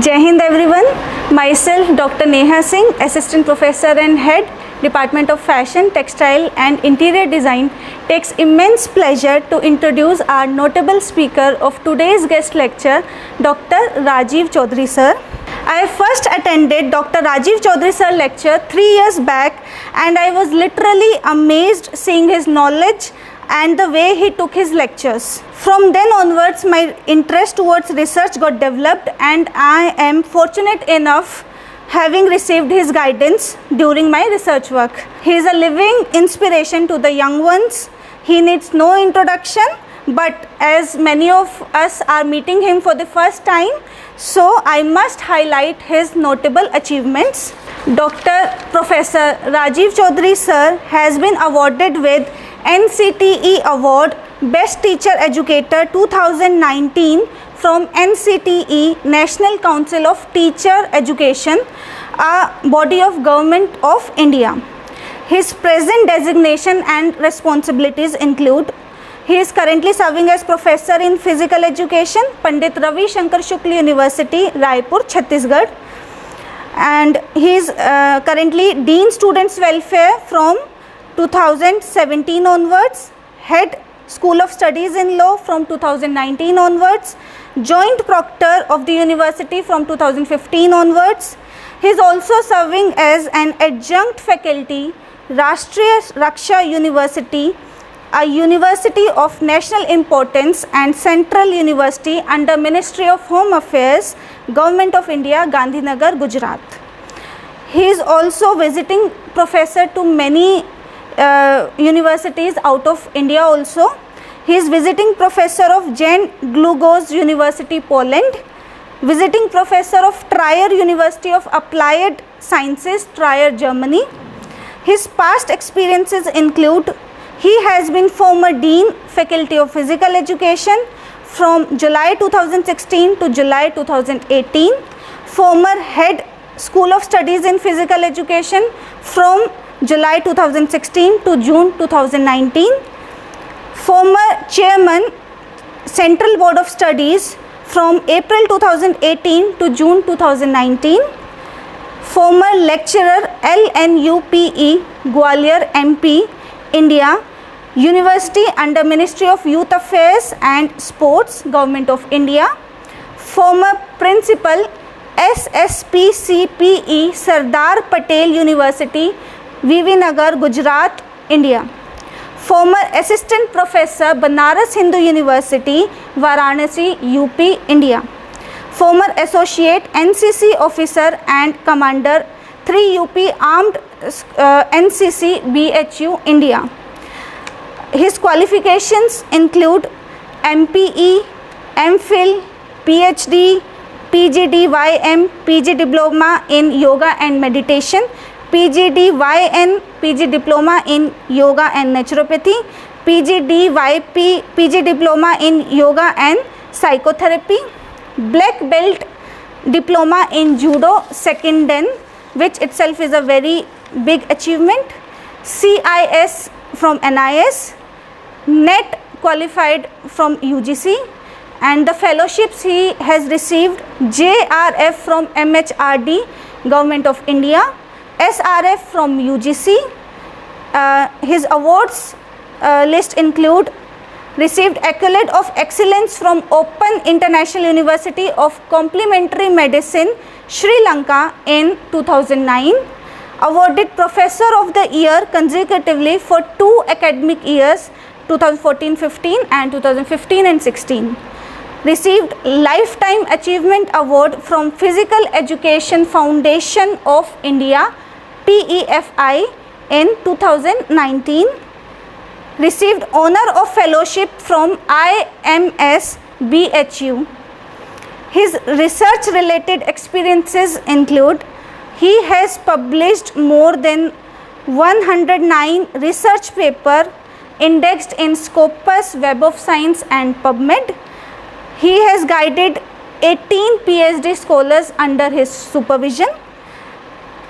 Jai Hind everyone. Myself Dr. Neha Singh, Assistant Professor and Head, Department of Fashion, Textile and Interior Design, takes immense pleasure to introduce our notable speaker of today's guest lecture, Dr. Rajiv Chaudhary sir. I first attended Dr. Rajiv Chaudhary sir lecture 3 years back and I was literally amazed seeing his knowledge and the way he took his lectures. From then onwards, my interest towards research got developed and I am fortunate enough having received his guidance during my research work. He is a living inspiration to the young ones. He needs no introduction, but as many of us are meeting him for the first time, so I must highlight his notable achievements. Dr. Professor Rajiv Chaudhary sir has been awarded with NCTE Award Best Teacher Educator 2019 from NCTE National Council of Teacher Education, a body of Government of India. His present designation and responsibilities include: he is currently serving as Professor in Physical Education, Pandit Ravi Shankar Shukla University, Raipur, Chhattisgarh, and he is currently Dean Students Welfare from 2017 onwards, Head School of Studies in Law from 2019 onwards, Joint Proctor of the University from 2015 onwards. He is also serving as an adjunct faculty, Rashtriya Raksha University, a university of national importance and central university under Ministry of Home Affairs, Government of India, Gandhinagar, Gujarat. He is also visiting professor to many universities out of India also. He is visiting professor of Jan Glugos University, Poland, visiting professor of Trier University of Applied Sciences, Trier, Germany. His past experiences include: he has been former Dean, Faculty of Physical Education from July 2016 to July 2018, former Head School of Studies in Physical Education from July 2016 to June 2019, former Chairman Central Board of Studies from April 2018 to June 2019, former Lecturer LNUPE, Gwalior MP, India, University under Ministry of Youth Affairs and Sports, Government of India, former Principal SSPCPE, Sardar Patel University, VV Nagar, Gujarat, India, former Assistant Professor, Banaras Hindu University, Varanasi, UP, India, former Associate NCC Officer and Commander 3 UP Armed NCC BHU, India. His qualifications include MPE, MPhil, PhD, PGDYM, PG Diploma in Yoga and Meditation, PGDYN, PG Diploma in Yoga and Naturopathy, PGDYP, PG Diploma in Yoga and Psychotherapy, Black Belt Diploma in Judo, 2nd Dan, which itself is a very big achievement, CIS from NIS, NET qualified from UGC, and the fellowships he has received: JRF from MHRD, Government of India, SRF from UGC. His awards list include: received Accolade of Excellence from Open International University of Complementary Medicine, Sri Lanka in 2009, awarded Professor of the Year consecutively for 2 academic years, 2014-15 and 2015-16. Received Lifetime Achievement Award from Physical Education Foundation of India, PEFI, in 2019. Received Honor of Fellowship from IMS BHU. His research related experiences include: he has published more than 109 research papers indexed in Scopus, Web of Science and PubMed. He has guided 18 PhD scholars under his supervision.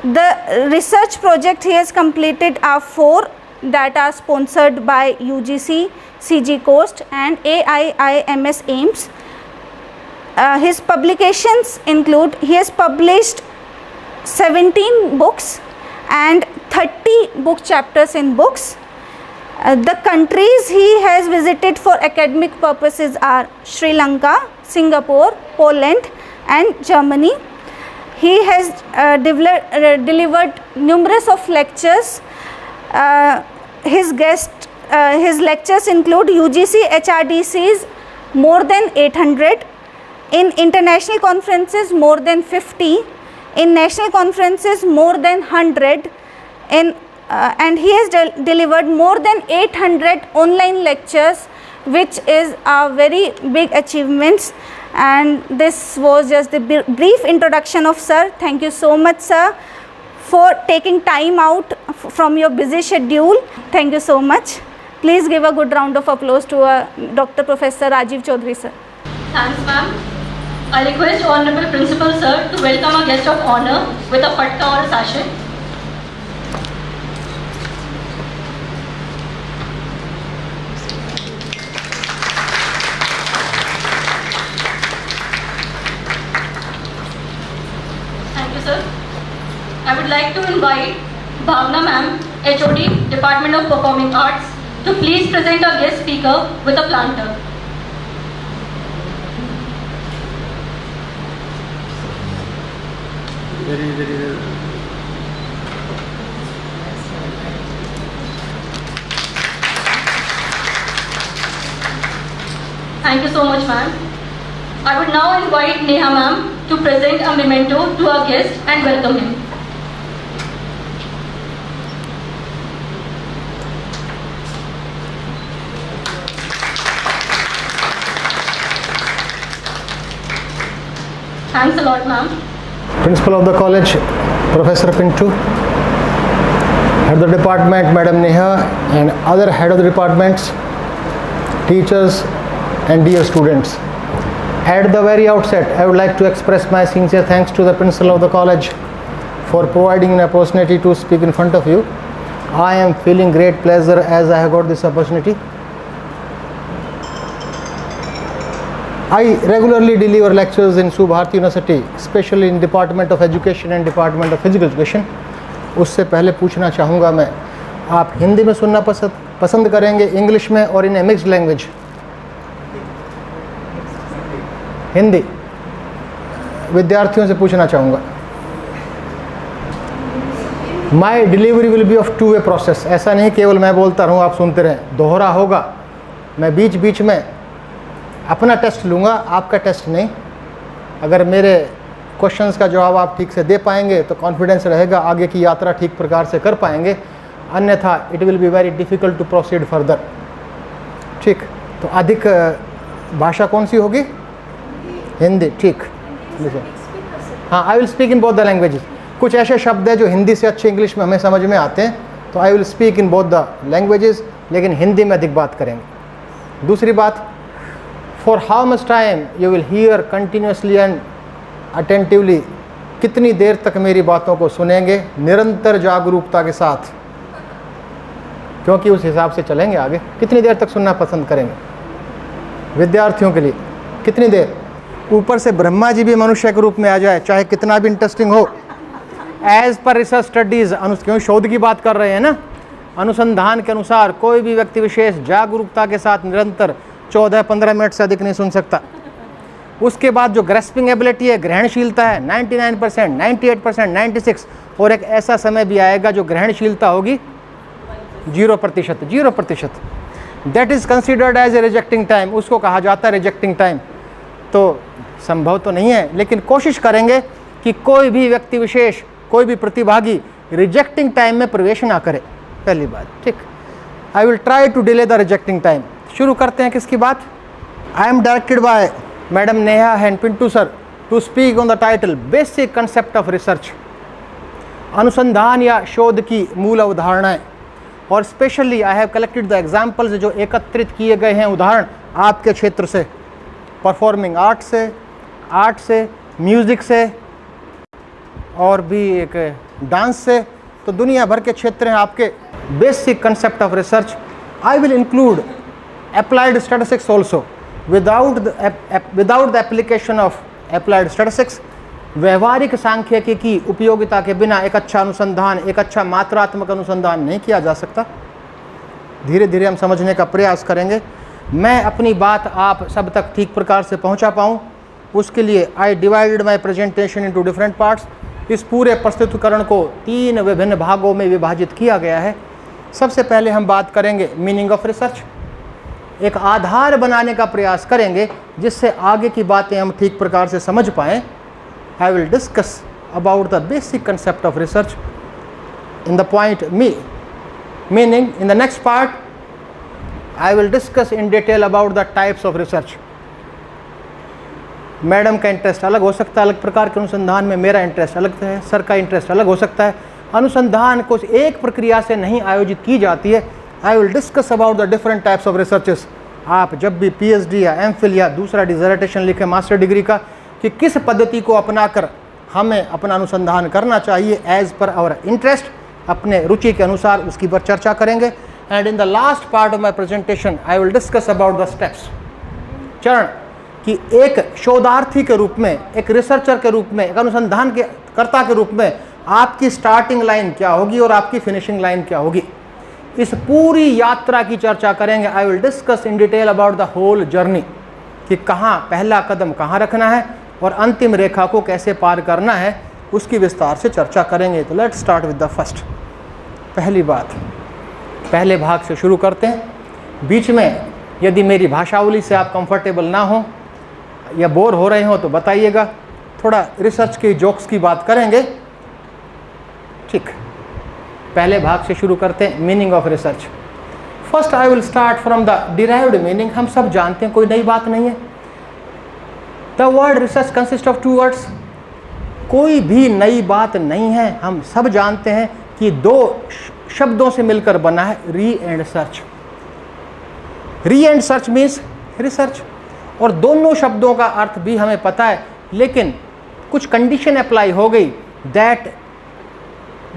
The research project he has completed are 4 that are sponsored by UGC, CG Coast and AIIMS AIMS. His publications include, he has published 17 books and 30 book chapters in books. The countries he has visited for academic purposes are Sri Lanka, Singapore, Poland and Germany. He has delivered numerous of lectures. His lectures include UGC HRDCs more than 800, in international conferences more than 50, in national conferences more than 100, and he has delivered more than 800 online lectures, which is a very big achievements. And this was just the brief introduction of sir. Thank you so much, sir, for taking time out from your busy schedule. Thank you so much. Please give a good round of applause to Dr. Professor Rajiv Chaudhary, sir. Thanks, ma'am. I request Honorable Principal, sir, to welcome our guest of honor with a fatka or a sachet. Thank you, sir. I would like to invite Bhavna ma'am, HOD, Department of Performing Arts, to please present our guest speaker with a planter. Thank you so much, ma'am. I would now invite Neha ma'am to present a memento to our guest and welcome him. Thanks a lot, ma'am. Principal of the college, Professor Pintu, head of the department, Madam Neha, and other head of the departments, teachers, and dear students. At the very outset, I would like to express my sincere thanks to the principal of the college for providing an opportunity to speak in front of you. I am feeling great pleasure as I have got this opportunity. I regularly deliver lectures in Subharati University, especially in Department of Education and Department of Physical Education. उससे पहले पूछना चाहूँगा मैं, आप हिंदी में सुनना पसंद करेंगे, इंग्लिश में और इन ए मिक्स्ड लैंग्वेज? हिंदी। विद्यार्थियों से पूछना चाहूँगा। माई delivery will be of 2-way process. ऐसा नहीं केवल मैं बोलता रहूँ आप सुनते रहें, दोहरा होगा। मैं बीच बीच में अपना टेस्ट लूँगा, आपका टेस्ट नहीं। अगर मेरे क्वेश्चंस का जवाब आप ठीक से दे पाएंगे तो कॉन्फिडेंस रहेगा, आगे की यात्रा ठीक प्रकार से कर पाएंगे, अन्यथा it will be very difficult to proceed further. ठीक, तो अधिक भाषा कौन सी होगी? हिंदी। ठीक, हाँ, I will speak in both the languages. कुछ ऐसे शब्द हैं जो हिंदी से अच्छे इंग्लिश में हमें समझ में आते हैं, तो I will speak in both the languages, लेकिन हिंदी में अधिक बात करेंगे। दूसरी बात, for how much time you will hear continuously and attentively, कितनी देर तक मेरी बातों को सुनेंगे निरंतर जागरूकता के साथ, क्योंकि उस हिसाब से चलेंगे आगे। कितनी देर तक सुनना पसंद करेंगे? विद्यार्थियों के लिए कितनी देर? ऊपर से ब्रह्मा जी भी मनुष्य के रूप में आ जाए, चाहे कितना भी इंटरेस्टिंग हो। एज पर रिसर्च स्टडीज़, क्यों शोध की बात कर रहे हैं ना, अनुसंधान के अनुसार कोई भी व्यक्ति विशेष जागरूकता के साथ निरंतर 14-15 मिनट से अधिक नहीं सुन सकता। उसके बाद जो ग्रेस्पिंग एबिलिटी है, ग्रहणशीलता है, 99%, 98%, 96, और एक ऐसा समय भी आएगा जो ग्रहणशीलता होगी 0%। 0%। That is considered as a rejecting time, उसको कहा जाता है रिजेक्टिंग टाइम। तो संभव तो नहीं है, लेकिन कोशिश करेंगे कि कोई भी व्यक्ति विशेष, कोई भी प्रतिभागी रिजेक्टिंग टाइम में प्रवेश ना करे, पहली बात। ठीक, I will try to delay the rejecting time. शुरू करते हैं किसकी बात? I am directed by madam Neha and Pintu sir to speak on the title basic concept of research, अनुसंधान या शोध की मूल अवधारणाएं। और specially I have collected the examples, जो एकत्रित किए गए हैं उदाहरण आपके क्षेत्र से, परफॉर्मिंग आर्ट से, म्यूज़िक से, और भी एक डांस से, तो दुनिया भर के क्षेत्र हैं आपके। Basic concept of research. I will include applied statistics also, without the application of applied statistics, व्यवहारिक सांख्यिकी की उपयोगिता के बिना एक अच्छा अनुसंधान, एक अच्छा मात्रात्मक अनुसंधान नहीं किया जा सकता। धीरे धीरे हम समझने का प्रयास करेंगे। मैं अपनी बात आप सब तक ठीक प्रकार से पहुंचा पाऊं, उसके लिए I divided my presentation into different parts. इस पूरे प्रस्तुतिकरण को 3 विभिन्न भागों में विभाजित किया गया है। सबसे पहले हम बात करेंगे मीनिंग ऑफ रिसर्च, एक आधार बनाने का प्रयास करेंगे जिससे आगे की बातें हम ठीक प्रकार से समझ पाएँ। I will discuss about the basic concept of research in the point meaning. In the next part, I will discuss in detail about the types of research. Madam का इंटरेस्ट अलग हो सकता है, अलग प्रकार के अनुसंधान में मेरा इंटरेस्ट अलग है, सर का इंटरेस्ट अलग हो सकता है। अनुसंधान को एक प्रक्रिया से नहीं आयोजित की जाती है। I will discuss about the different types of researches. आप जब भी PhD या MPhil या दूसरा डिसर्टेशन लिखें मास्टर डिग्री का, कि किस पद्धति को अपनाकर हमें अपना अनुसंधान करना चाहिए एज पर आवर इंटरेस्ट, अपने रुचि के अनुसार उसकी पर चर्चा करेंगे। And in the last part of my presentation I will discuss about the steps, चरण, कि एक शोधार्थी के रूप में, एक रिसर्चर के रूप में, एक अनुसंधान के कर्ता के रूप में आपकी स्टार्टिंग लाइन क्या होगी और आपकी फिनिशिंग लाइन क्या होगी। इस पूरी यात्रा की चर्चा करेंगे। I will discuss in detail about the whole journey, कि कहाँ पहला कदम कहाँ रखना है और अंतिम रेखा को कैसे पार करना है, उसकी विस्तार से चर्चा करेंगे। तो let's start with the first. पहली बात, पहले भाग से शुरू करते हैं। बीच में यदि मेरी भाषावली से आप कंफर्टेबल ना हो या बोर हो रहे हो तो बताइएगा, थोड़ा रिसर्च के जोक्स की बात करेंगे। ठीक, पहले भाग से शुरू करते हैं, meaning of research. First I will start from the derived meaning. हम सब जानते हैं, कोई नई बात नहीं है। The word research consists of 2 words. कोई भी नई बात नहीं है, हम सब जानते हैं कि 2 शब्दों से मिलकर बना है, री एंड सर्च। री एंड सर्च मीन्स रिसर्च, और दोनों शब्दों का अर्थ भी हमें पता है, लेकिन कुछ कंडीशन अप्लाई हो गई, that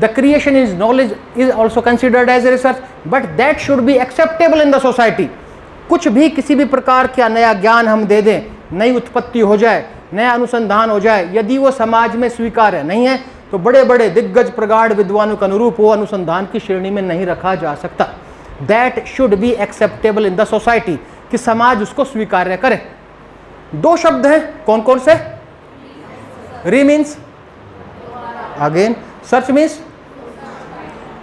the creation is knowledge is also considered as a research, but that should be acceptable in the society. कुछ भी किसी भी प्रकार का नया ज्ञान हम दे दें, नई उत्पत्ति हो जाए, नया अनुसंधान हो जाए, यदि वो समाज में स्वीकार्य नहीं है तो बड़े बड़े दिग्गज प्रगाढ़ विद्वानों के अनुरूप वो अनुसंधान की श्रेणी में नहीं रखा जा सकता। That should be acceptable in the society, कि समाज उसको स्वीकार्य करे। 2 शब्द हैं, कौन कौन से? Re means again, search means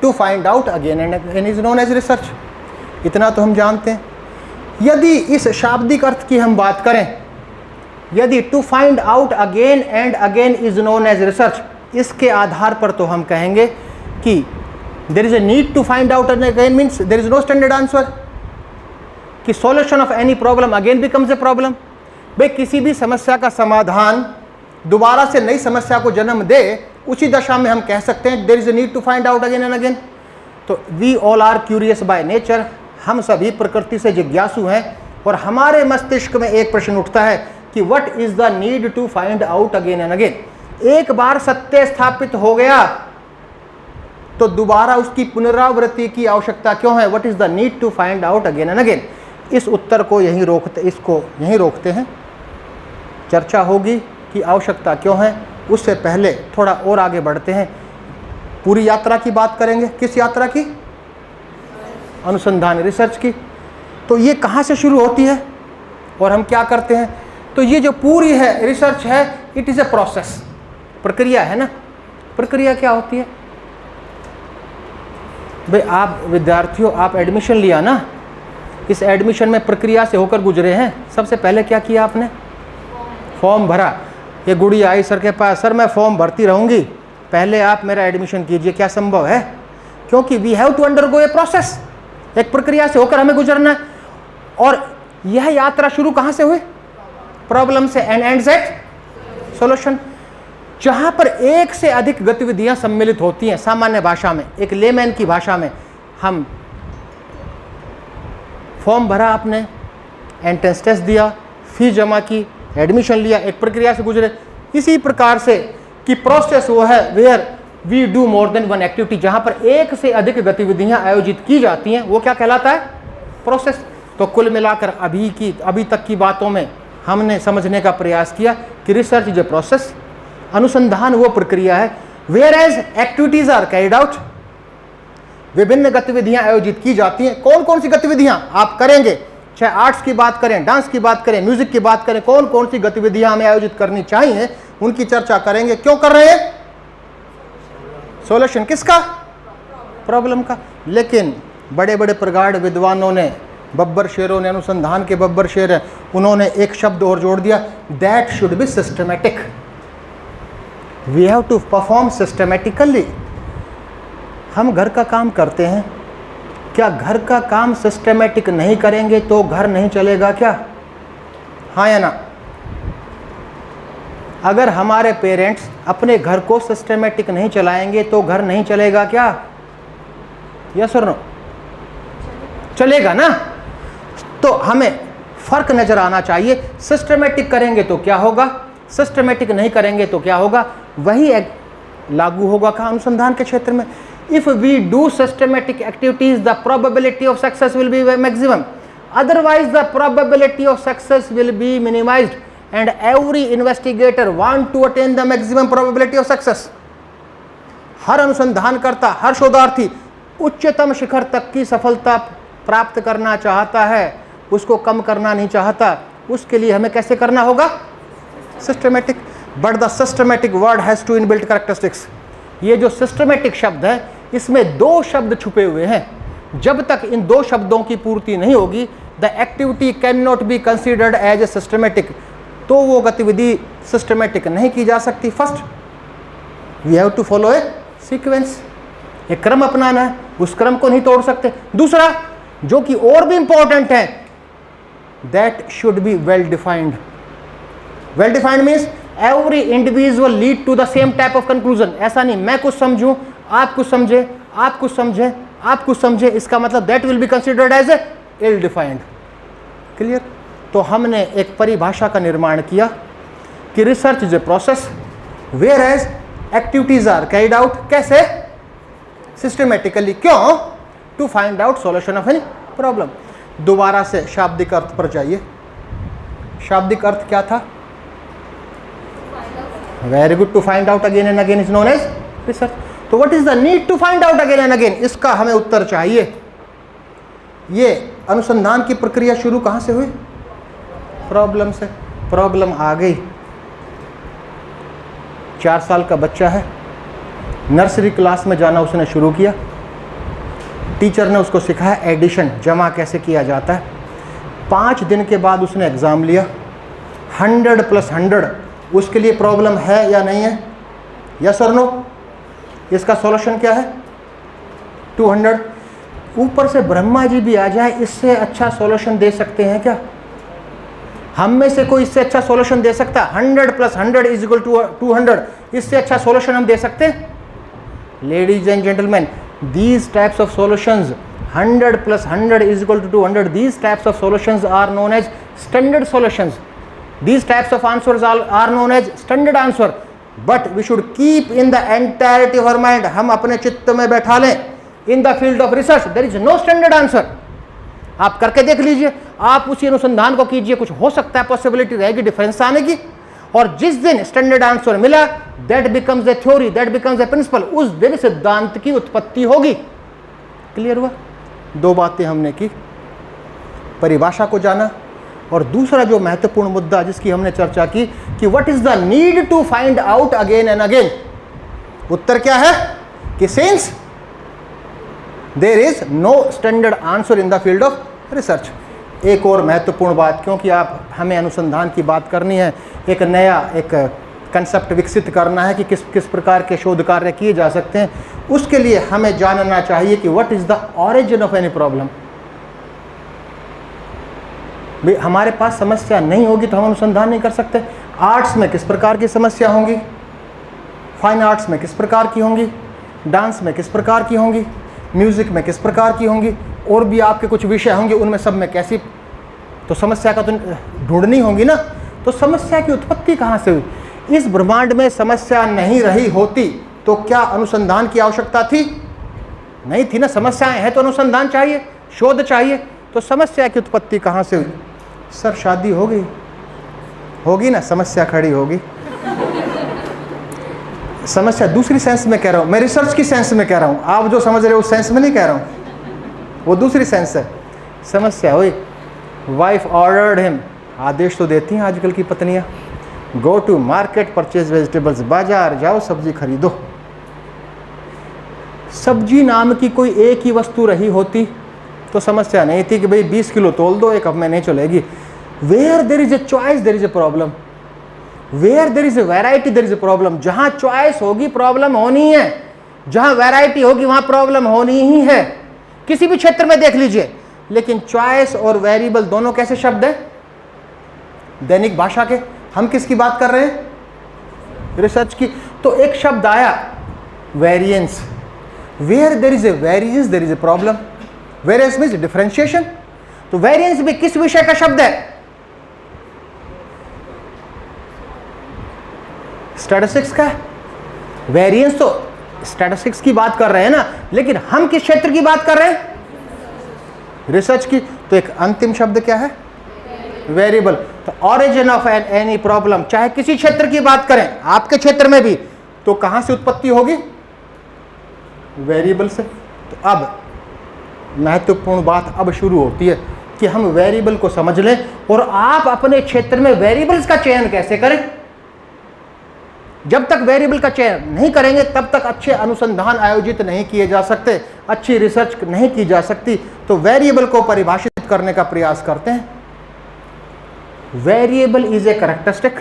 to find out again and is known as research. इतना तो हम जानते हैं। यदि इस शाब्दिक अर्थ की हम बात करें, यदि to find out again and again is known as research, इसके आधार पर तो हम कहेंगे कि there is a need to find out again means there is no standard answer, कि solution of any problem again becomes a problem. भाई किसी भी समस्या का समाधान दोबारा से नई समस्या को जन्म दे, उसी दशा में हम कह सकते हैं there is a need to find out again and again. तो we all are curious by nature, हम सभी प्रकृति से जिज्ञासु हैं, और हमारे मस्तिष्क में एक प्रश्न उठता है कि what is the need to find out again and again. एक बार सत्य स्थापित हो गया तो दोबारा उसकी पुनरावृत्ति की आवश्यकता क्यों है? What is the need to find out again and again. इस उत्तर को इसको यहीं रोकते हैं। चर्चा होगी कि आवश्यकता क्यों है, उससे पहले थोड़ा और आगे बढ़ते हैं। पूरी यात्रा की बात करेंगे। किस यात्रा की? अनुसंधान, रिसर्च की। तो ये कहाँ से शुरू होती है और हम क्या करते हैं? तो ये जो पूरी है रिसर्च है, इट इज़ ए प्रोसेस, प्रक्रिया है ना। प्रक्रिया क्या होती है भाई? आप विद्यार्थियों, आप एडमिशन लिया ना, इस एडमिशन में प्रक्रिया से होकर गुजरे हैं। सबसे पहले क्या किया आपने? फॉर्म भरा। ये गुड़िया आई सर के पास, सर मैं फॉर्म भरती रहूँगी, पहले आप मेरा एडमिशन कीजिए। क्या संभव है? क्योंकि we have to undergo a process, एक प्रक्रिया से होकर हमें गुजरना है। और यह यात्रा शुरू कहाँ से हुई? प्रॉब्लम से, एंड एंड्स एट सॉल्यूशन। जहाँ पर एक से अधिक गतिविधियाँ सम्मिलित होती हैं, सामान्य भाषा में, एक लेमैन की भाषा में, हम फॉर्म भरा आपने, एंट्रेंस टेस्ट दिया, फीस जमा की, एडमिशन लिया, एक प्रक्रिया से गुजरे। इसी प्रकार से कि प्रोसेस वो है where we do more than one activity, जहाँ पर एक से अधिक गतिविधियाँ आयोजित की जाती हैं, वो क्या कहलाता है? प्रोसेस। तो कुल मिलाकर अभी तक की बातों में हमने समझने का प्रयास किया कि रिसर्च इज ए प्रोसेस, अनुसंधान वो प्रक्रिया है where as activities are carried out, विभिन्न गतिविधियां आयोजित की जाती हैं। कौन कौन सी गतिविधियां आप करेंगे, चाहे आर्ट्स की बात करें, डांस की बात करें, म्यूजिक की बात करें, कौन कौन सी गतिविधियां हमें आयोजित करनी चाहिए उनकी चर्चा करेंगे। क्यों कर रहे हैं? सॉल्यूशन किसका? प्रॉब्लम का। लेकिन बड़े बड़े प्रगाढ़ विद्वानों ने, बब्बर शेरों ने, अनुसंधान के बब्बर शेर हैं, उन्होंने एक शब्द और जोड़ दिया, that should be systematic. We have to perform systematically. हम घर का काम करते हैं, क्या घर का काम सिस्टमैटिक नहीं करेंगे तो घर नहीं चलेगा क्या? हाँ या ना? अगर हमारे पेरेंट्स अपने घर को सिस्टमैटिक नहीं चलाएंगे तो घर नहीं चलेगा क्या? यस और नो? चलेगा ना? तो हमें फर्क नजर आना चाहिए। सिस्टमैटिक करेंगे तो क्या होगा, सिस्टमैटिक नहीं करेंगे तो क्या होगा, वही लागू होगा कहाँ? अनुसंधान के क्षेत्र में। If we do systematic activities the probability of success will be maximum, otherwise the probability of success will be minimised and every investigator want to attain the maximum probability of success। हर अनुसंधानकर्ता, हर शोधार्थी उच्चतम शिखर तक की सफलता प्राप्त करना चाहता है, उसको कम करना नहीं चाहता। उसके लिए हमें कैसे करना होगा? Systematic. But the systematic word has to inbuilt characteristics. ये जो सिस्टमैटिक शब्द है, इसमें दो शब्द छुपे हुए हैं। जब तक इन दो शब्दों की पूर्ति नहीं होगी, the activity can not be considered as a systematic, तो वो गतिविधि सिस्टमैटिक नहीं की जा सकती। First, we have to follow a sequence, एक क्रम अपनाना है, उस क्रम को नहीं तोड़ सकते। दूसरा, जो कि और भी इंपॉर्टेंट है, that should be well defined. Well defined means every individual lead to the same type of conclusion. ऐसा नहीं मैं कुछ समझूं, आप कुछ समझे, आप कुछ समझे, आप कुछ समझे, इसका मतलब that will be considered as a ill defined. Clear? तो हमने एक परिभाषा का निर्माण किया कि research is a process where as activities are carried out. कैसे? सिस्टमेटिकली। क्यों? To find out solution of any problem. दोबारा से शाब्दिक अर्थ पर जाइए। शाब्दिक अर्थ क्या था? Very good. To find out again and again is known as research. तो what is the need to find out again and again, इसका हमें उत्तर चाहिए। ये अनुसंधान की प्रक्रिया शुरू कहां से हुई? प्रॉब्लम से। प्रॉब्लम आ गई, 4 साल का बच्चा है, नर्सरी क्लास में जाना उसने शुरू किया, टीचर ने उसको सिखाया एडिशन, जमा कैसे किया जाता है। 5 दिन के बाद उसने एग्ज़ाम लिया, 100 + 100, उसके लिए प्रॉब्लम है या नहीं है? यस और नो? इसका सॉल्यूशन क्या है? 200। ऊपर से ब्रह्मा जी भी आ जाए, इससे अच्छा सॉल्यूशन दे सकते हैं क्या? हम में से कोई इससे अच्छा सॉल्यूशन दे सकता? 100 + 100 = 200, इससे अच्छा सॉल्यूशन हम दे सकते हैं? Ladies and gentleman, these types of solutions, 100 + 100 = 200, these types of solutions are known as standard solutions. These types of answers are known as standard answer. But we should keep in the entirety of our mind, हम अपने चित्त में बैठा लें, in the field of research there is no standard answer. आप करके देख लीजिए, आप उसी अनुसंधान को कीजिए, कुछ हो सकता है, पॉसिबिलिटी रहेगी डिफरेंस आने की। और जिस दिन स्टैंडर्ड आंसर मिला, that becomes a theory, that becomes a principle, उस दिन सिद्धांत की उत्पत्ति होगी। क्लियर हुआ? 2 बातें हमने की, परिभाषा को जाना, और दूसरा जो महत्वपूर्ण मुद्दा जिसकी हमने चर्चा की कि what is the need to find out again and again. उत्तर क्या है? कि since there is no standard answer in the field of research. एक और महत्वपूर्ण बात, क्योंकि आप हमें अनुसंधान की बात करनी है, एक नया एक कंसेप्ट विकसित करना है कि किस किस प्रकार के शोध कार्य किए जा सकते हैं, उसके लिए हमें जानना चाहिए कि what is the origin of any problem. भाई हमारे पास समस्या नहीं होगी तो हम अनुसंधान नहीं कर सकते। आर्ट्स में किस प्रकार की समस्या होंगी, फाइन आर्ट्स में किस प्रकार की होंगी, डांस में किस प्रकार की होंगी, म्यूज़िक में किस प्रकार की होंगी, और भी आपके कुछ विषय होंगे, उनमें सब में कैसी, तो समस्या का तो ढूंढनी होगी ना। तो समस्या की उत्पत्ति कहाँ से हुई? इस ब्रह्मांड में समस्या नहीं रही होती तो क्या अनुसंधान की आवश्यकता थी? नहीं थी ना। समस्याएं हैं तो अनुसंधान चाहिए, शोध चाहिए। तो समस्या की उत्पत्ति कहाँ से हुई? सर शादी होगी, होगी ना, समस्या खड़ी होगी। समस्या दूसरी सेंस में कह रहा हूँ, मैं रिसर्च की सेंस में कह रहा हूँ, आप जो समझ रहे हो उस सेंस में नहीं कह रहा हूँ, वो दूसरी सेंस है। समस्या हुई, वाइफ ऑर्डर्ड हिम, आदेश तो देती हैं आजकल की पत्नियाँ, go to market purchase vegetables, बाजार जाओ सब्जी खरीदो। सब्जी नाम की कोई एक ही वस्तु रही होती तो समस्या नहीं थी कि भाई 20 किलो तोल दो, एक अब में नहीं चलेगी। Where there is a choice there is a problem, where there is a variety there is a problem. जहां चॉइस होगी प्रॉब्लम होनी है, जहां वैरायटी होगी वहां प्रॉब्लम होनी ही है, किसी भी क्षेत्र में देख लीजिए। लेकिन चॉइस और वेरिएबल दोनों कैसे शब्द हैं? दैनिक भाषा के। हम किसकी बात कर रहे हैं? रिसर्च की। तो एक शब्द आया variance, where there is a variance there is a problem. Variance means differentiation. तो वेरिएंस भी किस विषय का शब्द है? स्टैटिस्टिक्स का। वेरिएंस तो स्टैटिस्टिक्स की बात कर रहे हैं ना, लेकिन हम किस क्षेत्र की बात कर रहे हैं? रिसर्च की। तो एक अंतिम शब्द क्या है? वेरिएबल। तो ऑरिजिन ऑफ एनी प्रॉब्लम, चाहे किसी क्षेत्र की बात करें, आपके क्षेत्र में भी, तो कहां से उत्पत्ति होगी? वेरिएबल से। तो अब महत्वपूर्ण बात अब शुरू होती है कि हम वेरिएबल को समझ लें और आप अपने क्षेत्र में वेरिएबल्स का चयन कैसे करें। जब तक वेरिएबल का चयन नहीं करेंगे तब तक अच्छे अनुसंधान आयोजित नहीं किए जा सकते, अच्छी रिसर्च नहीं की जा सकती। तो वेरिएबल को परिभाषित करने का प्रयास करते हैं। Variable is a characteristic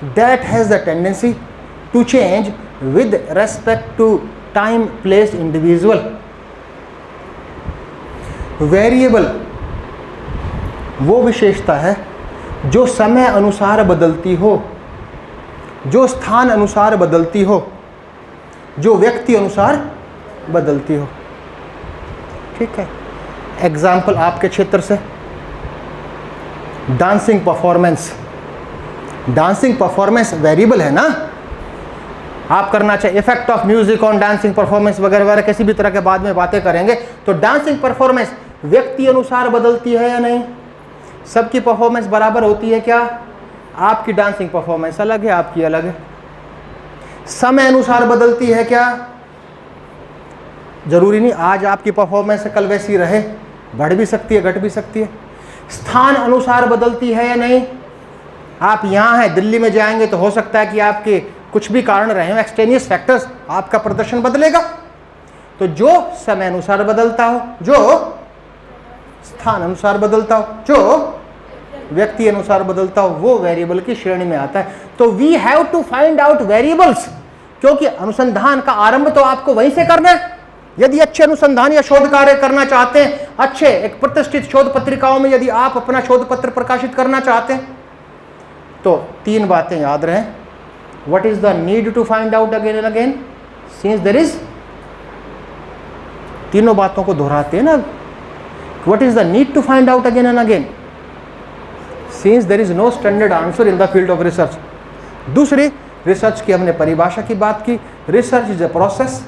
that has the tendency to change with respect to time, place, individual. Variable वो विशेषता है जो समय अनुसार बदलती हो, जो स्थान अनुसार बदलती हो, जो व्यक्ति अनुसार बदलती हो। ठीक है। एग्जाम्पल आपके क्षेत्र से, dancing performance. Dancing performance variable है ना, आप करना चाहिए effect of music on dancing performance वगैरह वगैरह, किसी भी तरह के बाद में बातें करेंगे। तो डांसिंग परफॉर्मेंस व्यक्ति अनुसार बदलती है या नहीं? सबकी परफॉर्मेंस बराबर होती है क्या? आपकी डांसिंग परफॉर्मेंस अलग है, आपकी अलग है। समय अनुसार बदलती है क्या? जरूरी नहीं आज आपकी परफॉर्मेंस कल वैसी रहे, बढ़ भी सकती है, घट भी सकती है। स्थान अनुसार बदलती है या नहीं? आप यहाँ हैं, दिल्ली में जाएंगे तो हो सकता है कि आपके कुछ भी कारण रहे हो, एक्सटेनियस फैक्टर्स, आपका प्रदर्शन बदलेगा। तो जो समय अनुसार बदलता हो, जो स्थान अनुसार बदलता हो, जो व्यक्ति अनुसार बदलता हो, वो वेरिएबल की श्रेणी में आता है। तो we have to find out variables, क्योंकि अनुसंधान का आरंभ तो आपको वहीं से करना है। यदि अच्छे अनुसंधान या शोध कार्य करना चाहते हैं, अच्छे एक प्रतिष्ठित शोध पत्रिकाओं में यदि आप अपना शोध पत्र प्रकाशित करना चाहते हैं, तो 3 बातें याद रहें। What is the need to find out again and again, since there is, तीनों बातों को दोहराते हैं ना। What is the need to find out again and again, since there is no standard answer in the field of research. दूसरी, research की हमने परिभाषा की बात की। Research is a process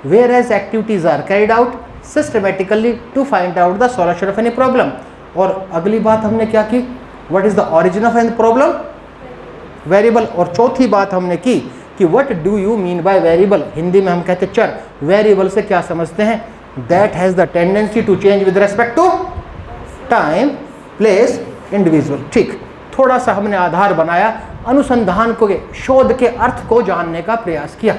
whereas activities are carried out systematically to find out the solution of any problem। और अगली बात हमने क्या की? what is the origin of any problem, variable। और चौथी बात हमने की कि what do you mean by variable, Hindi में हम कहते चर। variable से क्या समझते हैं? that has the tendency to change with respect to time, place, individual। ठीक, थोड़ा सा हमने आधार बनाया, अनुसंधान को, शोध के अर्थ को जानने का प्रयास किया।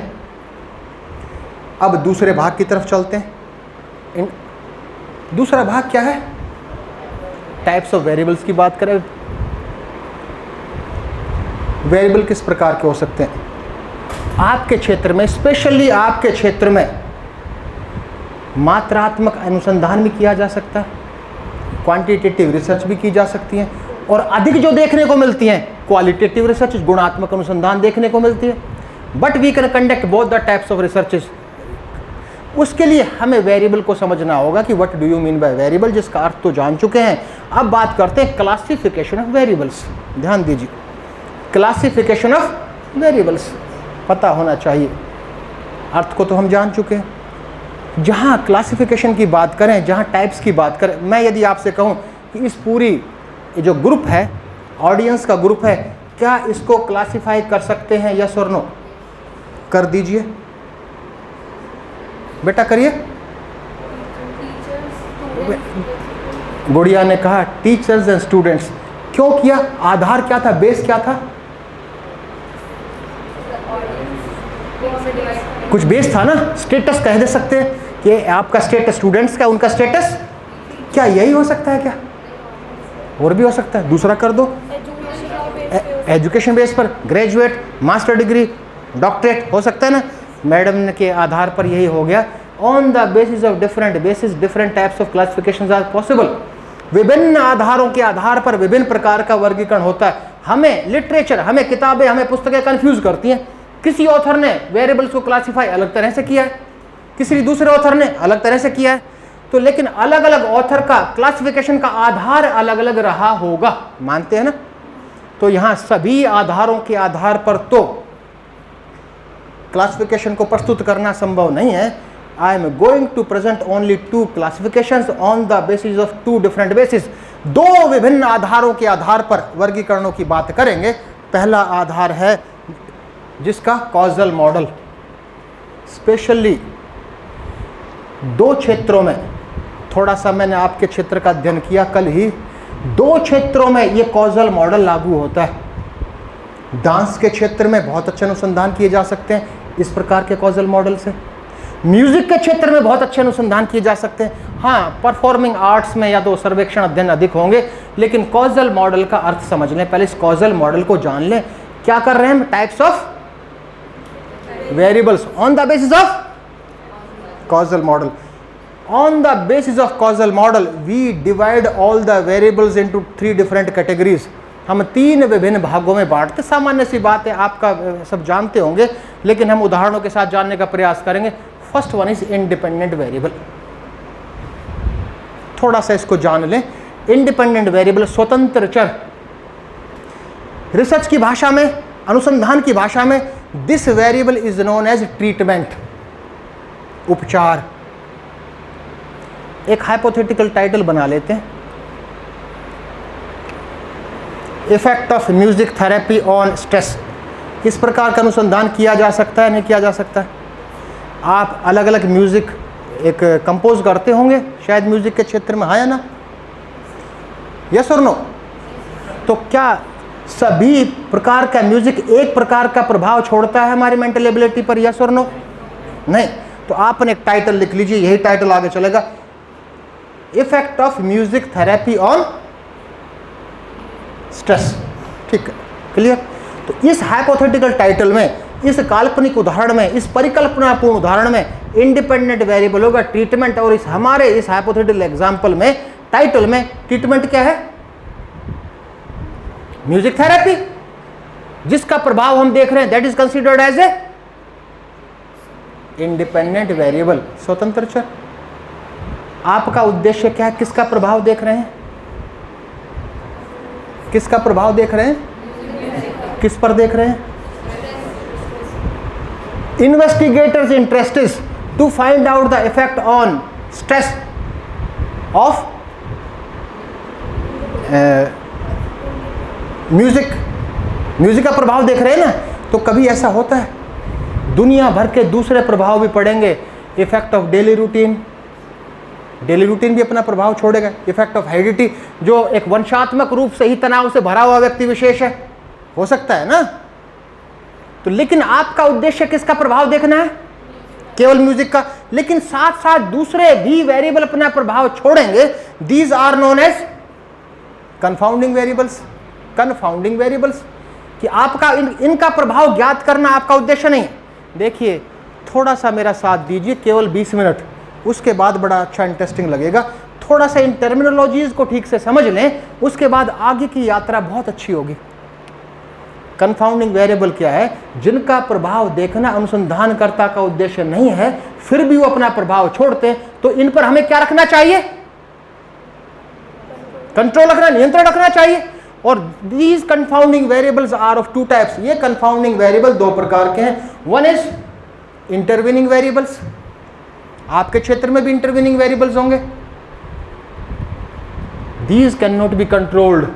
अब दूसरे भाग की तरफ चलते हैं। दूसरा भाग क्या है? टाइप्स ऑफ वेरिएबल्स की बात करें। वेरिएबल किस प्रकार के हो सकते हैं? आपके क्षेत्र में, स्पेशली आपके क्षेत्र में, मात्रात्मक अनुसंधान भी किया जा सकता है, क्वांटिटेटिव रिसर्च भी की जा सकती है, और अधिक जो देखने को मिलती हैं क्वालिटेटिव रिसर्च, गुणात्मक अनुसंधान देखने को मिलती है। But we can conduct both the types of researches. उसके लिए हमें वेरिएबल को समझना होगा कि what do you mean by variable, जिसका अर्थ तो जान चुके हैं। अब बात करते हैं क्लासिफिकेशन ऑफ वेरिएबल्स। ध्यान दीजिए, क्लासिफिकेशन ऑफ वेरिएबल्स पता होना चाहिए। अर्थ को तो हम जान चुके हैं। जहाँ क्लासिफिकेशन की बात करें, जहाँ टाइप्स की बात करें, मैं यदि आपसे कहूँ कि इस पूरी ये जो ग्रुप है, ऑडियंस का ग्रुप है, क्या इसको क्लासिफाई कर सकते हैं, यस और नो? कर दीजिए बेटा, करिए। गुड़िया ने कहा टीचर्स एंड स्टूडेंट्स। क्यों किया? आधार क्या था, बेस क्या था? कुछ बेस था ना, स्टेटस कह दे सकते हैं कि आपका स्टेटस, स्टूडेंट्स का उनका स्टेटस क्या यही हो सकता है क्या? और भी हो सकता है, दूसरा कर दो। एजुकेशन बेस पर ग्रेजुएट, मास्टर डिग्री, डॉक्टरेट हो सकता है ना। मैडम के आधार पर यही हो गया। On the basis of different basis different types of classifications are possible. विभिन्न आधारों के आधार पर विभिन्न प्रकार का वर्गीकरण होता है। हमें लिटरेचर, हमें किताबें, हमें पुस्तकें कंफ्यूज करती हैं। किसी ऑथर ने वेरिएबल्स को क्लासिफाई अलग तरह से किया है, किसी दूसरे ऑथर ने अलग तरह से किया है। तो लेकिन अलग अलग ऑथर का क्लासिफिकेशन का आधार अलग अलग रहा होगा, मानते हैं ना। तो यहाँ सभी आधारों के आधार पर तो क्लासिफिकेशन को प्रस्तुत करना संभव नहीं है। I am going to present only 2 classifications on the basis of 2 different basis. 2 विभिन्न आधारों के आधार पर वर्गीकरणों की बात करेंगे। पहला आधार है जिसका कॉजल मॉडल, स्पेशली 2 क्षेत्रों में, थोड़ा सा मैंने आपके क्षेत्र का अध्ययन किया कल ही, 2 क्षेत्रों में ये कॉजल मॉडल लागू होता है। डांस के क्षेत्र में बहुत अच्छे अनुसंधान किए जा सकते हैं इस प्रकार के कॉजल मॉडल से। म्यूजिक के क्षेत्र में बहुत अच्छे अनुसंधान किए जा सकते हैं। हाँ, परफॉर्मिंग आर्ट्स में या तो सर्वेक्षण अध्ययन अधिक होंगे, लेकिन कॉजल मॉडल का अर्थ समझ लें। पहले इस कॉजल मॉडल को जान लें। क्या कर रहे हैं हम? Types of variables on the basis of causal model. On the basis of causal model, we divide all the variables into 3 different categories. हम 3 विभिन्न भागों में बांटते। सामान्य सी बात है, आपका सब जानते होंगे, लेकिन हम उदाहरणों के साथ जानने का प्रयास करेंगे। First one is independent variable. थोड़ा सा इसको जान लें। इंडिपेंडेंट वेरिएबल, स्वतंत्र चर। रिसर्च की भाषा में, अनुसंधान की भाषा में, this variable is known as treatment, उपचार। एक हाइपोथेटिकल टाइटल बना लेते हैं, effect of music therapy on stress. किस प्रकार का अनुसंधान किया जा सकता है, नहीं किया जा सकता है? आप अलग अलग म्यूजिक एक कंपोज करते होंगे शायद म्यूजिक के क्षेत्र में, है या ना? यस और नो? तो क्या सभी प्रकार का म्यूजिक एक प्रकार का प्रभाव छोड़ता है हमारी मेंटल एबिलिटी पर? यस और नो? नहीं। तो आपने एक टाइटल लिख लीजिए, यही टाइटल आगे चलेगा, effect of music therapy on stress. ठीक है, क्लियर? तो इस हाइपोथेटिकल टाइटल में, इस काल्पनिक उदाहरण में, इस परिकल्पनापूर्ण उदाहरण में इंडिपेंडेंट वेरिएबल होगा ट्रीटमेंट। और इस हमारे इस हाइपोथेटिकल एग्जांपल में, टाइटल में ट्रीटमेंट क्या है? म्यूजिक थेरेपी, जिसका प्रभाव हम देख रहे हैं, that is considered as a independent variable, स्वतंत्र चर। आपका उद्देश्य क्या है? किसका प्रभाव देख रहे हैं? किसका प्रभाव देख रहे हैं? किस पर देख रहे हैं? Investigator's interest is to find out the effect on stress of music. Music का प्रभाव देख रहे हैं ना। तो कभी ऐसा होता है, दुनिया भर के दूसरे प्रभाव भी पड़ेंगे। Effect of daily routine, daily routine भी अपना प्रभाव छोड़ेगा। इफेक्ट ऑफ हेरिडिटी, जो एक वंशात्मक रूप से ही तनाव से भरा हुआ व्यक्ति विशेष है, हो सकता है ना। तो लेकिन आपका उद्देश्य किसका प्रभाव देखना है? केवल म्यूजिक का। लेकिन साथ साथ दूसरे भी वेरिएबल अपना प्रभाव छोड़ेंगे। These are known as confounding variables. Confounding variables कि आपका इनका प्रभाव ज्ञात करना आपका उद्देश्य नहीं। देखिए, थोड़ा सा मेरा साथ दीजिए, केवल 20 मिनट, उसके बाद बड़ा अच्छा इंटरेस्टिंग लगेगा। थोड़ा सा इन टर्मिनोलॉजीज को ठीक से समझ लें, उसके बाद आगे की यात्रा बहुत अच्छी होगी। कंफाउंडिंग वेरिएबल क्या है? जिनका प्रभाव देखना अनुसंधानकर्ता का उद्देश्य नहीं है, फिर भी वो अपना प्रभाव छोड़ते हैं। तो इन पर हमें क्या रखना चाहिए? कंट्रोल रखना, नियंत्रण रखना चाहिए। और these confounding variables are of 2 types. ये कंफाउंडिंग वेरिएबल 2 प्रकार के हैं। वन इज इंटरवीनिंग वेरिएबल्स, आपके क्षेत्र में भी इंटरवीनिंग वेरिएबल्स होंगे। These can not be controlled.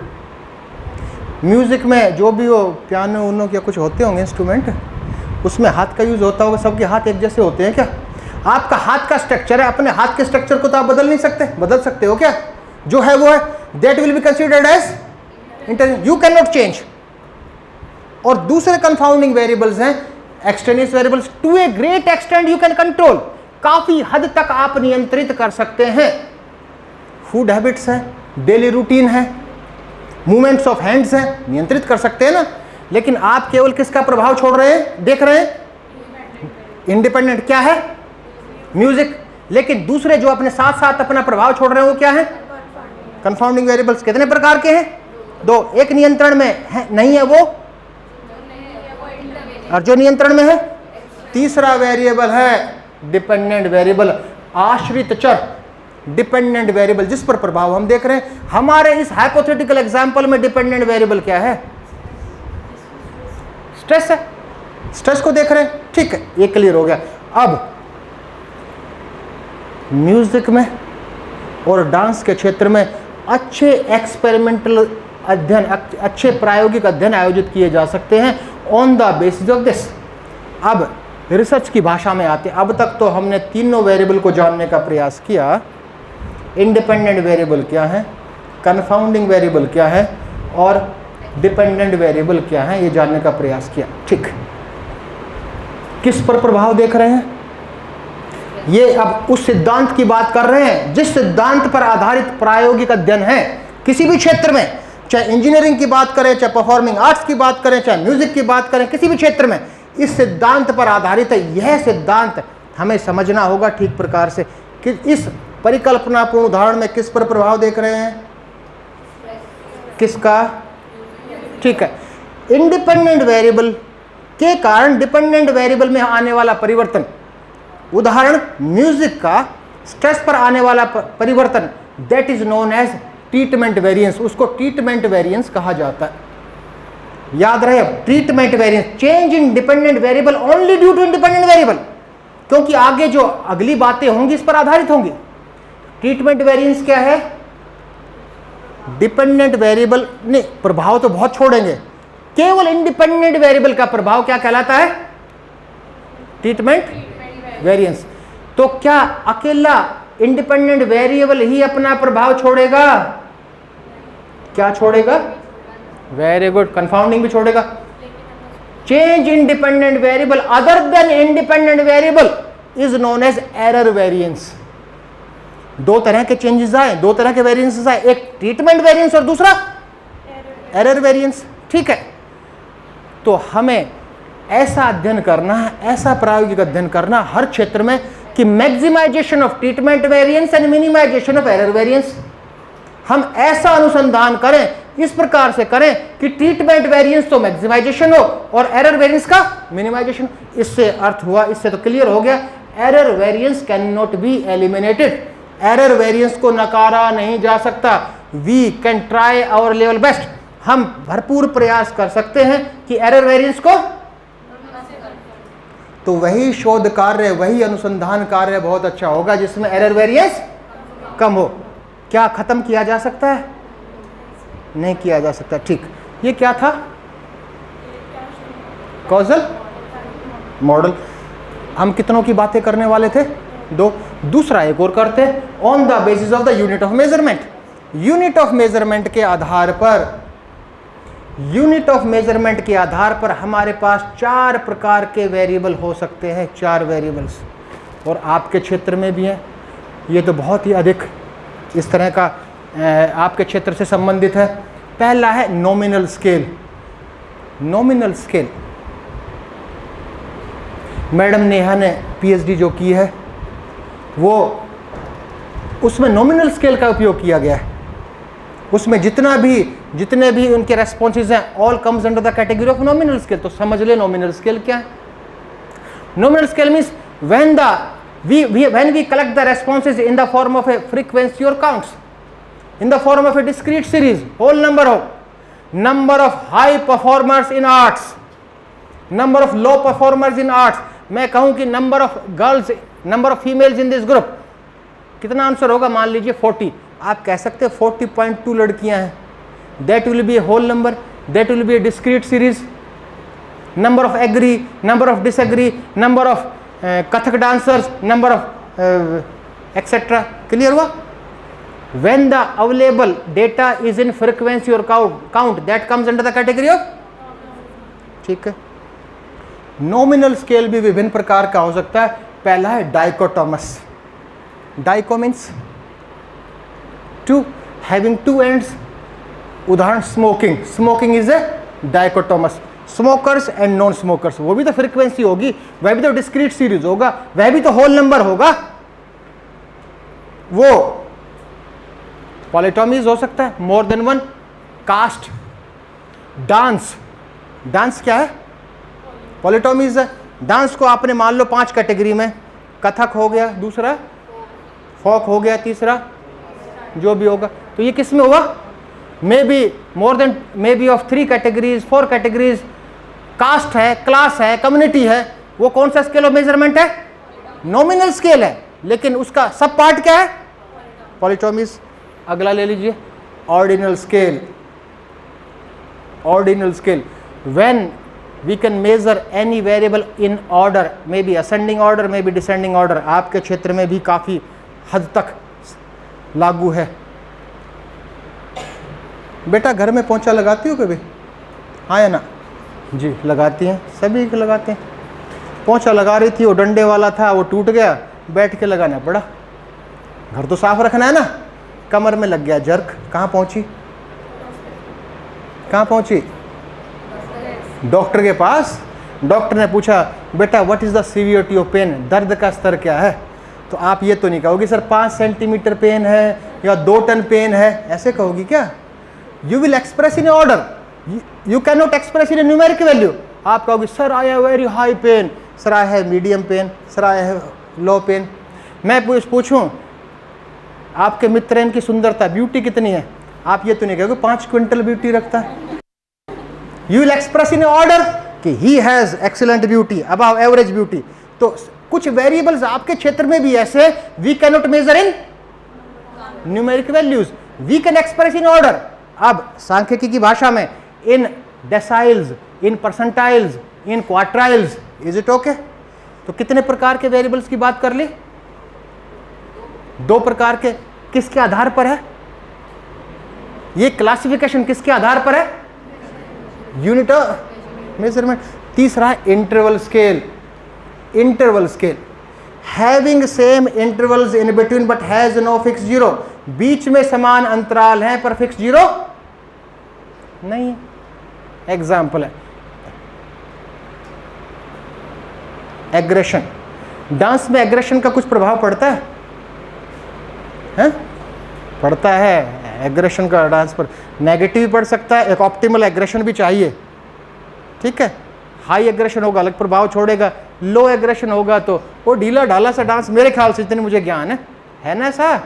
Music में जो भी हो, पियानो उनो क्या कुछ होते होंगे इंस्ट्रूमेंट, उसमें हाथ का यूज होता होगा। सबके हाथ एक जैसे होते हैं क्या? आपका हाथ का स्ट्रक्चर है, अपने हाथ के स्ट्रक्चर को तो आप बदल नहीं सकते। बदल सकते हो क्या? जो है वो है, that will be considered as intervening, you can not change. और दूसरे कंफाउंडिंग वेरिएबल्स हैं extraneous variables. To a great extent you can control, काफी हद तक आप नियंत्रित कर सकते हैं। फूड हैबिट्स है, डेली रूटीन है, मूवमेंट्स ऑफ हैंड्स हैं, नियंत्रित कर सकते हैं ना। लेकिन आप केवल किसका प्रभाव छोड़ रहे हैं, देख रहे हैं? इंडिपेंडेंट क्या है? म्यूजिक। लेकिन दूसरे जो अपने साथ साथ अपना प्रभाव छोड़ रहे हैं वो क्या है? Confounding variables. कितने प्रकार के हैं? दो। एक नियंत्रण में है, नहीं है वो, और जो नियंत्रण में है, तीसरा वेरिएबल है डिपेंडेंट वेरिएबल, आश्रित चर, डिपेंडेंट वेरिएबल जिस पर प्रभाव हम देख रहे हैं। हमारे इस हाइपोथेटिकल एग्जांपल में डिपेंडेंट वेरिएबल क्या है? स्ट्रेस है। स्ट्रेस को देख रहे हैं, ठीक है, ये क्लियर हो गया। अब म्यूजिक में और डांस के क्षेत्र में अच्छे एक्सपेरिमेंटल अध्ययन, अच्छे प्रायोगिक अध्ययन आयोजित किए जा सकते हैं on the basis of this. अब रिसर्च की भाषा में आते हैं। अब तक तो हमने तीनों वेरिएबल को जानने का प्रयास किया। इंडिपेंडेंट वेरिएबल क्या है, कंफाउंडिंग वेरिएबल क्या है और डिपेंडेंट वेरिएबल क्या है, ये जानने का प्रयास किया। ठीक, किस पर प्रभाव देख रहे हैं? ये अब उस सिद्धांत की बात कर रहे हैं जिस सिद्धांत पर आधारित प्रायोगिक अध्ययन है किसी भी क्षेत्र में, चाहे इंजीनियरिंग की बात करें, चाहे परफॉर्मिंग आर्ट्स की बात करें, चाहे म्यूजिक की बात करें, किसी भी क्षेत्र में इस सिद्धांत पर आधारित है। यह सिद्धांत हमें समझना होगा ठीक प्रकार से कि इस परिकल्पनापूर्ण उदाहरण में किस पर प्रभाव देख रहे हैं, किसका? ठीक है, इंडिपेंडेंट वेरिएबल के कारण डिपेंडेंट वेरिएबल में आने वाला परिवर्तन, उदाहरण म्यूजिक का स्ट्रेस पर आने वाला परिवर्तन, that is known as treatment variance. उसको ट्रीटमेंट वेरिएंस कहा जाता है। याद रहे, treatment variance, change in dependent variable only due to independent variable, क्योंकि आगे जो अगली बातें होंगी इस पर आधारित होंगी। ट्रीटमेंट वेरिएंस क्या है? डिपेंडेंट वेरिएबल ने प्रभाव तो बहुत छोड़ेंगे, केवल इंडिपेंडेंट वेरिएबल का प्रभाव क्या कहलाता है? Treatment variance. तो क्या अकेला इंडिपेंडेंट वेरिएबल ही अपना प्रभाव छोड़ेगा? क्या छोड़ेगा? वेरी गुड, कंफाउंडिंग भी छोड़ेगा। Change in dependent variable other than independent variable is known as error variance. दो तरह के चेंजेस आए, दो तरह के वेरिएंसेस आए, एक ट्रीटमेंट वेरिएंस और दूसरा एरर वेरिएंस। ठीक है, तो हमें ऐसा अध्ययन करना है, ऐसा प्रायोगिक अध्ययन करना हर क्षेत्र में कि maximisation of treatment variance and minimisation of error variance. हम ऐसा अनुसंधान करें, इस प्रकार से करें कि ट्रीटमेंट वेरिएंस तो मैक्सिमाइजेशन हो और एरर वेरिएंस का मिनिमाइजेशन। इससे अर्थ हुआ, इससे तो क्लियर हो गया, error variance can not be eliminated. Error variance को नकारा नहीं जा सकता। We can try our level best. हम भरपूर प्रयास कर सकते हैं कि एरर वेरिएंस को, तो वही शोध कार्य, वही अनुसंधान कार्य बहुत अच्छा होगा जिसमें एरर वेरिएंस कम हो। क्या खत्म किया जा सकता है? नहीं किया जा सकता। ठीक, ये क्या था? Causal model. हम कितनों की बातें करने वाले थे? दो। दूसरा एक और करते हैं, on the basis of the unit of measurement. Unit of measurement के आधार पर, यूनिट ऑफ मेजरमेंट के आधार पर हमारे पास 4 प्रकार के वेरिएबल हो सकते हैं, 4 वेरिएबल्स, और आपके क्षेत्र में भी हैं। ये तो बहुत ही अधिक इस तरह का आपके क्षेत्र से संबंधित है। पहला है nominal scale. Nominal scale, madam Neha ने पीएचडी जो की है वो, उसमें नॉमिनल स्केल का उपयोग किया गया है। उसमें जितने भी उनके रेस्पॉन्सेज हैं, all comes under the category of nominal scale. तो समझ ले नॉमिनल स्केल क्या है। Nominal scale means when we collect the responses in the form of a frequency or counts, in the form of a discrete series, whole number of high performers in arts, number of low performers in arts, मैं कहूं कि number of girls, number of females in this group, कितना answer होगा? मान लीजिए 40, आप कह सकते हैं 40.2 लड़कियां हैं, that will be a whole number, that will be a discrete series. Number of agree, number of disagree, number of Kathak dancers, number of etcetera. Clear हुआ? When the available data is in frequency or count, that comes under the category of. ठीक है. Nominal scale भी विभिन्न प्रकार का हो सकता है. पहला है dichotomous. Dicho means two, having two ends. उदाहरण smoking, smoking is a dichotomous. Smokers and non smokers, वो भी तो फ्रीक्वेंसी होगी, वह भी तो डिस्क्रीट सीरीज होगा, वह भी तो होल नंबर होगा. वो पॉलिटोमीज हो सकता है, more than one. Caste, dance, dance क्या है? पॉलिटोमीज है. डांस को आपने मान लो 5 कैटेगरी में, कथक हो गया, दूसरा फोक हो गया, तीसरा जो भी होगा. तो ये किस में हुआ? May be more than, may be of 3 categories, 4 categories. Caste है, क्लास है, कम्युनिटी है. वो कौन सा स्केल ऑफ मेजरमेंट है? नॉमिनल स्केल है, लेकिन उसका सब पार्ट क्या है? पॉलिटोमीज. अगला ले लीजिए, ordinal scale. Ordinal scale, when we can measure any variable in order, may be ascending order, may be descending order. आपके क्षेत्र में भी काफ़ी हद तक लागू है. बेटा घर में पोंछा लगाती हो कभी? हाँ या ना? जी लगाती हैं, सभी को लगाते हैं. पोंछा लगा रही थी, वो डंडे वाला था, वो टूट गया, बैठ के लगाना पड़ा. घर तो साफ रखना है ना. कमर में लग गया जर्क. कहाँ पहुंची? कहाँ पहुंची? डॉक्टर के पास. डॉक्टर ने पूछा, बेटा what is the severity of pain, दर्द का स्तर क्या है? तो आप ये तो नहीं कहोगी सर 5 सेंटीमीटर पेन है या 2 टन पेन है, ऐसे कहोगी क्या? You will express in order, you can not express in numeric value. आप कहोगे sir I have very high pain, sir I have medium pain, sir I have low pain. मैं पूछूं आपके मित्र की सुंदरता, ब्यूटी कितनी है, आप ये तो नहीं कहोगे 5 क्विंटल ब्यूटी रखता है. You will express in order कि he has excellent beauty, above average beauty. तो कुछ वेरिएबल्स आपके क्षेत्र में भी ऐसे, we can not measure in numeric values, we can express in order. अब सांख्यिकी की भाषा में in deciles, in percentiles, in quartiles. Is it okay? तो कितने प्रकार के वेरिएबल्स की बात कर ली? 2 प्रकार के. किसके आधार पर है ये क्लासिफिकेशन? किसके आधार पर है? Unit of measurement. तीसरा interval scale. Interval scale, having same intervals in between but has no fix zero. बीच में समान अंतराल हैं पर फिक्स जीरो नहीं. एग्जाम्पल है एग्रेशन. डांस में एग्रेशन का कुछ प्रभाव पड़ता है? हैं? पड़ता है. एग्रेशन का डांस पर नेगेटिव पड़ सकता है. एक ऑप्टिमल एग्रेशन भी चाहिए. ठीक है, हाई एग्रेशन होगा अलग प्रभाव छोड़ेगा, लो एग्रेशन होगा तो वो ढीला ढाला सा डांस, मेरे ख्याल से जितने मुझे ज्ञान है ना ऐसा.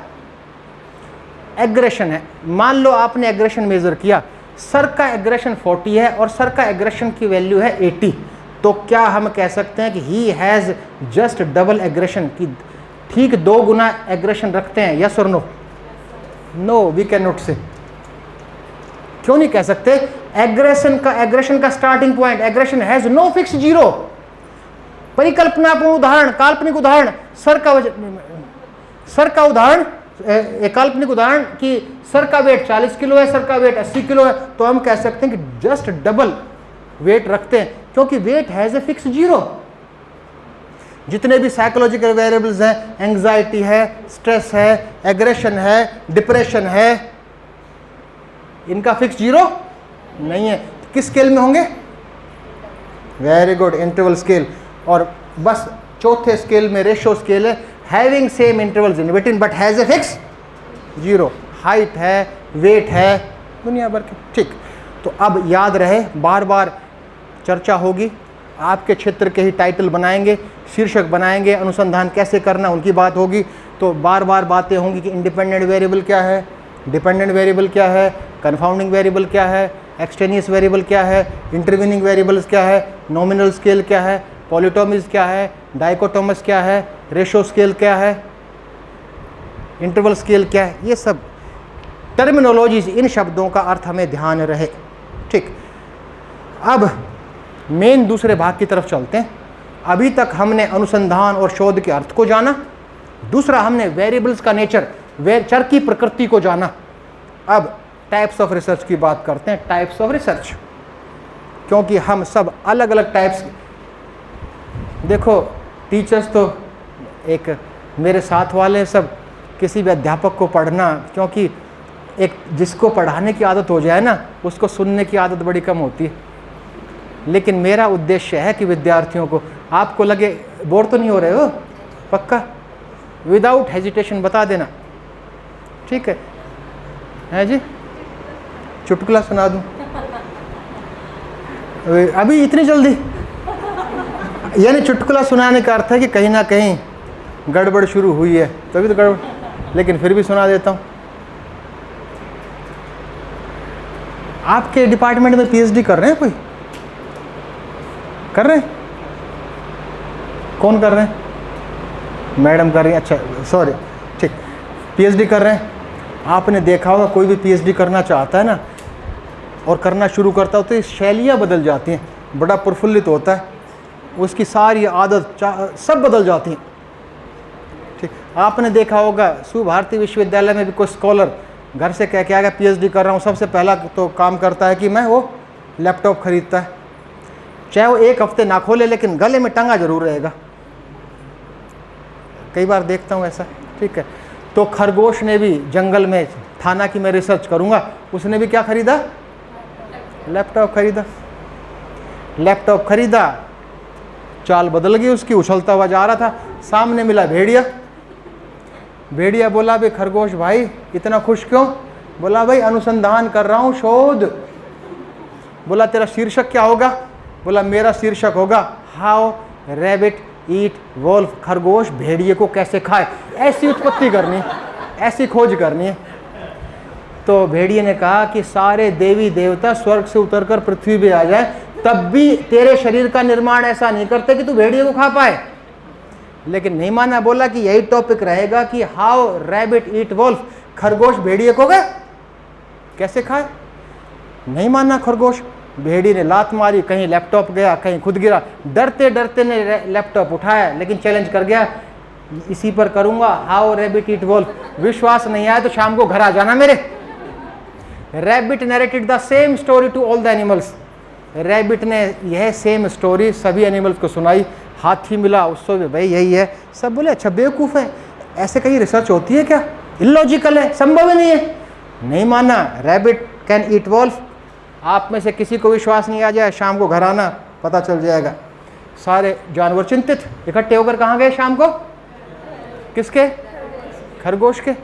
एग्रेशन है, मान लो आपने एग्रेशन मेजर किया, सर का एग्रेशन 40 है और सर का एग्रेशन की वैल्यू है 80. तो क्या हम कह सकते हैं कि he has just double aggression, की ठीक 2 गुना एग्रेशन रखते हैं? यस और no? No, we can not say. क्यों नहीं कह सकते? एग्रेशन का starting point, aggression has no fix zero. परिकल्पनापूर्ण उदाहरण, काल्पनिक उदाहरण, सर का उदाहरण, एक काल्पनिक उदाहरण कि सर का वेट 40 किलो है, सर का वेट 80 किलो है, तो हम कह सकते हैं कि जस्ट डबल वेट रखते हैं, क्योंकि weight has a fix zero. जितने भी साइकोलॉजिकल वेरिएबल्स हैं, एंग्जाइटी है, स्ट्रेस है, एग्रेशन है, डिप्रेशन है, इनका फिक्स जीरो नहीं है. किस स्केल में होंगे? Very good, interval scale. और बस चौथे स्केल में रेशो स्केल है, having same intervals in between but has a fix zero. Height है, वेट है, दुनिया भर के. ठीक, तो अब याद रहे, बार बार चर्चा होगी, आपके क्षेत्र के ही टाइटल बनाएंगे, शीर्षक बनाएंगे, अनुसंधान कैसे करना उनकी बात होगी. तो बार बार बातें होंगी कि इंडिपेंडेंट वेरिएबल क्या है, डिपेंडेंट वेरिएबल क्या है, कंफाउंडिंग वेरिएबल क्या है, एक्सटेनियस वेरिएबल क्या है, इंटरवीनिंग वेरिएबल्स क्या है, नॉमिनल स्केल क्या है, पॉलीटोमिस क्या है, डाइकोटोमस क्या है, रेशो स्केल क्या है, इंटरवल स्केल क्या है, ये सब टर्मिनोलॉजीज, इन शब्दों का अर्थ हमें ध्यान रहे। ठीक, अब मेन दूसरे भाग की तरफ चलते हैं। अभी तक हमने अनुसंधान और शोध के अर्थ को जाना, दूसरा हमने वेरिएबल्स का नेचर, चर की प्रकृति को जाना। अब टाइप्स ऑफ रिसर्च की बात करते हैं, टाइप्स ऑफ रिसर्च, क्योंकि हम सब अलग अलग टाइप्स, देखो टीचर्स तो एक मेरे साथ वाले सब किसी भी अध्यापक को पढ़ना, क्योंकि एक जिसको पढ़ाने की आदत हो जाए ना उसको सुनने की आदत बड़ी कम होती है। लेकिन मेरा उद्देश्य है कि विद्यार्थियों को, आपको लगे बोर तो नहीं हो रहे हो, पक्का विदाउट हेजिटेशन बता देना, ठीक है जी? चुटकुला सुना दूं अभी इतनी जल्दी? यानी चुटकुला सुनाने का अर्थ है कि कहीं ना कहीं गड़बड़ शुरू हुई है, तभी तो गड़बड़, लेकिन फिर भी सुना देता हूँ। आपके डिपार्टमेंट में पीएचडी कर रहे हैं कोई? कर रहे हैं? कौन कर रहे हैं? मैडम कर रही है, अच्छा सॉरी, ठीक, पीएचडी कर रहे हैं। आपने देखा होगा कोई भी पीएचडी करना चाहता है ना और करना शुरू करता है तो शैलियाँ बदल जाती हैं, बड़ा प्रफुल्लित होता है, उसकी सारी आदत सब बदल जाती हैं। ठीक, आपने देखा होगा शिव भारती विश्वविद्यालय में भी कोई स्कॉलर घर से कह के आएगा पीएचडी कर रहा हूँ, सबसे पहला तो काम करता है कि मैं वो लैपटॉप खरीदता है, चाहे वो एक हफ्ते ना खोले लेकिन गले में टंगा जरूर रहेगा, कई बार देखता हूँ ऐसा। ठीक है, तो खरगोश ने भी जंगल में, थाना की मैं रिसर्च करूँगा, उसने भी क्या खरीदा? लैपटॉप खरीदा। लैपटॉप खरीदा, चाल बदल गई उसकी, उछलता हुआ जा रहा था, सामने मिला भेड़िया। भेड़िया बोला भाई खरगोश भाई इतना खुश क्यों? बोला भाई अनुसंधान कर रहा हूँ, शोध। बोला तेरा शीर्षक क्या होगा? बोला मेरा शीर्षक होगा हाउ रैबिट ईट वोल्फ, खरगोश भेड़िए को कैसे खाए, ऐसी उत्पत्ति करनी, ऐसी खोज करनी है। तो भेड़िए ने कहा कि सारे देवी देवता स्वर्ग से उतरकर पृथ्वी पे आ जाए तब भी तेरे शरीर का निर्माण ऐसा नहीं करते कि तू भेड़िए को खा पाए। लेकिन नहीं माना, बोला कि यही टॉपिक रहेगा कि हाउ रैबिट ईट वोल्फ, खरगोश भेड़िए को कैसे खाए। नहीं माना खरगोश, भेड़िए ने लात मारी, कहीं लैपटॉप गया, कहीं खुद गिरा, डरते डरते ने लैपटॉप उठाया, लेकिन चैलेंज कर गया इसी पर करूंगा, हाउ रैबिट ईट वोल्फ। विश्वास नहीं आया तो शाम को घर आ जाना मेरे। Rabbit narrated the same story to all the animals. Rabbit ने यह सेम स्टोरी सभी एनिमल्स को सुनाई। हाथी मिला, उससे भी भाई यही है, सब बोले अच्छा बेवकूफ़ है, ऐसे कहीं रिसर्च होती है क्या, इलॉजिकल है, संभव ही नहीं है। नहीं माना, रैबिट कैन ईट वोल्फ। आप में से किसी को विश्वास नहीं आ जाए, शाम को घर आना, पता चल जाएगा। सारे जानवर चिंतित इकट्ठे होकर कहाँ गए शाम को? किसके? खरगोश के।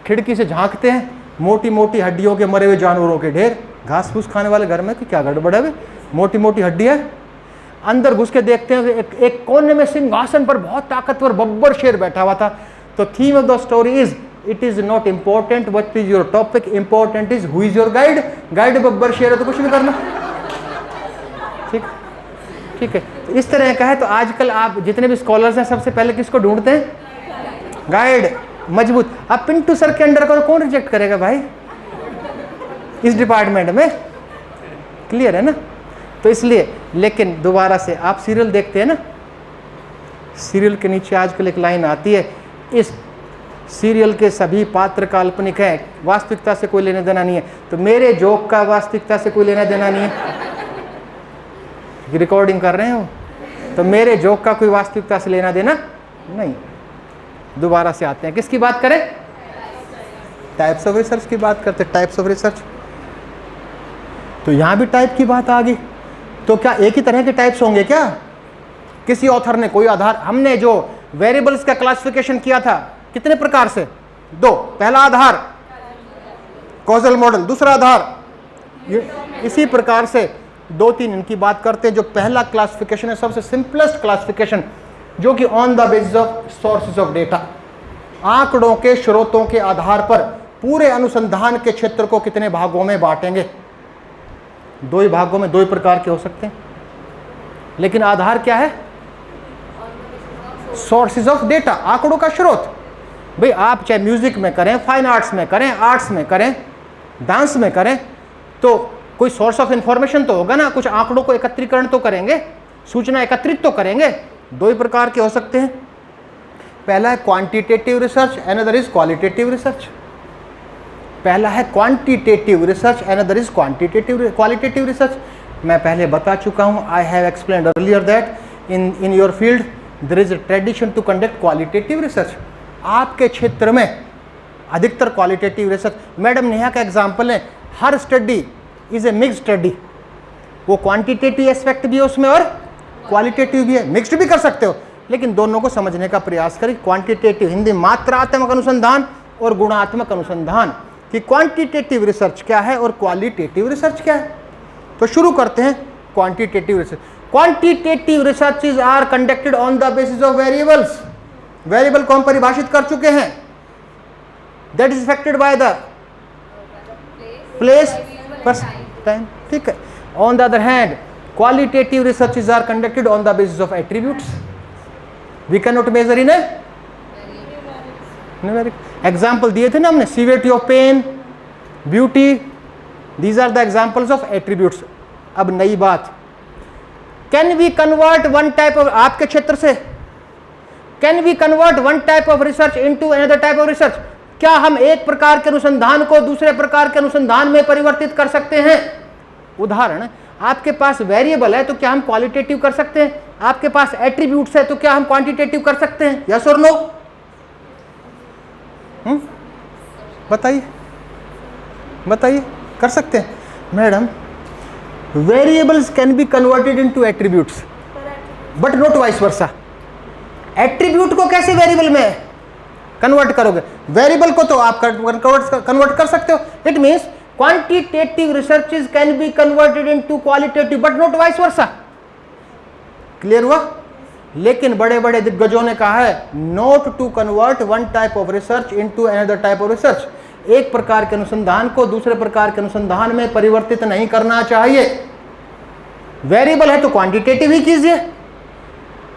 खिड़की से झांकते हैं, मोटी मोटी हड्डियों के मरे हुए जानवरों के ढेर, घास फूस खाने वाले घर में कि क्या गड़बड़ है, मोटी मोटी हड्डियाँ। अंदर घुस के देखते हैं एक कोने में सिंहासन पर बहुत ताकतवर बब्बर शेर बैठा हुआ था। तो theme of the story is it is not important what is your topic, important is who is your guide. Guide Babbar शेर है तो कुछ भी करना। ठीक, ठीक है। तो इस तरह का है। तो आजकल आप जितने भी स्कॉलर्स हैं सबसे पहले किसको ढूंढते हैं? गाइड, मजबूत। अब पिंटू सर के अंडर को कौन रिजेक्ट करेगा भाई इस डिपार्टमेंट में? क्लियर है ना? तो इसलिए, लेकिन दोबारा से आप सीरियल देखते हैं ना, सीरियल के नीचे आजकल एक लाइन आती है, इस सीरियल के सभी पात्र काल्पनिक हैं, वास्तविकता से कोई लेना देना नहीं है। तो मेरे जोक का वास्तविकता से कोई लेना देना नहीं है। रिकॉर्डिंग कर रहे हो तो मेरे जोक का कोई वास्तविकता से लेना देना नहीं। दोबारा से आते हैं, किसकी बात करें? टाइप्स ऑफ रिसर्च की बात करते हैं। टाइप्स ऑफ रिसर्च, तो यहां भी टाइप की बात आ गई। तो क्या एक ही तरह के टाइप्स होंगे क्या? किसी ऑथर ने कोई आधार, हमने जो वेरिएबल्स का क्लासिफिकेशन किया था कितने प्रकार से? दो। पहला आधार कॉजल मॉडल, दूसरा आधार। इसी प्रकार से दो तीन इनकी बात करते हैं। जो पहला क्लासिफिकेशन है सबसे सिंपलेस्ट क्लासिफिकेशन, जो कि on the basis of sources of data, आंकड़ों के स्रोतों के आधार पर पूरे अनुसंधान के क्षेत्र को कितने भागों में बांटेंगे? दो ही भागों में, दो ही प्रकार के हो सकते हैं। लेकिन आधार क्या है? सोर्सेज ऑफ डेटा, आंकड़ों का स्रोत। भाई आप चाहे म्यूजिक में करें, फाइन आर्ट्स में करें, आर्ट्स में करें, डांस में करें, तो कोई सोर्स ऑफ इंफॉर्मेशन तो होगा ना, कुछ आंकड़ों को एकत्रीकरण तो करेंगे, सूचना एकत्रित तो करेंगे। दो ही प्रकार के हो सकते हैं, पहला है quantitative research, another is qualitative research. पहला है quantitative research, another is qualitative research. मैं पहले बता चुका हूं, I have explained earlier that in your field there is a tradition to conduct qualitative research. आपके क्षेत्र में अधिकतर क्वालिटेटिव रिसर्च, मैडम नेहा का एग्जाम्पल है, her study is a mix study, वो क्वांटिटेटिव एस्पेक्ट भी है उसमें और क्वालिटेटिव भी है, मिक्स्ड भी कर सकते हो, लेकिन दोनों को समझने का प्रयास करें। क्वांटिटेटिव हिंदी मात्रात्मक अनुसंधान और गुणात्मक अनुसंधान कि क्वांटिटेटिव रिसर्च क्या है और क्वालिटेटिव रिसर्च क्या है। तो शुरू करते हैं quantitative research. Quantitative researches are conducted on the basis of variables. Variable को हम परिभाषित कर चुके हैं, that is affected by the place, time, ठीक है। On the other hand qualitative researches are conducted on the basis of attributes we cannot measure in a numeric। example दिए थे ना हमने, severity of pain, beauty, these are the examples of attributes। अब नई बात, can we convert one type of, आपके क्षेत्र से can we convert one type of research into another type of research? क्या हम एक प्रकार के अनुसंधान को दूसरे प्रकार के अनुसंधान में परिवर्तित कर सकते हैं? उदाहरण, आपके पास वेरिएबल है तो क्या हम क्वालिटेटिव कर सकते हैं? आपके पास एट्रीब्यूट्स है तो क्या हम क्वांटिटेटिव कर सकते हैं? यस और नो? बताइए बताइए, कर सकते हैं? Madam variables can be converted into attributes but not vice versa. Attribute को कैसे वेरिएबल में कन्वर्ट करोगे? वेरिएबल को तो आप कन्वर्ट कर सकते हो। It means quantitative researches can be converted into qualitative but not vice versa। Clear हुआ? लेकिन बड़े बड़े दिग्गजों ने कहा है not to convert one type of research into another type of research. एक प्रकार के अनुसंधान को दूसरे प्रकार के अनुसंधान में परिवर्तित नहीं करना चाहिए। वेरिएबल है तो क्वांटिटेटिव ही कीजिए,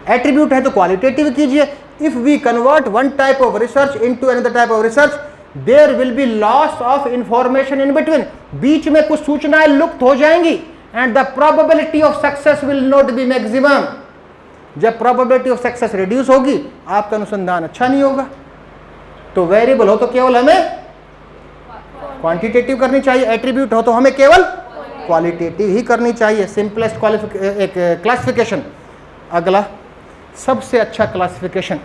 एट्रीब्यूट है तो क्वालिटेटिव कीजिए। If we convert one type of research into another type of research there will be loss of information in between, बीच में कुछ सूचनाएं लुप्त हो जाएंगी, and the probability of success will not be maximum. जब प्रोबेबिलिटी ऑफ सक्सेस रिड्यूस होगी आपका अनुसंधान अच्छा नहीं होगा। तो वेरिएबल हो तो केवल हमें क्वांटिटेटिव करनी चाहिए, एट्रीब्यूट हो तो हमें केवल क्वालिटेटिव ही करनी चाहिए। Simplest classification. अगला सबसे अच्छा क्लासिफिकेशन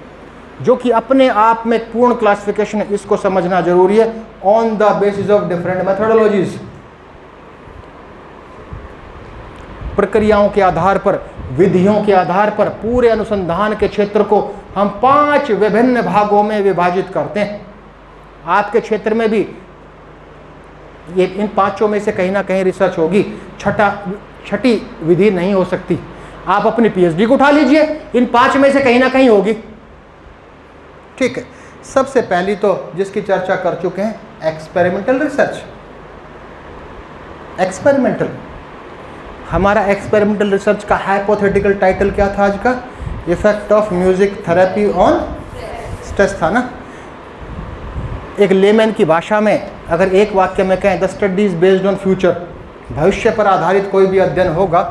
जो कि अपने आप में पूर्ण क्लासिफिकेशन है, इसको समझना जरूरी है। On the basis of different methodologies, प्रक्रियाओं के आधार पर, विधियों के आधार पर पूरे अनुसंधान के क्षेत्र को हम 5 विभिन्न भागों में विभाजित करते हैं। आपके क्षेत्र में भी ये इन 5 में से कहीं ना कहीं रिसर्च होगी, छठी विधि नहीं हो सकती। आप अपनी पीएचडी को उठा लीजिए, इन 5 में से कहीं ना कहीं होगी, ठीक है। सबसे पहली तो जिसकी चर्चा कर चुके हैं, एक्सपेरिमेंटल रिसर्च। एक्सपेरिमेंटल, हमारा एक्सपेरिमेंटल रिसर्च का हाइपोथेटिकल टाइटल क्या था आज का? Effect of music therapy on stress था ना। एक लेमैन की भाषा में अगर एक वाक्य में कहें, the studies based on future, भविष्य पर आधारित कोई भी अध्ययन होगा,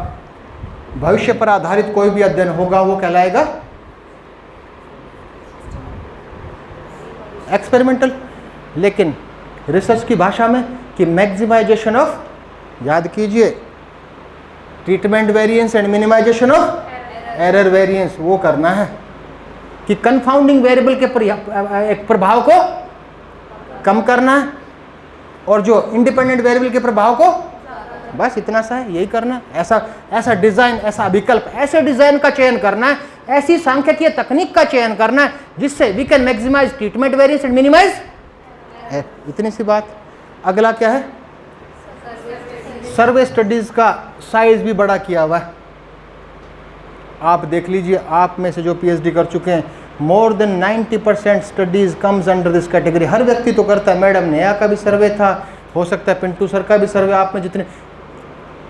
भविष्य पर आधारित कोई भी अध्ययन होगा वो कहलाएगा एक्सपेरिमेंटल। लेकिन रिसर्च की भाषा में कि मैक्सिमाइजेशन ऑफ, याद कीजिए, treatment variance and minimisation of error variance, वो करना है कि कंफाउंडिंग वेरिएबल के प्रभाव को कम करना है और जो इंडिपेंडेंट वेरिएबल के प्रभाव को, बस इतना सा है, यही करना है। ऐसा डिजाइन, ऐसा विकल्प, ऐसे डिजाइन का चयन करना है, ऐसी सांख्यिकीय तकनीक का चयन करना है जिससे we can maximize treatment variance and minimize, इतनी सी बात। अगला क्या है? सर्वे स्टडीज का साइज भी बड़ा किया हुआ है। आप देख लीजिए, आप में से जो पीएचडी कर चुके हैं, more than 90% studies comes under this category. हर व्यक्ति तो करता है, मैडम नेहा का भी सर्वे था, हो सकता है पिंटू सर का भी सर्वे, आप में जितने,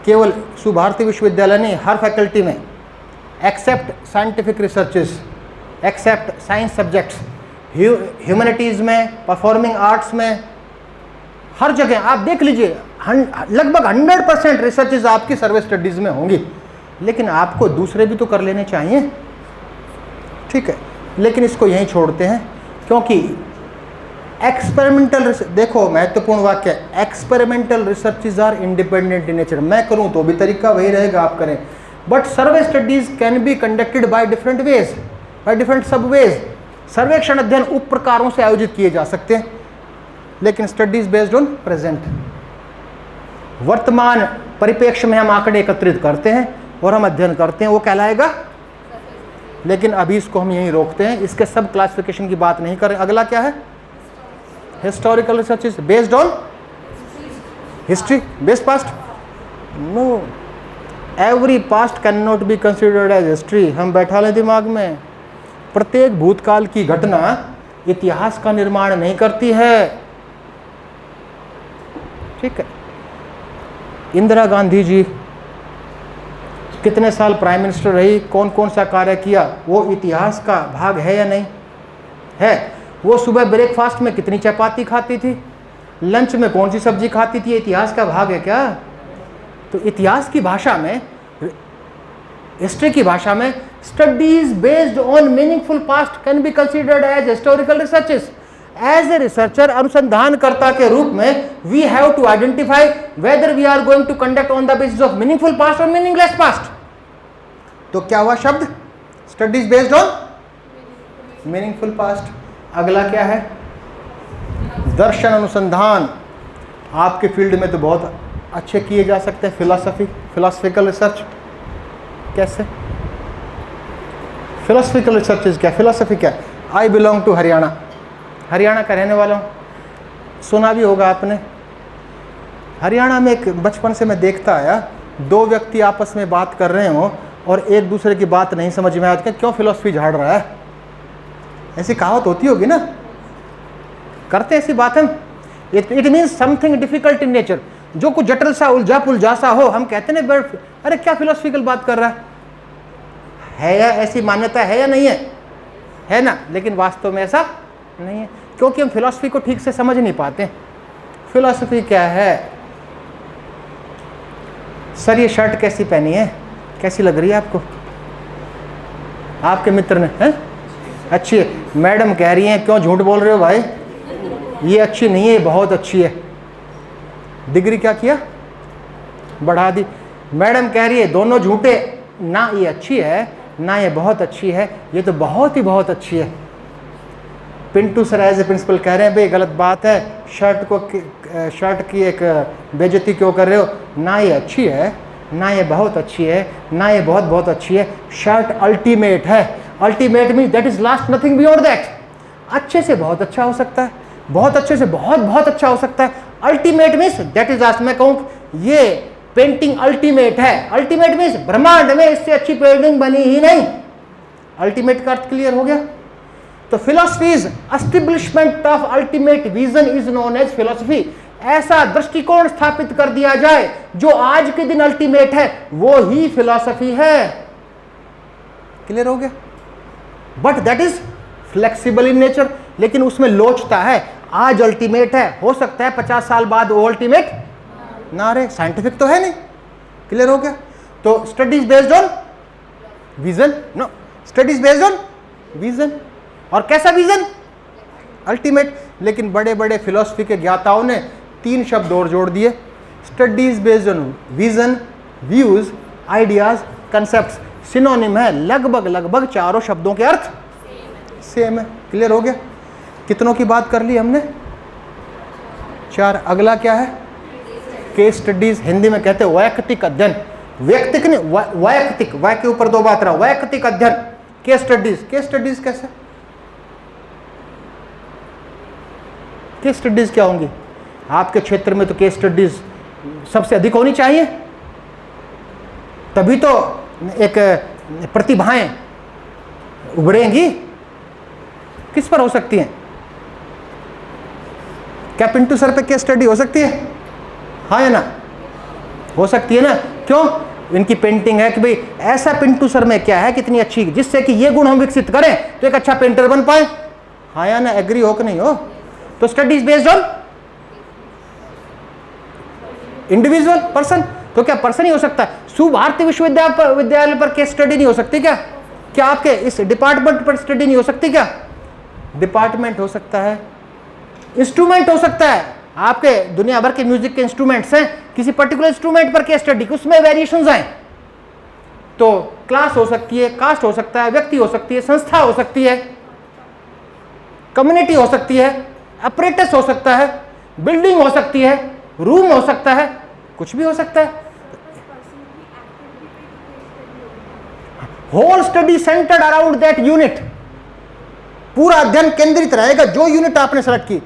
केवल सुभारती विश्वविद्यालय नहीं, हर फैकल्टी में except scientific researches, except science subjects, humanities में, परफॉर्मिंग आर्ट्स में, हर जगह आप देख लीजिए लगभग 100% रिसर्चेज आपकी सर्वे स्टडीज़ में होंगी, लेकिन आपको दूसरे भी तो कर लेने चाहिए, ठीक है। लेकिन इसको यहीं छोड़ते हैं क्योंकि एक्सपेरिमेंटल, देखो महत्वपूर्ण वाक्य, experimental researches are independent in nature. मैं करूं तो भी तरीका वही रहेगा, आप करें, but survey studies can be conducted by different ways, by different sub ways. सर्वेक्षण अध्ययन उप प्रकारों से आयोजित किए जा सकते हैं, लेकिन स्टडीज बेस्ड ऑन प्रेजेंट, वर्तमान परिप्रेक्ष्य में हम आंकड़े एकत्रित करते हैं और हम अध्ययन करते हैं, वो कहलाएगा। लेकिन अभी इसको हम यहीं रोकते हैं, इसके सब क्लासिफिकेशन की बात नहीं कर रहे। अगला क्या है? Historical research is based on history, based past. No, every past can not be considered as history. हम बैठा लें दिमाग में, प्रत्येक भूतकाल की घटना इतिहास का निर्माण नहीं करती है, ठीक है। इंदिरा गांधी जी कितने साल प्राइम मिनिस्टर रही, कौन कौन सा कार्य किया, वो इतिहास का भाग है या नहीं है? वो सुबह ब्रेकफास्ट में कितनी चपाती खाती थी, लंच में कौन सी सब्जी खाती थी, इतिहास का भाग है क्या? तो इतिहास की भाषा में, हिस्ट्री की भाषा में, studies based on meaningful past can be considered as historical researches. As a researcher, अनुसंधानकर्ता के रूप में, we have to identify whether we are going to conduct on the basis of meaningful past और meaningless past. तो क्या हुआ शब्द? Studies based on meaningful past. अगला क्या है? दर्शन अनुसंधान। आपके फील्ड में तो बहुत अच्छे किए जा सकते हैं, फिलोसफिकल रिसर्च। कैसे? फिलोसफिकल रिसर्च क्या? फिलोसफी क्या? I belong to Haryana, Haryana का रहने वाला हूँ, सुना भी होगा आपने। हरियाणा में एक बचपन से मैं देखता आया, दो व्यक्ति आपस में बात कर रहे हों और एक दूसरे की बात नहीं समझ में आती, क्यों फिलोसफी झाड़ रहा है, ऐसी कहावत होती होगी ना, करते ऐसी बात हम। It means something difficult in nature, जो कुछ जटिल सा, उलझा पुलझा सा हो, हम कहते हैं ना, अरे क्या फिलोसफिकल बात कर रहा है या ऐसी मान्यता है या नहीं है ना? लेकिन वास्तव में ऐसा नहीं है, क्योंकि हम फिलॉसफी को ठीक से समझ नहीं पाते। फिलॉसफी क्या है? सर ये शर्ट कैसी पहनी है, कैसी लग रही है आपको? आपके मित्र ने, हैं? अच्छी है। मैडम कह रही हैं, क्यों झूठ बोल रहे हो भाई, ये अच्छी नहीं है, बहुत अच्छी है। डिग्री क्या किया? बढ़ा दी। मैडम कह रही है दोनों झूठे, ना ये अच्छी है ना ये बहुत अच्छी है, ये तो बहुत ही बहुत अच्छी है। Pintu sir as a principal कह रहे हैं, भाई गलत बात है, शर्ट की एक बेइज्जती क्यों कर रहे हो, ना ये अच्छी है ना ये बहुत अच्छी है ना ये बहुत बहुत अच्छी है, शर्ट अल्टीमेट है। Ultimate mean that is last, nothing beyond that. अच्छे से बहुत अच्छा हो सकता है, बहुत अच्छे से बहुत बहुत अच्छा हो सकता है। Ultimate means that is last. मैं कहूँ ये पेंटिंग अल्टीमेट है, अल्टीमेट मीन्स ब्रह्मांड में इससे अच्छी पेंटिंग बनी ही नहीं। अल्टीमेट का अर्थ क्लियर हो गया? तो philosophies establishment of ultimate vision is known as philosophy. ऐसा दृष्टिकोण स्थापित कर दिया जाए जो आज के दिन अल्टीमेट है, वो ही फिलॉसफी है। क्लियर हो गया? But that is flexible in nature, लेकिन उसमें लोचता है। आज अल्टीमेट है, हो सकता है 50 साल बाद वो अल्टीमेट ना रहे, साइंटिफिक तो है नहीं। क्लियर हो गया? तो studies based on vision, no, studies based on vision. और कैसा विजन? अल्टीमेट। लेकिन बड़े बड़े फिलॉसफी के ज्ञाताओं ने 3 शब्द और जोड़ दिए, studies based on vision, views, ideas, concepts. Synonym है, लगभग चारों शब्दों के अर्थ सेम है। क्लियर हो गया? कितनों की बात कर ली हमने? 4। अगला क्या है? Case studies. हिंदी में कहते हैं वैयक्तिक अध्ययन। वैयक्तिक नहीं, वैयक्तिक, वै के ऊपर 2 बात रहा, वैयक्तिक अध्ययन। Case studies. केस स्टडीज कैसे? केस स्टडीज क्या होंगी? आपके क्षेत्र में तो केस स्टडीज सबसे अधिक होनी चाहिए, तभी तो एक प्रतिभाएं उभरेंगी। किस पर हो सकती हैं? क्या पिंटू सर पे केस स्टडी हो सकती है? हाँ या ना? हो सकती है ना? क्यों? इनकी पेंटिंग है कि भाई ऐसा पिंटू सर में क्या है कितनी अच्छी, जिससे कि ये गुण हम विकसित करें तो एक अच्छा पेंटर बन पाए। हाँ या ना, एग्री हो कि नहीं हो? तो studies based on individual person. तो क्या पर्सन ही हो सकता है? सुभारती विश्वविद्यालय पर केस स्टडी नहीं हो सकती क्या? क्या आपके इस डिपार्टमेंट पर स्टडी नहीं हो सकती क्या? डिपार्टमेंट हो सकता है, इंस्ट्रूमेंट हो सकता है, आपके दुनिया भर के म्यूजिक के इंस्ट्रूमेंट्स हैं, किसी पर्टिकुलर इंस्ट्रूमेंट पर केस स्टडी, उसमें वेरिएशंस आए तो क्लास हो सकती है, कास्ट हो सकता है, व्यक्ति हो सकती है, संस्था हो सकती है, कम्युनिटी हो सकती है, अपरेटस हो सकता है, बिल्डिंग हो सकती है, रूम हो सकता है, कुछ भी हो सकता है। Whole study centred around that unit, पूरा अध्ययन केंद्रित रहेगा जो यूनिट आपने सेलेक्ट की।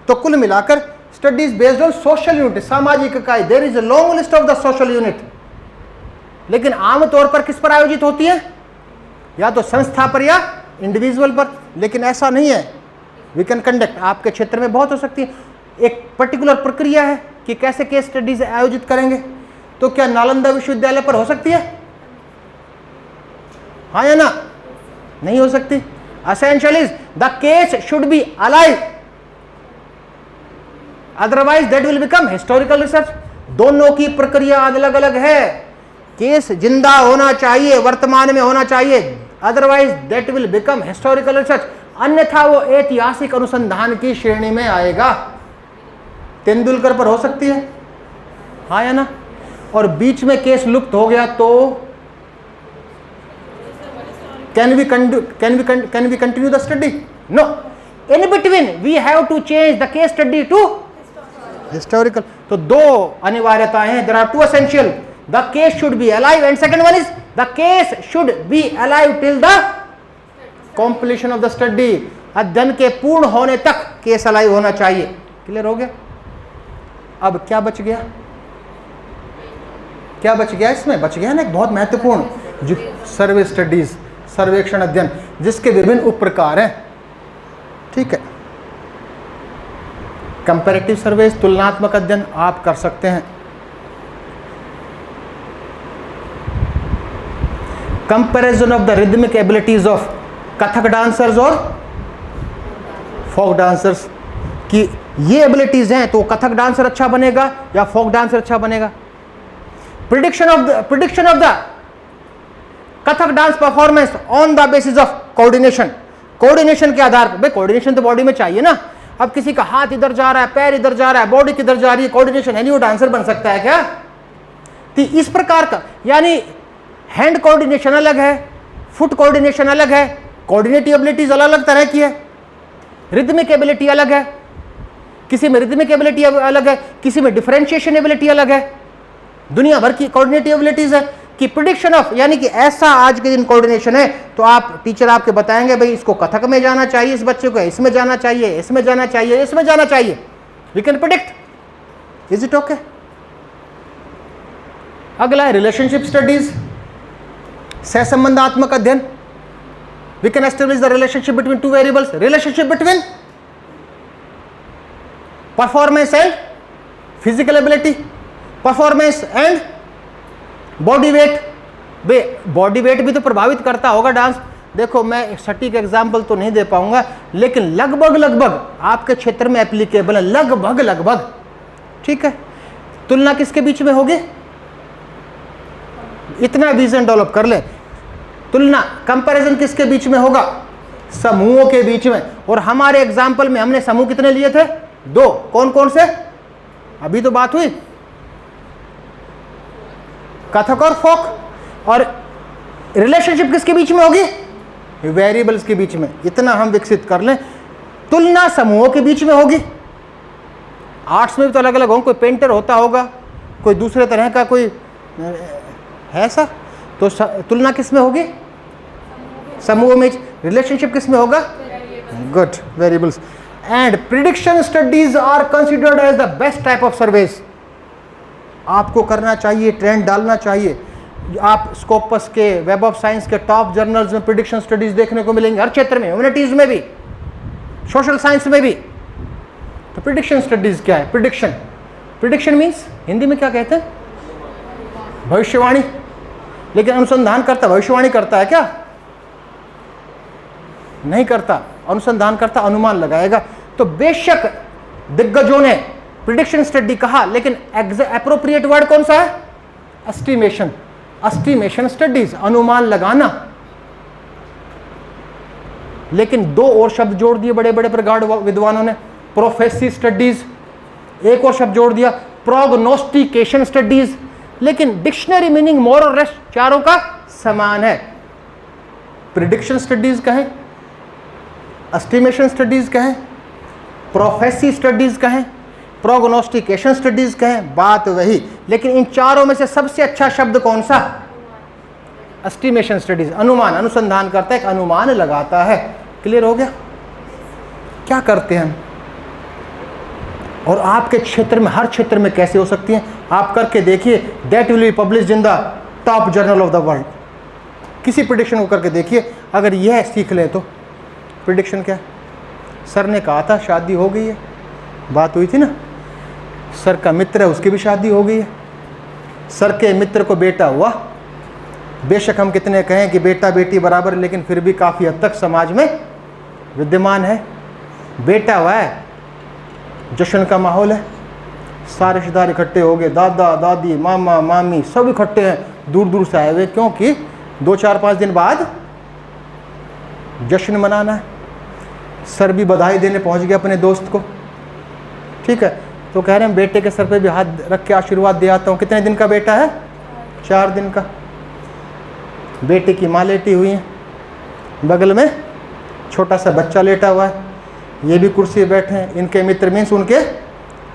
तो कुल मिलाकर studies based on social unit, सामाजिक इकाई। There is a long list of the social unit, लेकिन आमतौर पर किस पर आयोजित होती है? या तो संस्था पर या इंडिविजुअल पर। लेकिन ऐसा नहीं है, वी कैन कंडक्ट, आपके क्षेत्र में बहुत हो सकती है। एक पर्टिकुलर प्रक्रिया है कि कैसे केस स्टडीज आयोजित करेंगे। तो क्या नालंदा विश्वविद्यालय पर हो सकती है? हाँ या ना? नहीं हो सकती। Essential is the case should be alive, otherwise that will become historical research। दोनों की प्रक्रिया अलग अलग है। केस जिंदा होना चाहिए, वर्तमान में होना चाहिए, otherwise that will become historical research, अन्यथा वो ऐतिहासिक अनुसंधान की श्रेणी में आएगा। तेंदुलकर पर हो सकती है, हाँ या ना? और बीच में केस लुप्त हो गया तो can we continue the study? No. In between we have to change the case study to historical। तो दो अनिवार्यताएं हैं, there are two essential, the case should be alive and second one is the case should be alive till the completion of the study। अध्ययन के पूर्ण होने तक case alive होना चाहिए। क्लियर हो गया? अब क्या बच गया? क्या बच गया इसमें? बच गया ना एक बहुत महत्वपूर्ण, जो सर्वे स्टडीज, सर्वेक्षण अध्ययन, जिसके विभिन्न उप प्रकार हैं। ठीक है, कंपैरेटिव सर्वेस, तुलनात्मक अध्ययन आप कर सकते हैं। Comparison of the rhythmic abilities of Kathak dancers और फोक डांसर्स, कि ये एबिलिटीज हैं तो कथक डांसर अच्छा बनेगा या फोक डांसर अच्छा बनेगा। Prediction of the Kathak dance performance on the basis of coordination, coordination के आधार पर। भाई कोऑर्डिनेशन तो बॉडी में चाहिए ना। अब किसी का हाथ इधर जा रहा है, पैर इधर जा रहा है, बॉडी किधर जा रही है, कोऑर्डिनेशन है नहीं, वो डांसर बन सकता है क्या? तो इस प्रकार का, यानी हैंड कोऑर्डिनेशन अलग है, फुट कोऑर्डिनेशन अलग है, कोऑर्डिनेटिव एबिलिटीज अलग अलग तरह की है, रिदमिक एबिलिटी अलग है, किसी में रिदमिक एबिलिटी अलग है, किसी में डिफरेंशिएशन एबिलिटी अलग है, दुनिया भर की कोऑर्डिनेटिव एबिलिटीज है। कि प्रिडिक्शन ऑफ, यानी कि ऐसा आज के दिन कोऑर्डिनेशन है तो आप टीचर आपके बताएंगे भाई इसको कथक में जाना चाहिए, इस बच्चे को इसमें जाना चाहिए, इसमें जाना चाहिए, इसमें जाना चाहिए। We can predict. Is it okay? अगला है रिलेशनशिप स्टडीज, सहसंबंधात्मक अध्ययन। We can establish the relationship between two variables, relationship between performance and physical ability, performance and body weight. Body weight भी तो प्रभावित करता होगा डांस। देखो मैं सटीक एग्जाम्पल तो नहीं दे पाऊंगा, लेकिन लगभग आपके क्षेत्र में एप्लीकेबल है, लगभग। ठीक है, तुलना किसके बीच में होगी? इतना विजन डेवलप कर ले। तुलना, कंपैरिजन किसके बीच में होगा? समूहों के बीच में। और हमारे एग्जाम्पल में हमने समूह कितने लिए थे? 2। कौन कौन से? अभी तो बात हुई, कथक और फोक। और रिलेशनशिप किसके बीच में होगी? वेरिएबल्स के बीच में। इतना हम विकसित कर लें। तुलना समूहों के बीच में होगी। आर्ट्स में भी तो अलग अलग होंगे, कोई पेंटर होता होगा, कोई दूसरे तरह का कोई है ऐसा, तो तुलना किस में होगी? समूह में। रिलेशनशिप किस में होगा? Good, variables. And prediction studies are considered as the best type of surveys. आपको करना चाहिए, ट्रेंड डालना चाहिए। आप स्कोपस के, वेब ऑफ साइंस के टॉप जर्नल्स में प्रिडिक्शन स्टडीज देखने को मिलेंगे, हर क्षेत्र में, ह्यूमैनिटीज में भी, सोशल साइंस में भी। तो प्रिडिक्शन स्टडीज क्या है? प्रिडिक्शन मीन्स हिंदी में क्या कहते हैं? भविष्यवाणी। लेकिन अनुसंधान करता भविष्यवाणी करता है क्या? नहीं करता। अनुसंधान करता अनुमान लगाएगा। तो बेशक दिग्गजों ने प्रिडिक्शन स्टडी कहा, लेकिन एप्रोप्रिएट वर्ड कौन सा है? एस्टिमेशन। एस्टिमेशन स्टडीज, अनुमान लगाना। लेकिन दो और शब्द जोड़ दिए बड़े बड़े प्रगाढ़ विद्वानों ने, प्रोफेसी स्टडीज, एक और शब्द जोड़ दिया प्रोग्नोस्टिकेशन स्टडीज। लेकिन डिक्शनरी मीनिंग मोर और लेस चारों का समान है। प्रिडिक्शन स्टडीज कहें, एस्टिमेशन स्टडीज कहें, प्रोफेसी स्टडीज कहें, प्रोग्नोस्टिकेशन स्टडीज कहें, बात वही। लेकिन इन चारों में से सबसे अच्छा शब्द कौन सा? Estimation studies. अनुमान, अनुसंधान करता है, एक अनुमान लगाता है। क्लियर हो गया? क्या करते हैं हम, और आपके क्षेत्र में, हर क्षेत्र में कैसे हो सकती हैं आप करके देखिए। That will be published in the top journal of the world. किसी प्रिडिक्शन को करके देखिए, अगर यह सीख लें तो। प्रिडिक्शन क्या? सर ने कहा था शादी हो गई है, बात हुई थी ना। सर का मित्र है, उसकी भी शादी हो गई है। सर के मित्र को बेटा हुआ। बेशक हम कितने कहें कि बेटा बेटी बराबर, लेकिन फिर भी काफ़ी हद तक समाज में विद्यमान है। बेटा हुआ है, जश्न का माहौल है, सारे रिश्तेदार इकट्ठे हो गए, दादा दादी मामा मामी सब इकट्ठे हैं, दूर दूर से आए हुए, क्योंकि 2-4-5 दिन बाद जश्न मनाना है। सर भी बधाई देने पहुंच गया अपने दोस्त को, ठीक है। तो कह रहे हैं बेटे के सर पे भी हाथ रख के आशीर्वाद दे आता हूँ। कितने दिन का बेटा है? 4 दिन का। बेटे की माँ लेटी हुई है, बगल में छोटा सा बच्चा लेटा हुआ है, ये भी कुर्सी पे बैठे हैं। इनके मित्र मीन्स उनके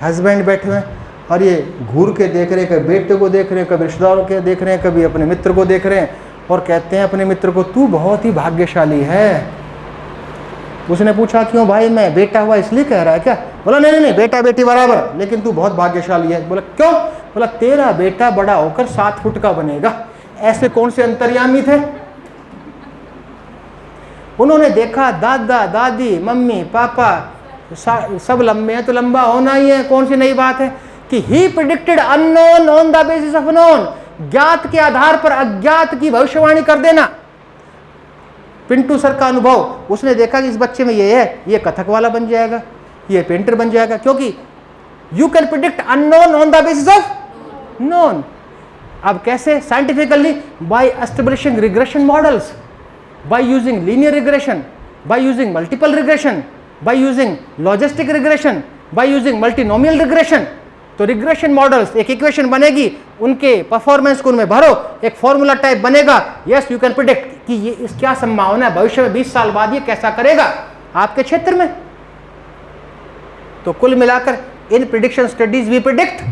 हस्बैंड बैठे हुए हैं, और ये घूर के देख रहे हैं, कभी बेटे को देख रहे हैं, कभी रिश्तेदारों के देख रहे हैं, कभी अपने मित्र को देख रहे हैं, और कहते हैं अपने मित्र को, तू बहुत ही भाग्यशाली है। उसने पूछा क्यों भाई, मैं बेटा हुआ इसलिए कह रहा है क्या? बोला नहीं नहीं, बेटा बेटी बराबर, लेकिन तू बहुत भाग्यशाली है। बोला क्यों? बोला तेरा बेटा बड़ा होकर 7 फुट का बनेगा। ऐसे कौन से अंतर्यामी थे? उन्होंने देखा दादा दादी मम्मी पापा सब लंबे हैं, तो लंबा होना ही है। कौन सी नई बात है कि ही predicted unknown on the basis of known. ज्ञात के आधार पर अज्ञात की भविष्यवाणी कर देना। पिंटू सर का अनुभव, उसने देखा कि इस बच्चे में ये है, ये कथक वाला बन जाएगा, ये पेंटर बन जाएगा, क्योंकि you can predict unknown on the basis of known. अब कैसे? Scientifically, by establishing regression models, by using linear regression, by using multiple regression, by using logistic regression, by using multinomial regression। तो regression models, एक equation बनेगी, उनके performance को उनमें भरो, एक फॉर्मूला टाइप बनेगा। यस, यू कैन प्रिडिक्ट कि ये इस क्या संभावना है भविष्य में 20 साल बाद ये कैसा करेगा आपके क्षेत्र में। तो कुल मिलाकर इन prediction studies we predict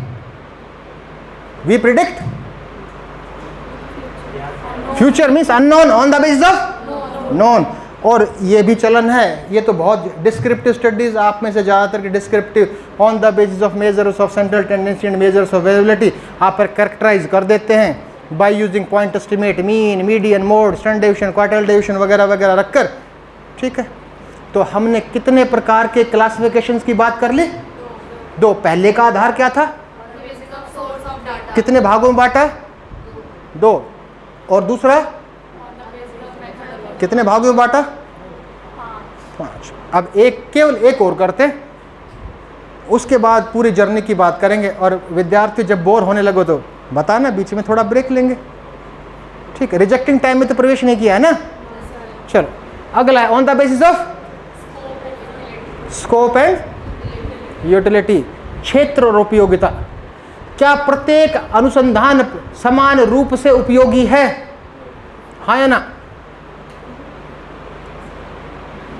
future means unknown on the basis of known. और ये भी चलन है, ये तो बहुत डिस्क्रिप्टिव स्टडीज आप में से ज़्यादातर की descriptive on the basis of measures of central tendency and measures of variability आप पर कैरेक्टराइज कर देते हैं by using point estimate, mean, median, mode, standard deviation, quartile deviation वगैरह वगैरह रखकर, ठीक है। तो हमने कितने प्रकार के क्लासिफिकेशंस की बात कर ली? 2। पहले का आधार क्या था? कितने भागों में बांटा? 2। और दूसरा कितने भागों में बांटा? 5। अब केवल एक और करते हैं, उसके बाद पूरी जर्नी की बात करेंगे। और विद्यार्थी जब बोर होने लगो तो बताना, बीच में थोड़ा ब्रेक लेंगे, ठीक है। रिजेक्टिंग टाइम में तो प्रवेश नहीं किया है ना। चलो अगला है on the basis of scope and utility, क्षेत्र और उपयोगिता। क्या प्रत्येक अनुसंधान समान रूप से उपयोगी है? हाँ या ना?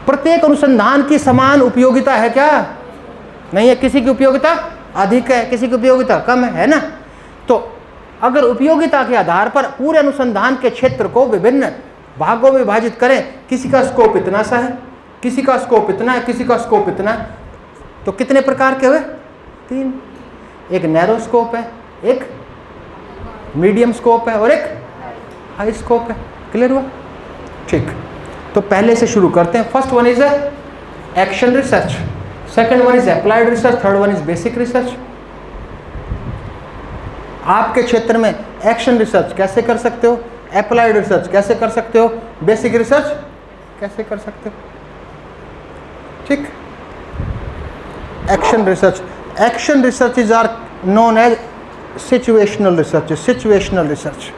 प्रत्येक अनुसंधान की समान उपयोगिता है क्या? नहीं है। किसी की उपयोगिता अधिक है, किसी की उपयोगिता कम है ना। तो अगर उपयोगिता के आधार पर पूरे अनुसंधान के क्षेत्र को विभिन्न भागों में विभाजित करें, किसी का स्कोप इतना सा है, किसी का स्कोप इतना है, किसी का स्कोप इतना है, तो कितने प्रकार के हुए? 3। एक नैरो स्कोप है, एक मीडियम स्कोप है और एक हाई स्कोप है। क्लियर हुआ? ठीक। तो पहले से शुरू करते हैं। First one is action research, second one is applied research, third one is basic research. आपके क्षेत्र में एक्शन रिसर्च कैसे कर सकते हो? अप्लाइड रिसर्च कैसे कर सकते हो, बेसिक रिसर्च कैसे कर सकते हो, ठीक। Action research, action researches are known as situational research, situational research.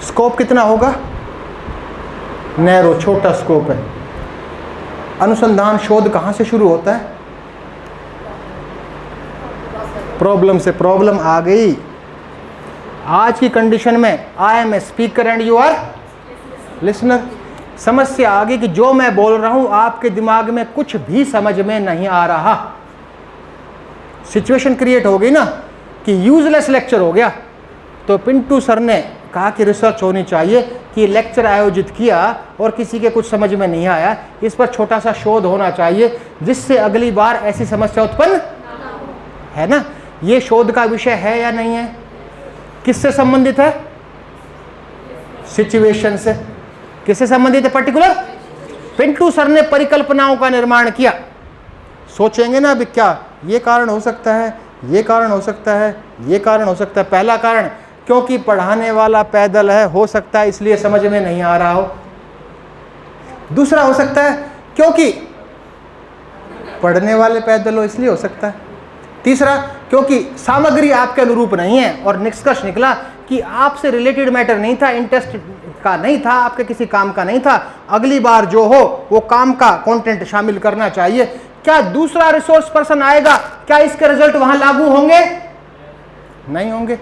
Scope कितना होगा, नैरो, छोटा स्कोप है। अनुसंधान शोध कहाँ से शुरू होता है, प्रॉब्लम से। प्रॉब्लम आ गई, आज की कंडीशन में I am a speaker and you are listener. समस्या आ गई कि जो मैं बोल रहा हूं आपके दिमाग में कुछ भी समझ में नहीं आ रहा। सिचुएशन क्रिएट हो गई ना कि यूजलेस लेक्चर हो गया। तो पिंटू सर ने कहा कि रिसर्च होनी चाहिए कि लेक्चर आयोजित किया और किसी के कुछ समझ में नहीं आया, इस पर छोटा सा शोध होना चाहिए जिससे अगली बार ऐसी समस्या उत्पन्न है ना। ये शोध का विषय है या नहीं है, किससे संबंधित है, सिचुएशन से। किससे संबंधित है, पर्टिकुलर। पिंटू सर ने परिकल्पनाओं का निर्माण किया। सोचेंगे ना अभी क्या ये कारण हो सकता है, ये कारण हो सकता है, ये कारण हो सकता है। पहला कारण क्योंकि पढ़ाने वाला पैदल है, हो सकता है इसलिए समझ में नहीं आ रहा हो। दूसरा हो सकता है क्योंकि पढ़ने वाले पैदल हो, इसलिए हो सकता है। तीसरा क्योंकि सामग्री आपके अनुरूप नहीं है और निष्कर्ष निकला कि आपसे रिलेटेड मैटर नहीं था, इंटरेस्ट का नहीं था, आपके किसी काम का नहीं था। अगली बार जो हो वो काम का कंटेंट शामिल करना चाहिए। क्या दूसरा रिसोर्स पर्सन आएगा, क्या इसके रिजल्ट वहां लागू होंगे, नहीं होंगे।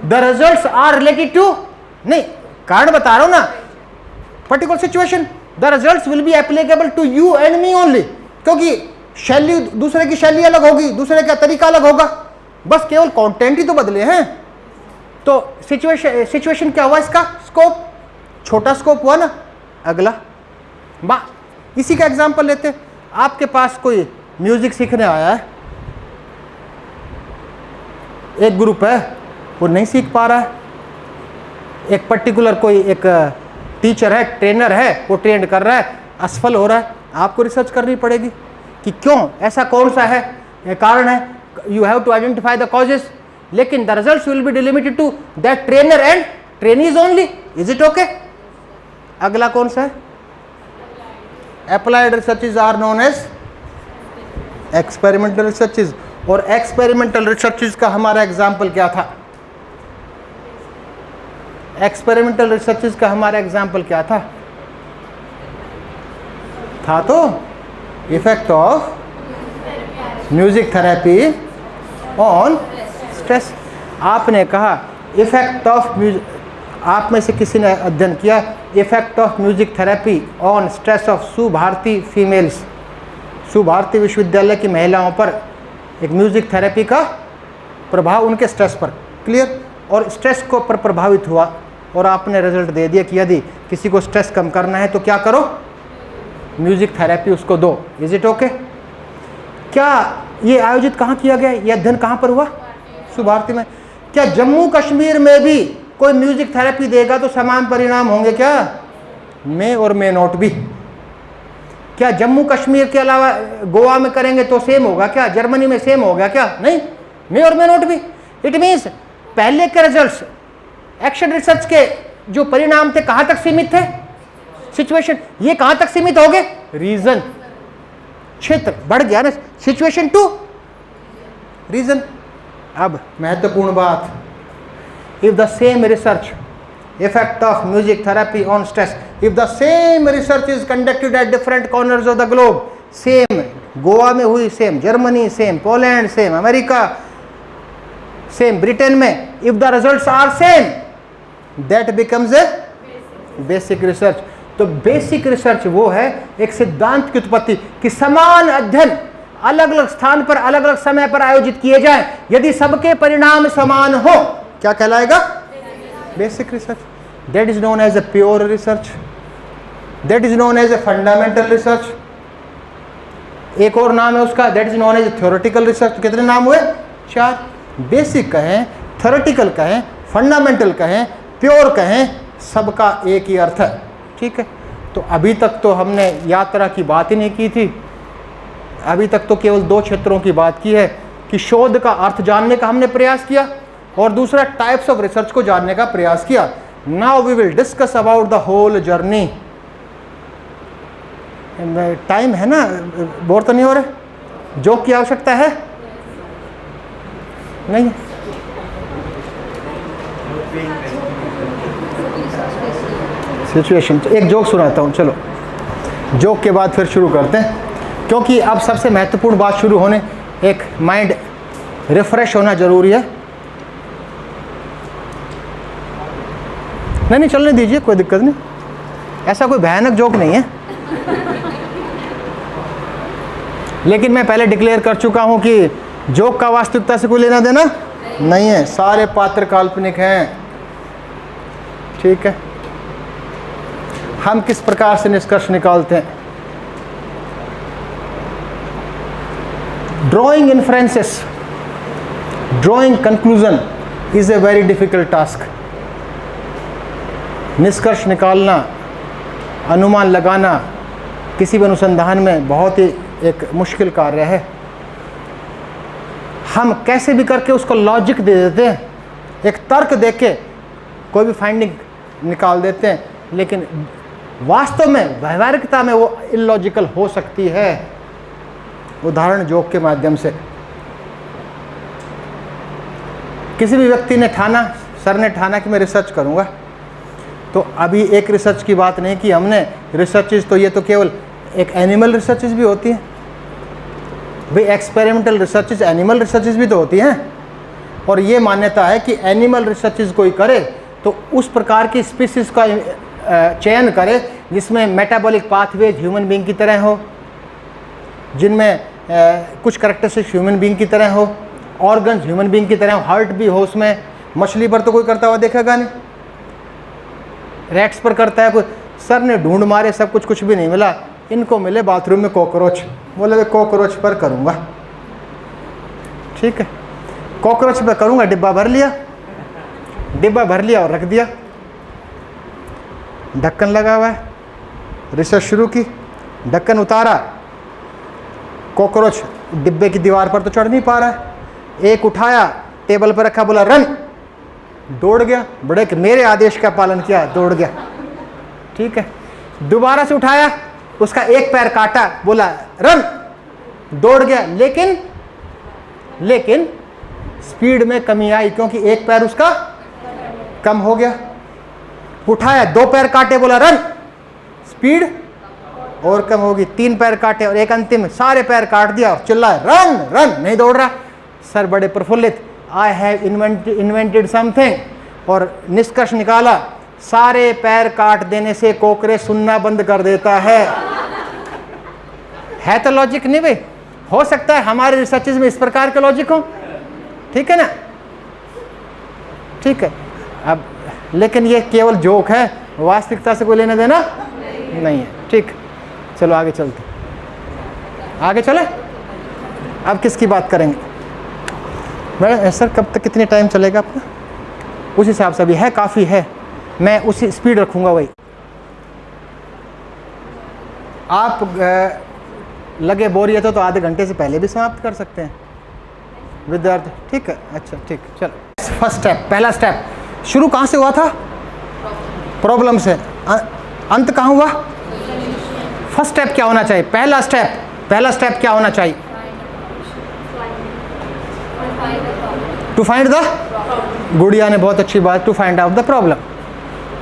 The results are related to, नहीं कारण बता रहा हूं ना, particular situation. The results will be applicable to you and me only, क्योंकि शैली दूसरे की शैली अलग होगी, दूसरे का तरीका अलग होगा, बस केवल कंटेंट ही तो बदले हैं। तो सिचुएशन क्या हुआ, इसका स्कोप छोटा स्कोप हुआ ना। अगला इसी का एग्जांपल लेते। आपके पास कोई म्यूजिक सीखने आया है, एक ग्रुप है वो नहीं सीख पा रहा है, एक पर्टिकुलर कोई एक टीचर है, ट्रेनर है, वो ट्रेन कर रहा है, असफल हो रहा है। आपको रिसर्च करनी पड़ेगी कि क्यों, ऐसा कौन सा है कारण है। You have to identify the causes, लेकिन the results will be delimited to that trainer and trainees only. Is it okay. अगला कौन सा है, applied researches are known as experimental researches. और एक्सपेरिमेंटल रिसर्चेज का हमारा एग्जाम्पल क्या था, एक्सपेरिमेंटल रिसर्चेज का हमारा एग्जाम्पल क्या था तो effect of music therapy on stress. आपने कहा इफेक्ट ऑफ म्यूजिक, आप में से किसी ने अध्ययन किया effect of music therapy on stress of Subharti females. Subharti विश्वविद्यालय की महिलाओं पर एक म्यूजिक थेरेपी का प्रभाव उनके स्ट्रेस पर, क्लियर। और स्ट्रेस को पर प्रभावित हुआ और आपने रिजल्ट दे दिया कि यदि किसी को स्ट्रेस कम करना है तो क्या करो, म्यूजिक थेरेपी उसको दो। Is it okay. क्या ये आयोजित कहाँ किया गया, ये अध्ययन कहाँ पर हुआ, सुभारती में। क्या जम्मू कश्मीर में भी कोई म्यूजिक थेरेपी देगा तो समान परिणाम होंगे क्या, मे और मे नॉट भी। क्या जम्मू कश्मीर के अलावा गोवा में करेंगे तो सेम होगा क्या, जर्मनी में सेम होगा क्या, नहीं, मे और मे नॉट भी। इट मीन्स पहले के रिजल्ट्स एक्शन रिसर्च के जो परिणाम थे कहां तक सीमित थे, सिचुएशन। ये कहां तक सीमित हो गए, रीजन, क्षेत्र बढ़ गया ना, सिचुएशन टू रीजन। अब महत्वपूर्ण बात, if the same research effect of music therapy on stress, if the same research is conducted at different corners of the globe, same Goa में हुई, same Germany, same Poland, same America, same Britain में, if the results are same, that becomes a basic research। तो basic research वो है एक सिद्धांत की उत्पत्ति कि समान अध्ययन अलग अलग स्थान पर अलग अलग समय पर आयोजित किए जाएं, यदि सबके परिणाम समान हो, क्या कहलाएगा, basic research. That is known as a pure research, that is known as a fundamental research. एक और नाम है उसका, that is known as a theoretical research. कितने नाम हुए, 4। बेसिक कहें, थ्योरेटिकल कहें, फंडामेंटल कहें, प्योर कहें, सबका एक ही अर्थ है, ठीक है। तो अभी तक तो हमने यात्रा की बात ही नहीं की थी, अभी तक तो केवल 2 क्षेत्रों की बात की है कि शोध का अर्थ जानने का हमने प्रयास किया और दूसरा टाइप्स ऑफ रिसर्च को जानने का प्रयास किया। Now we will discuss about the whole journey. Time है ना, बोर तो नहीं हो रहे? जोक की आवश्यकता है नहीं? सिचुएशन, एक जोक सुनाता हूँ, चलो जोक के बाद फिर शुरू करते हैं, क्योंकि अब सबसे महत्वपूर्ण बात शुरू होने, एक माइंड रिफ्रेश होना जरूरी है। नहीं चलने दीजिए, कोई दिक्कत नहीं, ऐसा कोई भयानक जोक नहीं है। लेकिन मैं पहले डिक्लेयर कर चुका हूं कि जोक का वास्तविकता से कोई लेना देना नहीं है, सारे पात्र काल्पनिक हैं। ठीक है, हम किस प्रकार से निष्कर्ष निकालते हैं? Drawing inferences, drawing conclusion is a very difficult task. निष्कर्ष निकालना, अनुमान लगाना किसी भी अनुसंधान में बहुत ही एक मुश्किल कार्य है। हम कैसे भी करके उसको लॉजिक दे देते हैं, एक तर्क देके कोई भी फाइंडिंग निकाल देते हैं, लेकिन वास्तव में व्यवहारिकता में वो इलॉजिकल हो सकती है। उदाहरण जोक के माध्यम से, किसी भी व्यक्ति ने ठाना, सर ने ठाना कि मैं रिसर्च करूंगा, तो अभी एक रिसर्च की बात नहीं की हमने, रिसर्चेज तो ये तो केवल एक एनिमल रिसर्चेज भी होती हैं भाई, एक्सपेरिमेंटल रिसर्चेज एनिमल रिसर्चेज भी तो होती हैं। और ये मान्यता है कि एनिमल रिसर्चेज कोई करे तो उस प्रकार की स्पीसीज का चयन करे जिसमें मेटाबॉलिक पाथवेज ह्यूमन बीइंग की तरह हो, जिनमें कुछ कैरेक्टरिस्टिक्स ह्यूमन बीइंग की तरह हो, ऑर्गन्स ह्यूमन बीइंग की तरह हो, हार्ट भी हो उसमें। मछली पर तो कोई करता हुआ देखेगा नहीं, रैट्स पर करता है कोई। सर ने ढूंढ मारे, सब कुछ भी नहीं मिला, इनको मिले बाथरूम में कॉकरोच, बोले कॉकरोच पर करूंगा। ठीक है, कॉकरोच पर करूंगा, डिब्बा भर लिया और रख दिया, ढक्कन लगा हुआ है, रिसर्च शुरू की, ढक्कन उतारा, कॉकरोच डिब्बे की दीवार पर तो चढ़ नहीं पा रहा है, एक उठाया टेबल पर रखा, बोला रन, दौड़ गया, बड़े मेरे आदेश का पालन किया, दौड़ गया। ठीक है, दोबारा से उठाया, उसका एक पैर काटा, बोला रन, दौड़ गया, लेकिन स्पीड में कमी आई क्योंकि एक पैर उसका कम हो गया। उठाया, दो पैर काटे, बोला रन, स्पीड और कम होगी, तीन पैर काटे और एक अंतिम, सारे पैर काट दिया और चिल्लाया रन रन, नहीं दौड़ रहा। सर बड़े प्रफुल्लित, आई हैव इन्वेंटेड समथिंग, और निष्कर्ष निकाला, सारे पैर काट देने से कोकरे सुनना बंद कर देता है तो लॉजिक नहीं भाई? हो सकता है हमारे रिसर्चेज में इस प्रकार के लॉजिक हो, ठीक है ना? ठीक है, अब लेकिन ये केवल जोक है, वास्तविकता से कोई लेना देना नहीं है। ठीक, चलो आगे चलते, आगे चले। अब किसकी बात करेंगे मैडम? सर कब तक, कितने टाइम चलेगा आपका? उस हिसाब से अभी है, काफ़ी है, मैं उसी स्पीड रखूंगा वही। आप लगे बोरियत हो तो आधे घंटे से पहले भी समाप्त कर सकते हैं विद्यार्थी। ठीक है, अच्छा ठीक, चलो फर्स्ट स्टेप, पहला स्टेप शुरू कहाँ से हुआ था? प्रॉब्लम से। अंत कहाँ हुआ? फर्स्ट स्टेप क्या होना चाहिए? पहला स्टेप क्या होना चाहिए? टू फाइंड द, गुड़िया ने बहुत अच्छी बात, to find out the problem.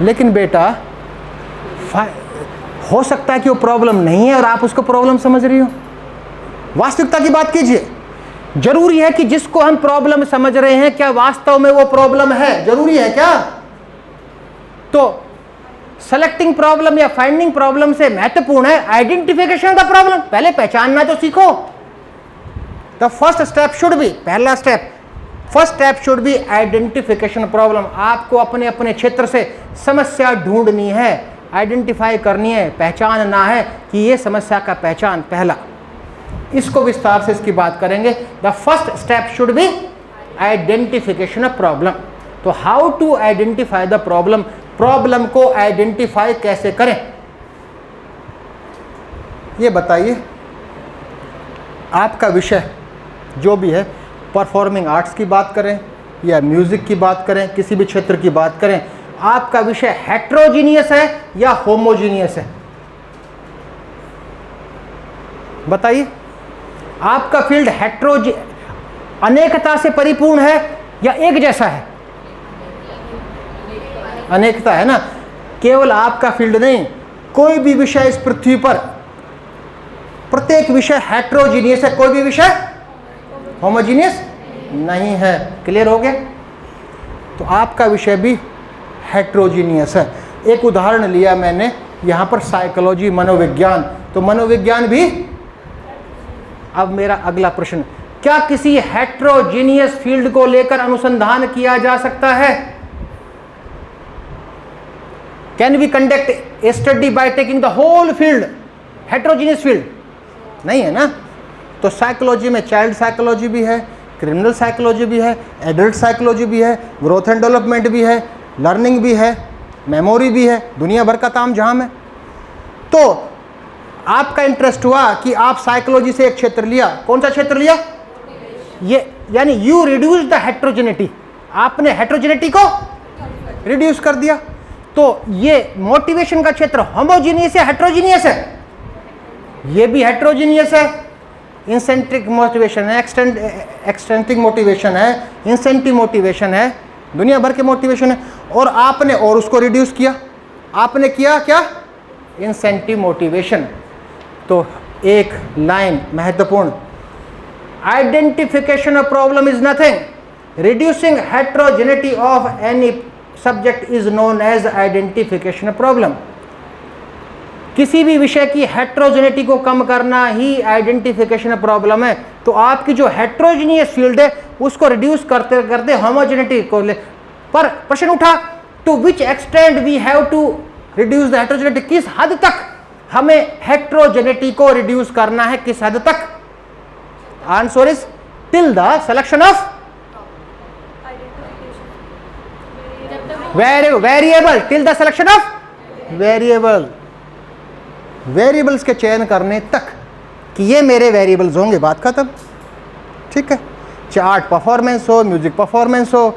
लेकिन बेटा हो सकता है कि वो प्रॉब्लम नहीं है और आप उसको प्रॉब्लम समझ रही हो। वास्तविकता की बात कीजिए। जरूरी है कि जिसको हम प्रॉब्लम समझ रहे हैं क्या वास्तव में वो प्रॉब्लम है? जरूरी है क्या? तो सेलेक्टिंग प्रॉब्लम या फाइंडिंग प्रॉब्लम से महत्वपूर्ण है आइडेंटिफिकेशन ऑफ द प्रॉब्लम। पहले पहचानना तो सीखो। The first step should be, पहला step, first step should be identification problem. आपको अपने अपने क्षेत्र से समस्या ढूंढनी है, आइडेंटिफाई करनी है, पहचानना है कि ये समस्या का पहचान पहला। इसको विस्तार से इसकी बात करेंगे। The first step should be identification of problem. तो how to identify the problem, problem को आइडेंटिफाई कैसे करें ये बताइए। आपका विषय जो भी है, परफॉर्मिंग आर्ट्स की बात करें या म्यूजिक की बात करें, किसी भी क्षेत्र की बात करें, आपका विषय हेट्रोजीनियस है या होमोजीनियस है? बताइए, आपका फील्ड अनेकता से परिपूर्ण है या एक जैसा है? अनेकता है ना। केवल आपका फील्ड नहीं, कोई भी विषय इस पृथ्वी पर, प्रत्येक विषय हेट्रोजीनियस है, कोई भी विषय होमोजीनियस नहीं है। क्लियर हो गया? तो आपका विषय भी हेट्रोजीनियस है। एक उदाहरण लिया मैंने यहां पर, साइकोलॉजी, मनोविज्ञान, तो मनोविज्ञान भी। अब मेरा अगला प्रश्न, क्या किसी हेट्रोजीनियस फील्ड को लेकर अनुसंधान किया जा सकता है? Can we conduct a study by taking the whole field, heterogeneous field? नहीं है ना। तो साइकोलॉजी में चाइल्ड साइकोलॉजी भी है, क्रिमिनल साइकोलॉजी भी है, एडल्ट साइकोलॉजी भी है, ग्रोथ एंड डेवलपमेंट भी है, लर्निंग भी है, मेमोरी भी है, दुनिया भर का तामझाम है। तो आपका इंटरेस्ट हुआ कि आप साइकोलॉजी से एक क्षेत्र लिया, कौन सा क्षेत्र लिया? ये यानी यू रिड्यूस द हेट्रोजेनिटी, आपने हेट्रोजेनिटी को रिड्यूस कर दिया। तो ये मोटिवेशन का क्षेत्र होमोजीनियस या हेट्रोजीनियस है? ये भी हेट्रोजीनियस है। इंसेंट्रिक मोटिवेशन है, एक्सटेंटिक मोटिवेशन है, इंसेंटिव मोटिवेशन है, दुनिया भर के मोटिवेशन है। और आपने और उसको रिड्यूस किया, आपने किया क्या? Incentive motivation. तो एक लाइन महत्वपूर्ण, identification of problem is nothing, reducing heterogeneity of any subject is known as identification of problem. किसी भी विषय की हेट्रोजेनिटी को कम करना ही आइडेंटिफिकेशन ऑफ प्रॉब्लम है। तो आपकी जो हेट्रोजीनियस फील्ड है उसको रिड्यूस करते करते होमोजेनिटी को ले। पर प्रश्न उठा, to which extent we have to reduce the heterogeneity, किस हद तक हमें हेट्रोजेनिटी को रिड्यूस करना है, किस हद तक? Answer is till the selection of variable, till the selection of variable, variables के चयन करने तक कि ये मेरे वेरिएबल्स होंगे, बात खत्म। ठीक है, चार्ट परफॉर्मेंस हो, म्यूजिक परफॉर्मेंस हो,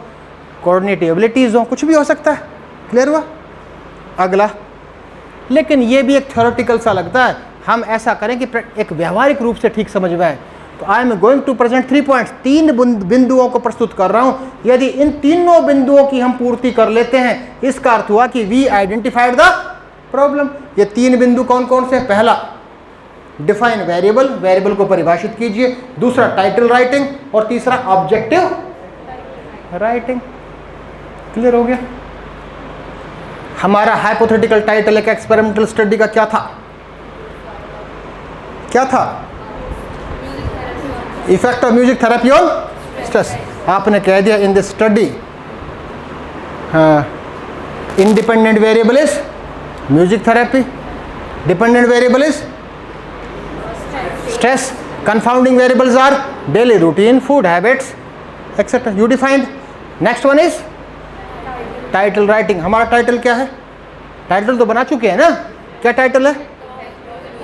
कोऑर्डिनेटिव एबिलिटीज हो, कुछ भी हो सकता है। क्लियर हुआ? अगला, लेकिन ये भी एक थ्योरेटिकल सा लगता है, हम ऐसा करें कि एक व्यवहारिक रूप से ठीक समझ में आए। तो I am going to present 3 points, 3 बिंदुओं को प्रस्तुत कर रहा हूं। यदि इन तीनों बिंदुओं की हम पूर्ति कर लेते हैं, इसका अर्थ हुआ कि वी आइडेंटिफाइड द प्रॉब्लम। ये 3 बिंदु कौन कौन से? पहला, डिफाइन वेरिएबल, वेरिएबल को परिभाषित कीजिए। दूसरा, टाइटल राइटिंग। और तीसरा, ऑब्जेक्टिव राइटिंग। क्लियर हो गया? हमारा हाइपोथेटिकल टाइटल एक एक्सपेरिमेंटल स्टडी का क्या था? क्या था? Effect of music therapy on stress. आपने कह दिया in this study independent variable is music therapy, dependent variable is stress, confounding variables are daily routine, food habits, etc. You defined. Next one is title writing. हमारा title क्या है? Title तो बना चुके हैं ना। क्या टाइटल है?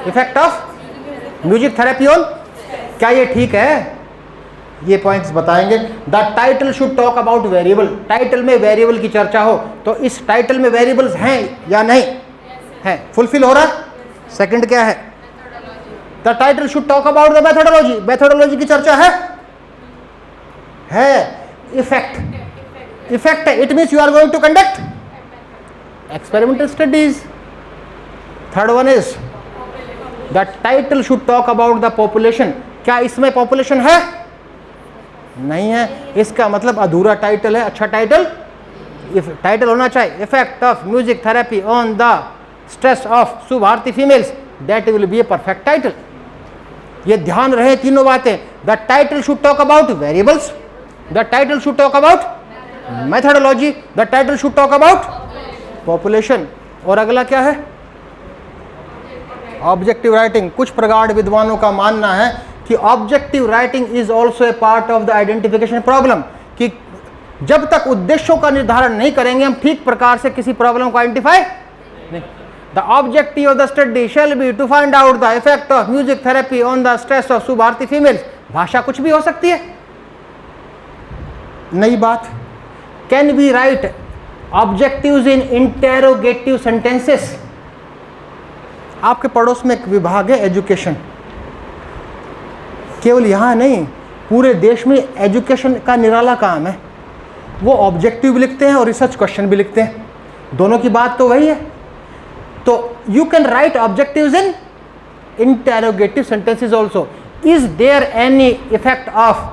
Effect of music therapy on. क्या ये ठीक है? ये पॉइंट्स बताएंगे। The title should talk about variable. Title में वेरिएबल की चर्चा हो तो इस टाइटल में वेरिएबल्स हैं या नहीं हैं? फुलफिल हो रहा? सेकंड क्या है? The title should talk about the methodology. Methodology की चर्चा है। इफेक्ट है, it means you are going to conduct experimental studies. Third one is the title should talk about the population. क्या इसमें पॉपुलेशन है? नहीं है, इसका मतलब अधूरा टाइटल है। अच्छा टाइटल, टाइटल होना चाहिए effect of music therapy on the stress of Subharti females, that will be a perfect title. ये ध्यान रहे तीनों बातें। The title should talk about variables, the title should talk about methodology, the title should talk about population. और अगला क्या है? Objective writing. कुछ प्रगाढ़ विद्वानों का मानना है कि objective writing is also a part of the identification problem, कि जब तक उद्देश्यों का निर्धारण नहीं करेंगे हम ठीक प्रकार से किसी प्रॉब्लम को आइडेंटिफाई नहीं। The objective of the study shall be to find out the effect of music therapy on the stress of Subharti females. भाषा कुछ भी हो सकती है, नई बात, can we write objectives in interrogative sentences. आपके पड़ोस में एक विभाग है एजुकेशन, केवल यहाँ नहीं पूरे देश में एजुकेशन का निराला काम है। वो ऑब्जेक्टिव भी लिखते हैं और रिसर्च क्वेश्चन भी लिखते हैं, दोनों की बात तो वही है। तो you can write objectives in interrogative sentences also. Is there any effect of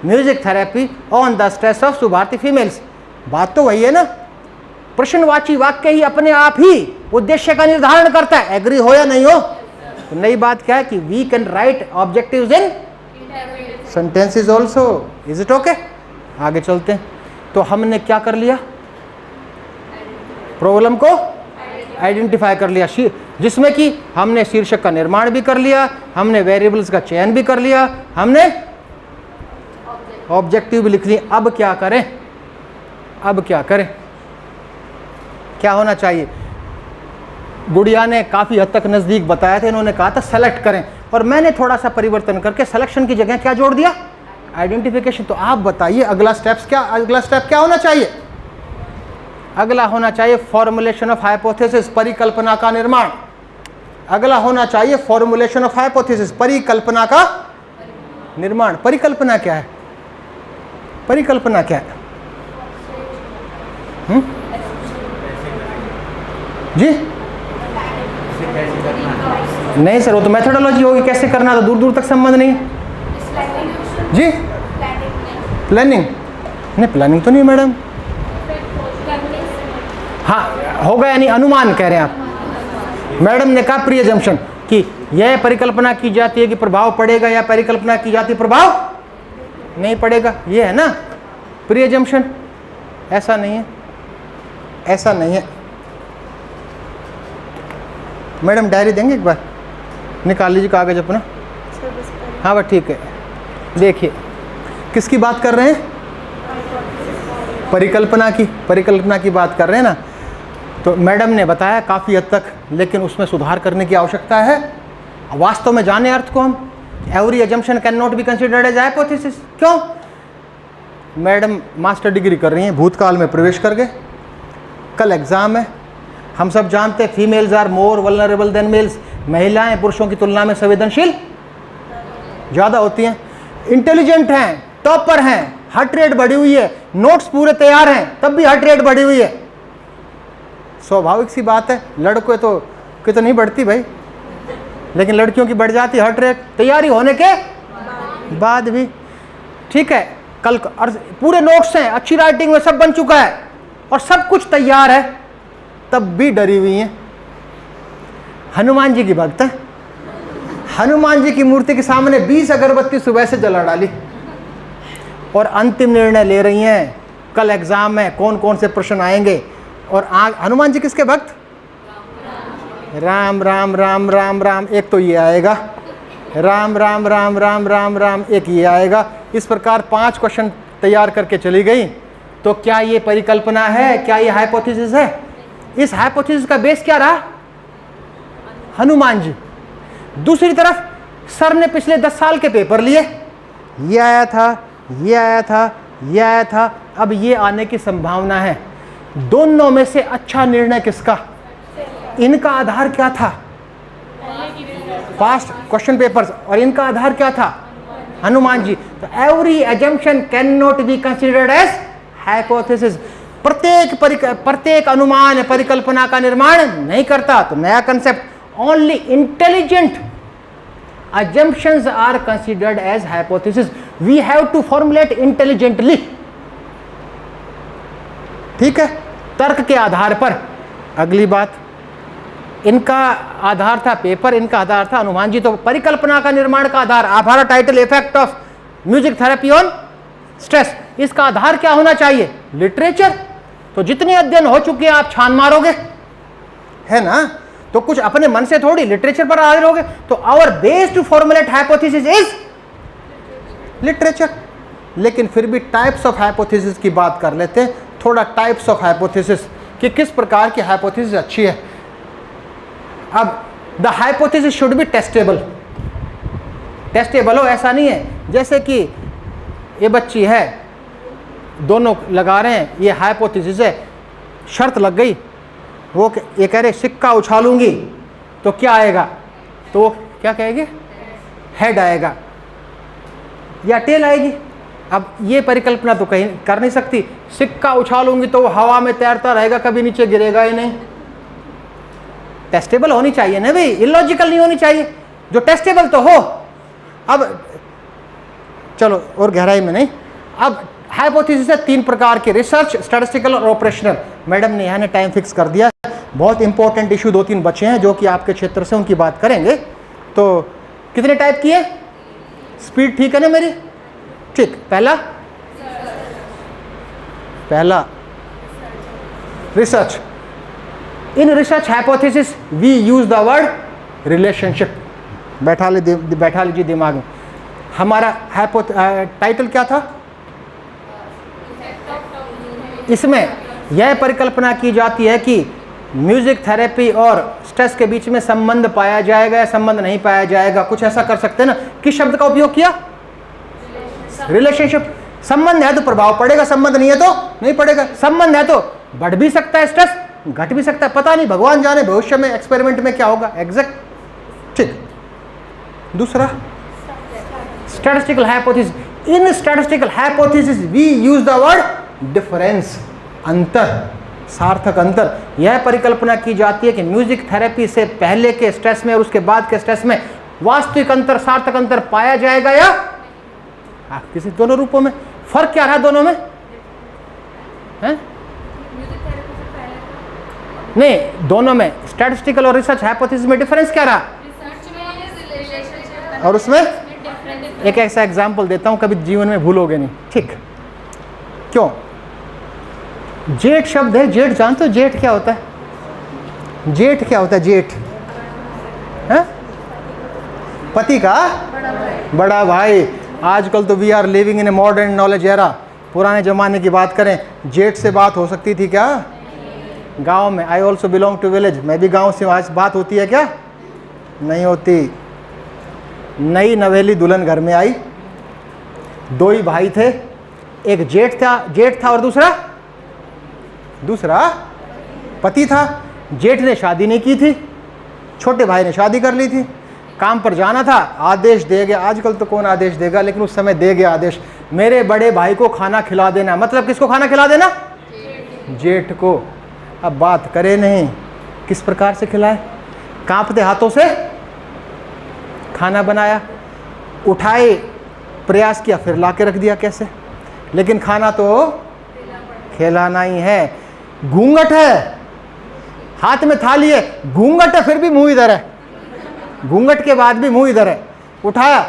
music therapy on the stress of शुभार्थी फीमेल्स। बात तो वही है ना, प्रश्नवाची वाक्य ही अपने आप ही उद्देश्य का निर्धारण करता है, एग्री हो या नहीं हो। तो नई बात क्या है कि we can write objectives in sentences also. Is it okay? आगे चलते हैं। तो हमने क्या कर लिया, प्रॉब्लम को आइडेंटिफाई कर लिया, जिसमें कि हमने शीर्षक का निर्माण भी कर लिया, हमने वेरिएबल्स का चयन भी कर लिया, हमने ऑब्जेक्टिव भी लिख लिया। अब क्या करें, अब क्या करें, क्या होना चाहिए? गुड़िया ने काफ़ी हद तक नज़दीक बताया था, इन्होंने कहा था सेलेक्ट करें, और मैंने थोड़ा सा परिवर्तन करके सिलेक्शन की जगह क्या जोड़ दिया, आइडेंटिफिकेशन। तो आप बताइए अगला स्टेप क्या होना चाहिए? अगला होना चाहिए फॉर्मुलेशन ऑफ हाइपोथेसिस, परिकल्पना का निर्माण। अगला होना चाहिए फॉर्मुलेशन ऑफ हाइपोथेसिस, परिकल्पना का निर्माण। परिकल्पना क्या है? परिकल्पना क्या है? जी नहीं सर, वो तो मेथोडोलॉजी होगी, कैसे करना, तो दूर दूर तक संबंध नहीं जी। प्लानिंग नहीं, प्लानिंग तो नहीं मैडम। हाँ होगा, यानी अनुमान कह रहे हैं आप। मैडम ने कहा प्री अजम्पशन कि यह परिकल्पना की जाती है कि प्रभाव पड़ेगा, या परिकल्पना की जाती है प्रभाव नहीं पड़ेगा, ये है ना प्री अजम्पशन। ऐसा नहीं है, ऐसा नहीं है। मैडम डायरी देंगे, एक बार निकाल लीजिए कागज अपना। हाँ बस ठीक है। देखिए किसकी बात कर रहे हैं, परिकल्पना की, परिकल्पना की बात कर रहे हैं ना। तो मैडम ने बताया काफ़ी हद तक, लेकिन उसमें सुधार करने की आवश्यकता है। वास्तव में जाने अर्थ को हम, every assumption can not be considered as hypothesis. क्यों? मैडम मास्टर डिग्री कर रही हैं, भूतकाल में प्रवेश कर गए, कल एग्ज़ाम है। हम सब जानते हैं females are more vulnerable than males, महिलाएं पुरुषों की तुलना में संवेदनशील ज़्यादा होती हैं। इंटेलिजेंट हैं, टॉपर हैं, हार्ट रेट बढ़ी हुई है, नोट्स पूरे तैयार हैं, तब भी हार्ट रेट बढ़ी हुई है। स्वाभाविक सी बात है, लड़कों की तो नहीं बढ़ती भाई, लेकिन लड़कियों की बढ़ जाती हार्ट रेट तैयारी होने के बाद भी। ठीक है, कल पूरे नोट्स हैं, अच्छी राइटिंग में सब बन चुका है और सब कुछ तैयार है, तब भी डरी हुई हैं। हनुमान जी की भक्त है, हनुमान जी की मूर्ति के सामने 20 अगरबत्ती सुबह से जला डाली और अंतिम निर्णय ले रही हैं कल एग्जाम में कौन कौन से प्रश्न आएंगे। और हनुमान जी किसके भक्त? राम राम राम राम राम, एक तो ये आएगा, राम राम राम राम राम राम, एक ये आएगा। इस प्रकार 5 क्वेश्चन तैयार करके चली गई। तो क्या ये परिकल्पना है, क्या ये हाइपोथेसिस है? इस हाइपोथेसिस का बेस क्या रहा? हनुमान जी। दूसरी तरफ सर ने पिछले 10 साल के पेपर लिए, ये आया था, ये आया था, ये आया था, अब ये आने की संभावना है। दोनों में से अच्छा निर्णय किसका? इनका आधार क्या था? पास्ट क्वेश्चन पेपर्स, और इनका आधार क्या था? हनुमान जी। तो every assumption can not be considered as hypothesis. प्रत्येक अनुमान परिकल्पना का निर्माण नहीं करता। तो नया concept, only intelligent assumptions are considered as hypothesis. We have to formulate intelligently. ठीक है, तर्क के आधार पर। अगली बात, इनका आधार था पेपर, इनका आधार था हनुमान जी। तो परिकल्पना का निर्माण का आधार, आभारा title effect of music therapy on stress, इसका आधार क्या होना चाहिए? लिटरेचर। तो जितने अध्ययन हो चुके हैं आप छान मारोगे, है ना? तो कुछ अपने मन से थोड़ी लिटरेचर पर आधार होगे। तो our base to formulate hypothesis is literature. लेकिन फिर भी टाइप्स ऑफ हाइपोथेसिस की बात कर लेते हैं, थोड़ा टाइप्स ऑफ हाइपोथेसिस कि किस प्रकार की हाइपोथेसिस अच्छी है। अब the hypothesis should be testable. Testable हो, ऐसा नहीं है जैसे कि ये बच्ची है, दोनों लगा रहे हैं, ये हाइपोथेसिस है, शर्त लग गई, वो ये कह रहे सिक्का उछालूंगी तो क्या आएगा, तो वो क्या कहेगी, हेड आएगा या टेल आएगी। अब ये परिकल्पना तो कहीं कर नहीं सकती, सिक्का उछालूंगी तो वो हवा में तैरता रहेगा, कभी नीचे गिरेगा ही नहीं। टेस्टेबल होनी चाहिए ना भाई, इलॉजिकल नहीं होनी चाहिए, जो टेस्टेबल तो हो। अब चलो और गहराई में नहीं, अब हाइपोथेसिस है 3 प्रकार के, रिसर्च, स्टैटिस्टिकल और ऑपरेशनल। मैडम ने यहाँ ने टाइम फिक्स कर दिया, बहुत इंपॉर्टेंट इशू 2-3 बचे हैं जो कि आपके क्षेत्र से, उनकी बात करेंगे। तो कितने टाइप की है, स्पीड ठीक है ना मेरी, ठीक। पहला research. In research hypothesis we use the word relationship. बैठा लीजिए दिमाग में, हमारा टाइटल क्या था, इसमें यह परिकल्पना की जाती है कि म्यूजिक थेरेपी और स्ट्रेस के बीच में संबंध पाया जाएगा या संबंध नहीं पाया जाएगा, कुछ ऐसा कर सकते हैं ना। किस शब्द का उपयोग किया, रिलेशनशिप। संबंध है तो प्रभाव पड़ेगा, संबंध नहीं है तो नहीं पड़ेगा। संबंध है तो बढ़ भी सकता है स्ट्रेस, घट भी सकता है, पता नहीं, भगवान जाने भविष्य में एक्सपेरिमेंट में क्या होगा एग्जैक्ट, ठीक। दूसरा statistical hypothesis. In statistical hypothesis we use the word difference, अंतर, सार्थक अंतर। यह परिकल्पना की जाती है कि म्यूजिक थेरेपी से पहले के स्ट्रेस में और उसके बाद के स्ट्रेस में वास्तविक अंतर, सार्थक अंतर पाया जाएगा या किसी दोनों रूपों में। फर्क क्या रहा दोनों में, है? नहीं, दोनों में स्टैटिस्टिकल और रिसर्च हाइपोथेसिस में डिफरेंस क्या रहा, और उसमें एक ऐसा एग्जाम्पल देता हूं, कभी जीवन में भूलोगे नहीं, ठीक। क्यों, जेठ शब्द है, जेठ जानते हो जेठ क्या होता है, जेठ क्या होता है, जेठ है पति का बड़ा भाई। आजकल तो we are living in a modern knowledge era. पुराने जमाने की बात करें, जेठ से बात हो सकती थी क्या, गांव में, I also belong to village, मैं भी गांव से, आज बात होती है क्या, नहीं होती। नई नवेली दुल्हन घर में आई, 2 ही भाई थे, एक जेठ था और दूसरा पति था। जेठ ने शादी नहीं की थी, छोटे भाई ने शादी कर ली थी, काम पर जाना था, आदेश दे गया, आजकल तो कौन आदेश देगा, लेकिन उस समय दे गया आदेश, मेरे बड़े भाई को खाना खिला देना। मतलब किसको खाना खिला देना, जेठ को। अब बात करे नहीं, किस प्रकार से खिलाए, कांपते हाथों से खाना बनाया, उठाए, प्रयास किया, फिर ला के रख दिया, कैसे, लेकिन खाना तो खिलाना ही है। घूंघट है, हाथ में थाली है, घूंघट है, फिर भी मुंह इधर है, घूंघट के बाद भी मुंह इधर है, उठाया,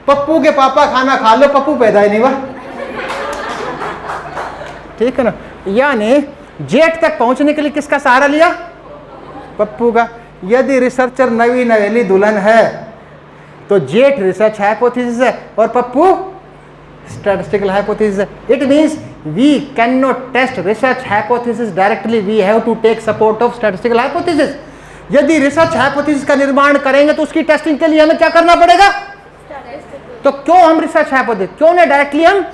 पप्पू के पापा खाना खा लो, पप्पू पैदा ही नहीं हुआ, ठीक है ना। यानी जेठ तक पहुंचने के लिए किसका सहारा लिया, पप्पू का। यदि रिसर्चर नवी नवेली दुल्हन है तो जेठ रिसर्च हाइपोथेसिस है और पप्पू स्टैटिस्टिकल हाइपोथेसिस है। It means we can not test research hypothesis directly, we have to take support of statistical hypothesis. यदि रिसर्च हाइपोथेसिस का निर्माण करेंगे तो उसकी टेस्टिंग के लिए हमें क्या करना पड़ेगा, तो क्यों हम रिसर्च हाइपोथेसिस, क्यों ना डायरेक्टली हम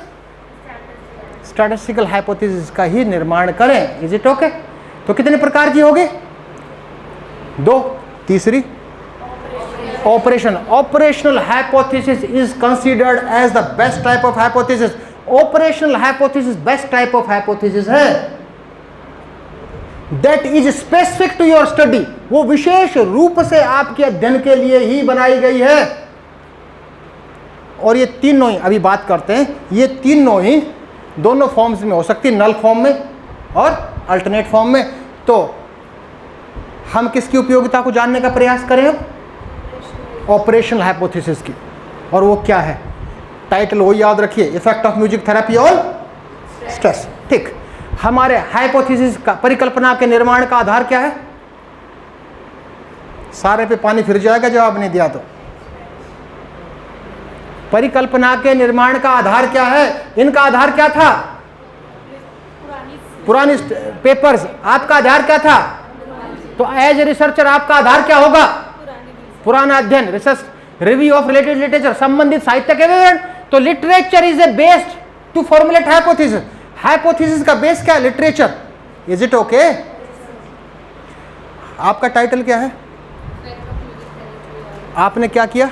स्टैटिस्टिकल हाइपोथेसिस का ही निर्माण करें। Is it okay. तो कितने प्रकार की होगी, 2। तीसरी operation. Operational hypothesis is considered as the best type of hypothesis. Operational hypothesis best type of hypothesis है, that is specific to your study, वो विशेष रूप से आपके अध्ययन के लिए ही बनाई गई है। और ये तीनों ही अभी बात करते हैं, ये तीनों ही दोनों फॉर्म्स में हो सकती है, नल फॉर्म में और अल्टरनेट फॉर्म में। तो हम किसकी उपयोगिता को जानने का प्रयास करें अब, ऑपरेशनल हाइपोथेसिस की। और वो क्या है, टाइटल वो याद रखिए, effect of music therapy on stress, ठीक। हमारे हाइपोथेसिस का, परिकल्पना के निर्माण का आधार क्या है, सारे पे पानी फिर जाएगा जवाब नहीं दिया तो। परिकल्पना के निर्माण का आधार क्या है, इनका आधार क्या था, पुरानी पेपर्स। आपका आधार क्या था, तो एज ए रिसर्चर आपका आधार क्या होगा, पुराना अध्ययन, research, review of related literature, संबंधित साहित्य के विवरण। तो literature is a based to formulate hypothesis. Hypothesis का बेस क्या है? लिटरेचर। Is it okay? आपका टाइटल क्या है? आपने क्या किया?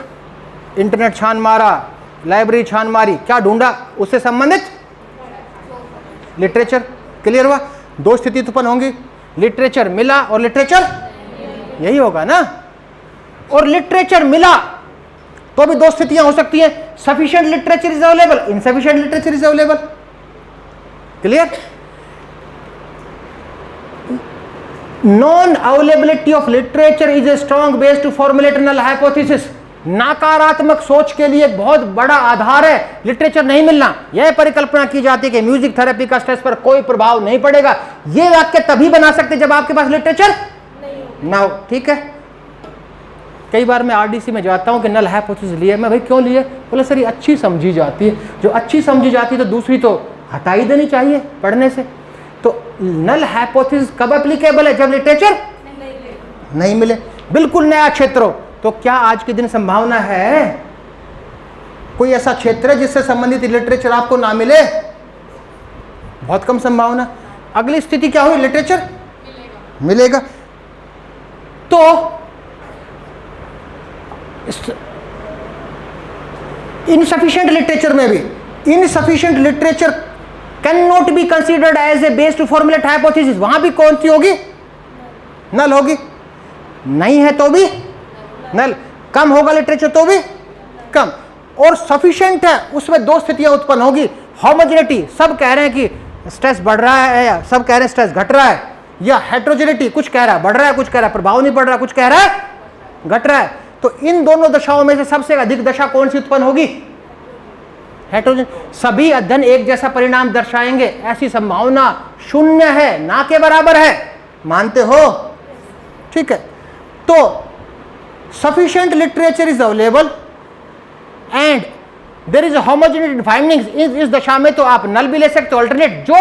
इंटरनेट छान मारा, लाइब्रेरी छान मारी, क्या ढूंढा? उससे संबंधित लिटरेचर। क्लियर हुआ? दो स्थिति उत्पन्न होंगी, लिटरेचर मिला और लिटरेचर, यही होगा ना। और लिटरेचर मिला तो भी दो स्थितियां हो सकती हैं, sufficient literature is available, insufficient literature is available. Clear? Non availability of literature is a strong base to formulate null hypothesis. नकारात्मक सोच के लिए एक बहुत बड़ा आधार है लिटरेचर नहीं मिलना। यह परिकल्पना की जाती है कि म्यूजिक थेरेपी का स्ट्रेस पर कोई प्रभाव नहीं पड़ेगा। यह वाक्य तभी बना सकते जब आपके पास लिटरेचर ना हो। ठीक है? कई बार मैं आरडीसी में जाता हूं कि नल हाइपोथेसिस लिए। मैं भाई क्यों लिए? बोले सर ये अच्छी समझी जाती है। जो अच्छी समझी जाती है तो दूसरी तो हटा ही देनी चाहिए पढ़ने से। तो नल हाइपोथेसिस कब एप्लीकेबल है? जब लिटरेचर नहीं मिले। बिल्कुल नया क्षेत्र हो। तो क्या आज के दिन संभावना है कोई ऐसा क्षेत्र है जिससे संबंधित लिटरेचर आपको ना मिले? बहुत कम संभावना। अगली स्थिति क्या हुई? लिटरेचर मिलेगा। तो इनसफिशिएंट लिटरेचर में भी, insufficient literature can not be considered as a base to formulate hypothesis. वहां भी कौन सी होगी? नल होगी। नहीं है तो भी नल। कम होगा लिटरेचर तो भी कम। और सफिशिएंट है उसमें दो स्थितियां उत्पन्न होगी, होमोजेनिटी, सब कह रहे हैं कि स्ट्रेस बढ़ रहा है, या सब कह रहे हैं स्ट्रेस घट रहा है, या हेट्रोजेनिटी, कुछ कह रहा है बढ़ रहा है, कुछ कह रहा है प्रभाव नहीं पड़ रहा, कुछ कह रहा है घट रहा है। तो इन दोनों दशाओं में से सबसे अधिक दशा कौन सी उत्पन्न होगी? हेट्रोजेन। सभी अध्ययन एक जैसा परिणाम दर्शाएंगे ऐसी संभावना शून्य है, ना के बराबर है। मानते हो? ठीक है। तो sufficient literature is available and there is a homogeneity findings। इस दशा में तो आप नल भी ले सकते हो, अल्टरनेट, जो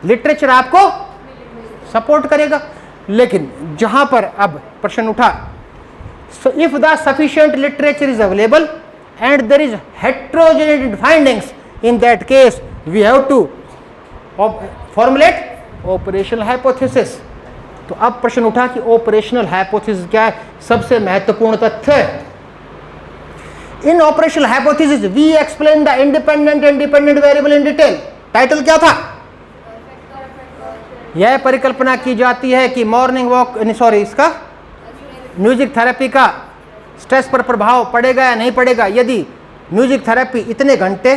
लिटरेचर आपको सपोर्ट करेगा। लेकिन जहां पर अब प्रश्न उठा, if the sufficient literature is available and there is heterogeneity findings, in that case we have to formulate operational hypothesis। तो अब प्रश्न उठा कि ऑपरेशनल हाइपोथेसिस क्या है? सबसे महत्वपूर्ण तथ्य। In operational hypothesis we explain the independent and dependent variable in detail. Title क्या था? यह परिकल्पना की जाती है कि मॉर्निंग वॉक, सॉरी, इसका म्यूजिक थेरेपी का स्ट्रेस पर प्रभाव पड़ेगा या नहीं पड़ेगा। यदि म्यूजिक थेरेपी इतने घंटे,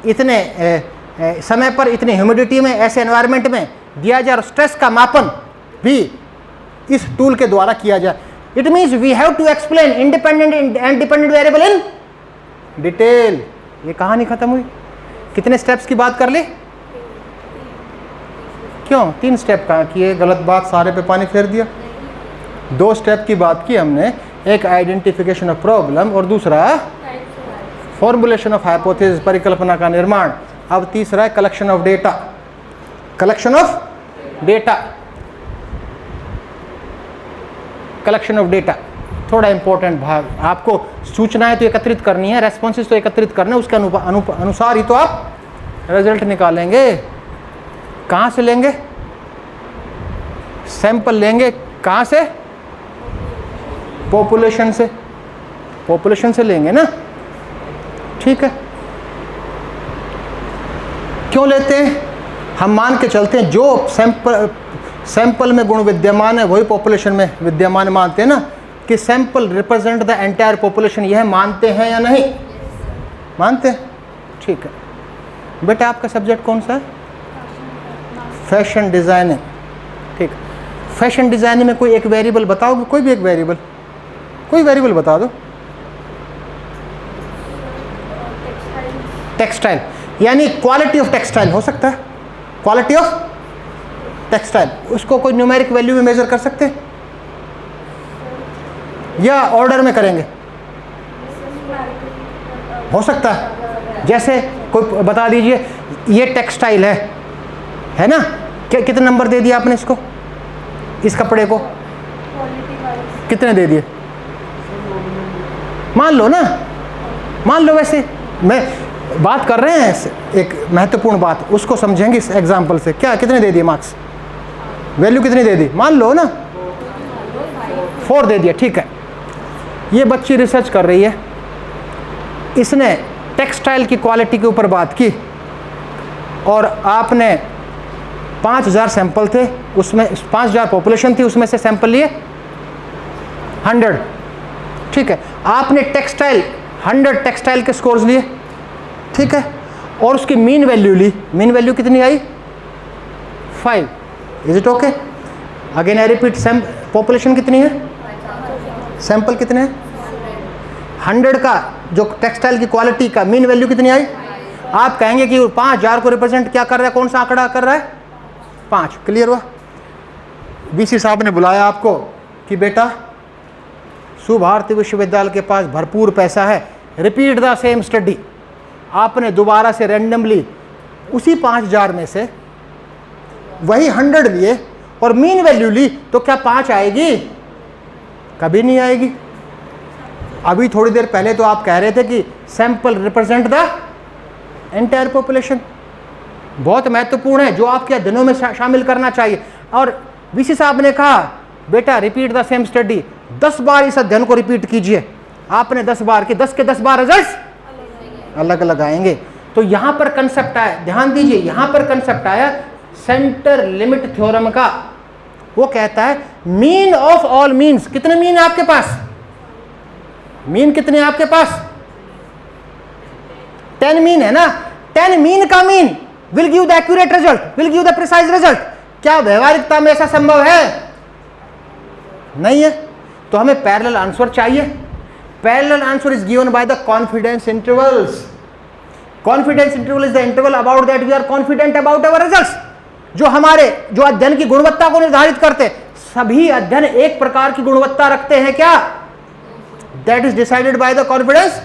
इतने समय पर, इतने ह्यूमिडिटी में, ऐसे एनवायरनमेंट में दिया जाए और स्ट्रेस का मापन भी इस टूल के द्वारा किया जाए। It means we have to explain independent and dependent variable in detail. ये कहानी खत्म हुई। कितने स्टेप्स की बात कर ली? क्यों 3 स्टेप कहाँ किए? गलत बात, सारे पे पानी फेर दिया। 2 स्टेप की बात की हमने, एक आइडेंटिफिकेशन ऑफ प्रॉब्लम और दूसरा फॉर्मुलेशन ऑफ हाइपोथेसिस, परिकल्पना का निर्माण। अब तीसरा है collection of data. Collection of data, collection of data थोड़ा इंपॉर्टेंट भाग। आपको सूचनाएं तो एकत्रित करनी है, रेस्पॉन्सेस तो एकत्रित करने, उसके अनुसार ही तो आप रिजल्ट निकालेंगे। कहाँ से लेंगे? सैंपल लेंगे। कहाँ से? पॉपुलेशन से। पॉपुलेशन से लेंगे ना। ठीक है। क्यों लेते हैं? हम मान के चलते हैं जो सैंपल में गुण विद्यमान है वही पॉपुलेशन में विद्यमान मानते हैं ना, कि sample represent the entire population. यह मानते हैं या नहीं? मानते हैं। ठीक है बेटा, आपका सब्जेक्ट कौन सा है? Fashion designing. ठीक। फैशन डिज़ाइनिंग में कोई एक वेरिएबल बताओगे? कोई भी एक वेरिएबल, कोई वेरिएबल बता दो। टेक्सटाइल, यानी क्वालिटी ऑफ टेक्सटाइल हो सकता है। क्वालिटी ऑफ टेक्सटाइल, उसको कोई न्यूमेरिक वैल्यू में मेजर कर सकते हैं या ऑर्डर में करेंगे? हो सकता है। जैसे कोई बता दीजिए ये टेक्सटाइल है ना, क्या कितने नंबर दे दिया आपने इसको, इस कपड़े को कितने दे दिए? मान लो ना, मान लो। वैसे मैं बात कर रहे हैं एक महत्वपूर्ण बात, उसको समझेंगे इस एग्जाम्पल से। क्या कितने दे दिए मार्क्स, वैल्यू कितनी दे दी, मान लो ना 4 दे दिया, ठीक है। ये बच्ची रिसर्च कर रही है, इसने टेक्सटाइल की क्वालिटी के ऊपर बात की और आपने 5000 सैंपल थे, उसमें 5000 पॉपुलेशन थी, उसमें से सैंपल लिए 100, ठीक है। आपने टेक्सटाइल 100 टेक्सटाइल के स्कोर्स लिए, ठीक है, और उसकी मीन वैल्यू ली। मीन वैल्यू कितनी आई 5। Is it okay? Again I repeat, population कितनी है, सैंपल कितने हैं, 100 का जो टेक्सटाइल की क्वालिटी का मीन वैल्यू कितनी आई। आप कहेंगे कि 5000 को रिप्रेजेंट क्या कर रहा है, कौन सा आंकड़ा कर रहा है, 5। क्लियर हुआ? बीसी साहब ने बुलाया आपको कि बेटा सुभारती विश्वविद्यालय के पास भरपूर पैसा है, रिपीट द सेम स्टडी। आपने दोबारा से रैंडमली उसी 5000 में से वही 100 लिए और मीन वैल्यू ली, तो क्या 5 आएगी? कभी नहीं आएगी। अभी थोड़ी देर पहले तो आप कह रहे थे कि sample represent the entire population. बहुत महत्वपूर्ण है, जो आपके अध्ययनों में शामिल करना चाहिए। और वीसी साहब ने कहा बेटा रिपीट द सेम स्टडी, 10 बार इस अध्ययन को रिपीट कीजिए। आपने 10 बार की 10 के 10 बार रिजल्ट्स अलग अलग आएंगे। तो यहां पर कंसेप्ट आया, ध्यान दीजिए, यहां पर कंसेप्ट आया सेंटर लिमिट थ्योरम का। वो कहता है मीन ऑफ ऑल मीन्स। कितने मीन है आपके पास, मीन कितने हैं आपके पास, 10 मीन है ना। 10 मीन का mean will give the accurate result, will give the precise result. क्या व्यवहारिकता में ऐसा संभव है? नहीं है। तो हमें पैरेलल आंसर चाहिए। Parallel answer is given by the confidence intervals. Confidence interval is the interval about that we are confident about our results. जो अध्ययन की गुणवत्ता को निर्धारित करते, सभी अध्ययन एक प्रकार की गुणवत्ता रखते हैं क्या, that is decided by the confidence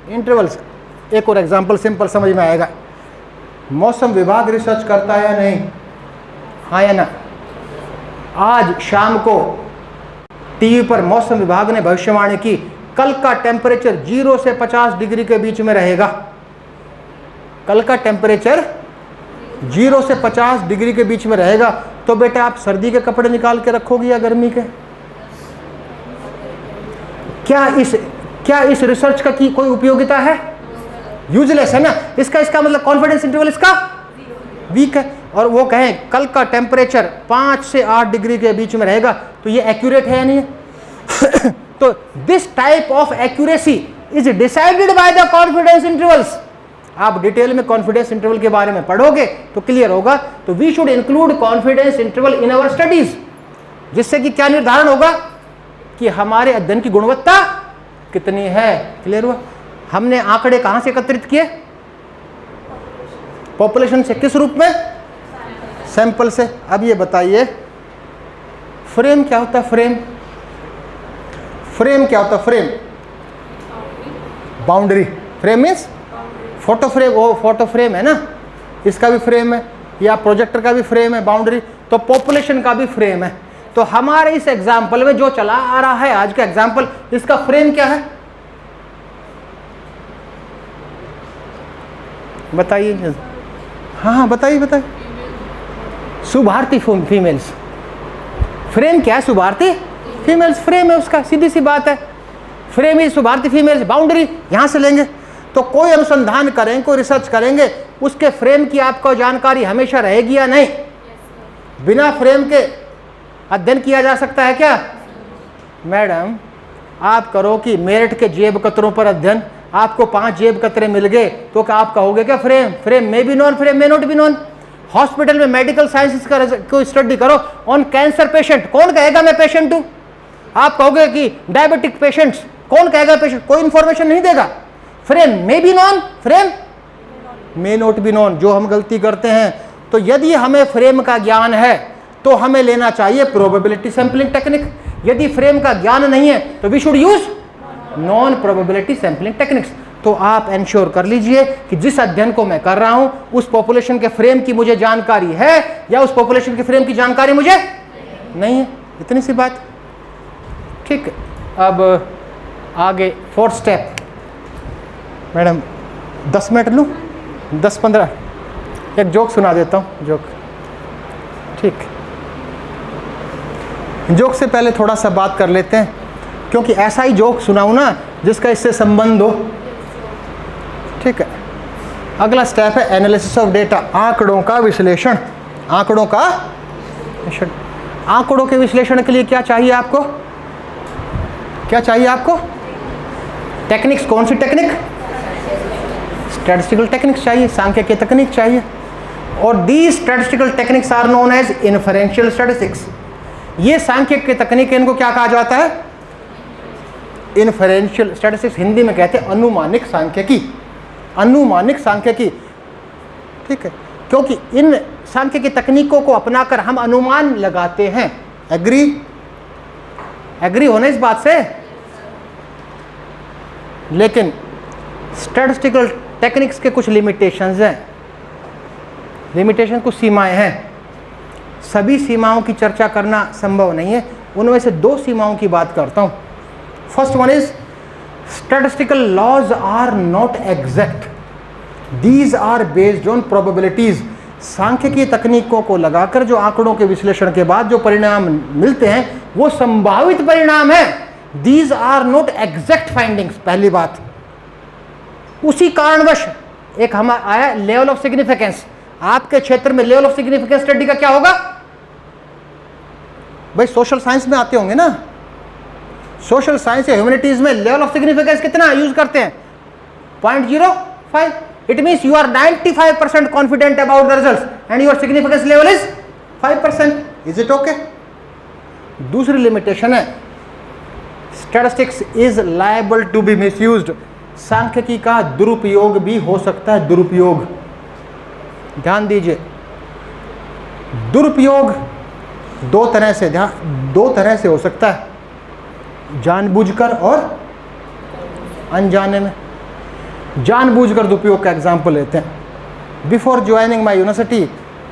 intervals. एक और एग्जांपल सिंपल समझ में आएगा। मौसम विभाग रिसर्च करता है या नहीं, हाँ या ना? आज शाम को टीवी पर मौसम विभाग ने भविष्यवाणी की कल का टेम्परेचर 0 से 50 डिग्री के बीच में रहेगा। कल का टेम्परेचर 0 से 50 डिग्री के बीच में रहेगा। तो बेटा आप सर्दी के कपड़े निकाल के रखोगे या गर्मी के? क्या इस रिसर्च का की कोई उपयोगिता है? यूजलेस है ना। इसका मतलब कॉन्फिडेंस इंटरवल इसका वीक है। और वो कहें कल का टेम्परेचर 5 से 8 डिग्री के बीच में रहेगा, तो ये एक्यूरेट है या नहीं है? तो this type of accuracy is decided by the confidence intervals. आप डिटेल में कॉन्फिडेंस इंटरवल के बारे में पढ़ोगे तो क्लियर होगा। तो we should include confidence interval in our studies, जिससे कि क्या निर्धारण होगा कि हमारे अध्ययन की गुणवत्ता कितनी है। क्लियर हुआ? हमने आंकड़े कहां से एकत्रित किए, पॉपुलेशन से। किस रूप में? सैंपल से। अब ये बताइए फ्रेम क्या होता है? फ्रेम क्या होता है? Frame boundary. Frame means photo frame. वो फोटो फ्रेम है ना, इसका भी फ्रेम है, या प्रोजेक्टर का भी फ्रेम है बाउंड्री। तो पॉपुलेशन का भी फ्रेम है। तो हमारे इस एग्जाम्पल में जो चला आ रहा है आज का एग्जाम्पल, इसका फ्रेम क्या है बताइए। हाँ बताइए। सुभारती फीमेल्स। फ्रेम क्या है? सुभारती फीमेल्स फ्रेम है उसका, सीधी सी बात है। फ्रेम ही सुभारती फीमेल्स, बाउंड्री यहां से लेंगे। तो कोई अनुसंधान करें, कोई रिसर्च करेंगे, उसके फ्रेम की आपको जानकारी हमेशा रहेगी या नहीं? बिना फ्रेम के अध्ययन किया जा सकता है क्या? मैडम आप करो कि मेरठ के जेब कतरों पर अध्ययन, आपको 5 जेब कतरे मिल गए, तो क्या आप कहोगे क्या फ्रेम में बी नॉन, फ्रेम में नॉट बी नॉन? हॉस्पिटल में मेडिकल साइंसेस का कोई स्टडी करो ऑन कैंसर पेशेंट, कौन कहेगा मैं पेशेंट हूं? आप कहोगे कि डायबिटिक पेशेंट्स, कौन कहेगा पेशेंट? कोई इंफॉर्मेशन नहीं देगा। फ्रेम में बी नॉन, फ्रेम में नॉट बी नॉन। जो हम गलती करते हैं, तो यदि हमें फ्रेम का ज्ञान है तो हमें लेना चाहिए प्रोबेबिलिटी सैंपलिंग टेक्निक। यदि फ्रेम का ज्ञान नहीं है तो we should use non probability sampling techniques. तो आप इंश्योर कर लीजिए कि जिस अध्ययन को मैं कर रहा हूं उस पॉपुलेशन के फ्रेम की मुझे जानकारी है या उस पॉपुलेशन के फ्रेम की जानकारी मुझे नहीं है। इतनी सी बात, ठीक। अब आगे 4th स्टेप। मैडम 10 मिनट लूँ, 10-15? एक जोक सुना देता हूँ, जोक। ठीक, जोक से पहले थोड़ा सा बात कर लेते हैं, क्योंकि ऐसा ही जोक सुनाऊँ ना जिसका इससे संबंध हो। ठीक है, अगला स्टेप है एनालिसिस ऑफ डेटा, आंकड़ों का विश्लेषण। आंकड़ों का विश्लेषण, आंकड़ों के विश्लेषण के लिए क्या चाहिए आपको? क्या चाहिए आपको? टेक्निक्स। कौन सी टेक्निक? स्टैटिस्टिकल टेक्निक्स चाहिए, सांख्यिकीय तकनीक चाहिए। और these statistical techniques are known as inferential statistics. ये सांख्यिकीय तकनीक, इनको क्या कहा जाता है? Inferential statistics. हिंदी में कहते हैं अनुमानिक सांख्यिकी। अनुमानिक सांख्यिकी, ठीक है, क्योंकि इन सांख्यिकीय तकनीकों को अपनाकर हम अनुमान लगाते हैं। एग्री? एग्री होने इस बात से? लेकिन स्टैटिस्टिकल टेक्निक्स के कुछ लिमिटेशंस हैं, लिमिटेशन, कुछ सीमाएं हैं। सभी सीमाओं की चर्चा करना संभव नहीं है, उनमें से 2 सीमाओं की बात करता हूं। First one is statistical laws are not exact, these are based on probabilities. सांख्यिकीय तकनीकों को लगाकर जो आंकड़ों के विश्लेषण के बाद जो परिणाम मिलते हैं वो संभावित परिणाम है। These are not exact findings, पहली बात। उसी कारणवश एक हमारा आया लेवल ऑफ सिग्निफिकेंस। आपके क्षेत्र में लेवल ऑफ सिग्निफिकेंस स्टडी का क्या होगा? भाई सोशल साइंस में आते होंगे ना, सोशल साइंस या ह्यूमैनिटीज में लेवल ऑफ सिग्निफिकेंस कितना यूज करते हैं? 0.05। It means you are 95% confident about the results and your significance level is 5%। Is it okay? दूसरी लिमिटेशन है statistics is liable to be misused. सांख्यिकी का दुरुपयोग भी हो सकता है, दुरुपयोग। ध्यान दीजिए, दुरुपयोग 2 तरह से, 2 तरह से हो सकता है, जानबूझकर और अनजाने में। जानबूझकर दुरुपयोग का एग्जाम्पल लेते हैं। Before joining my university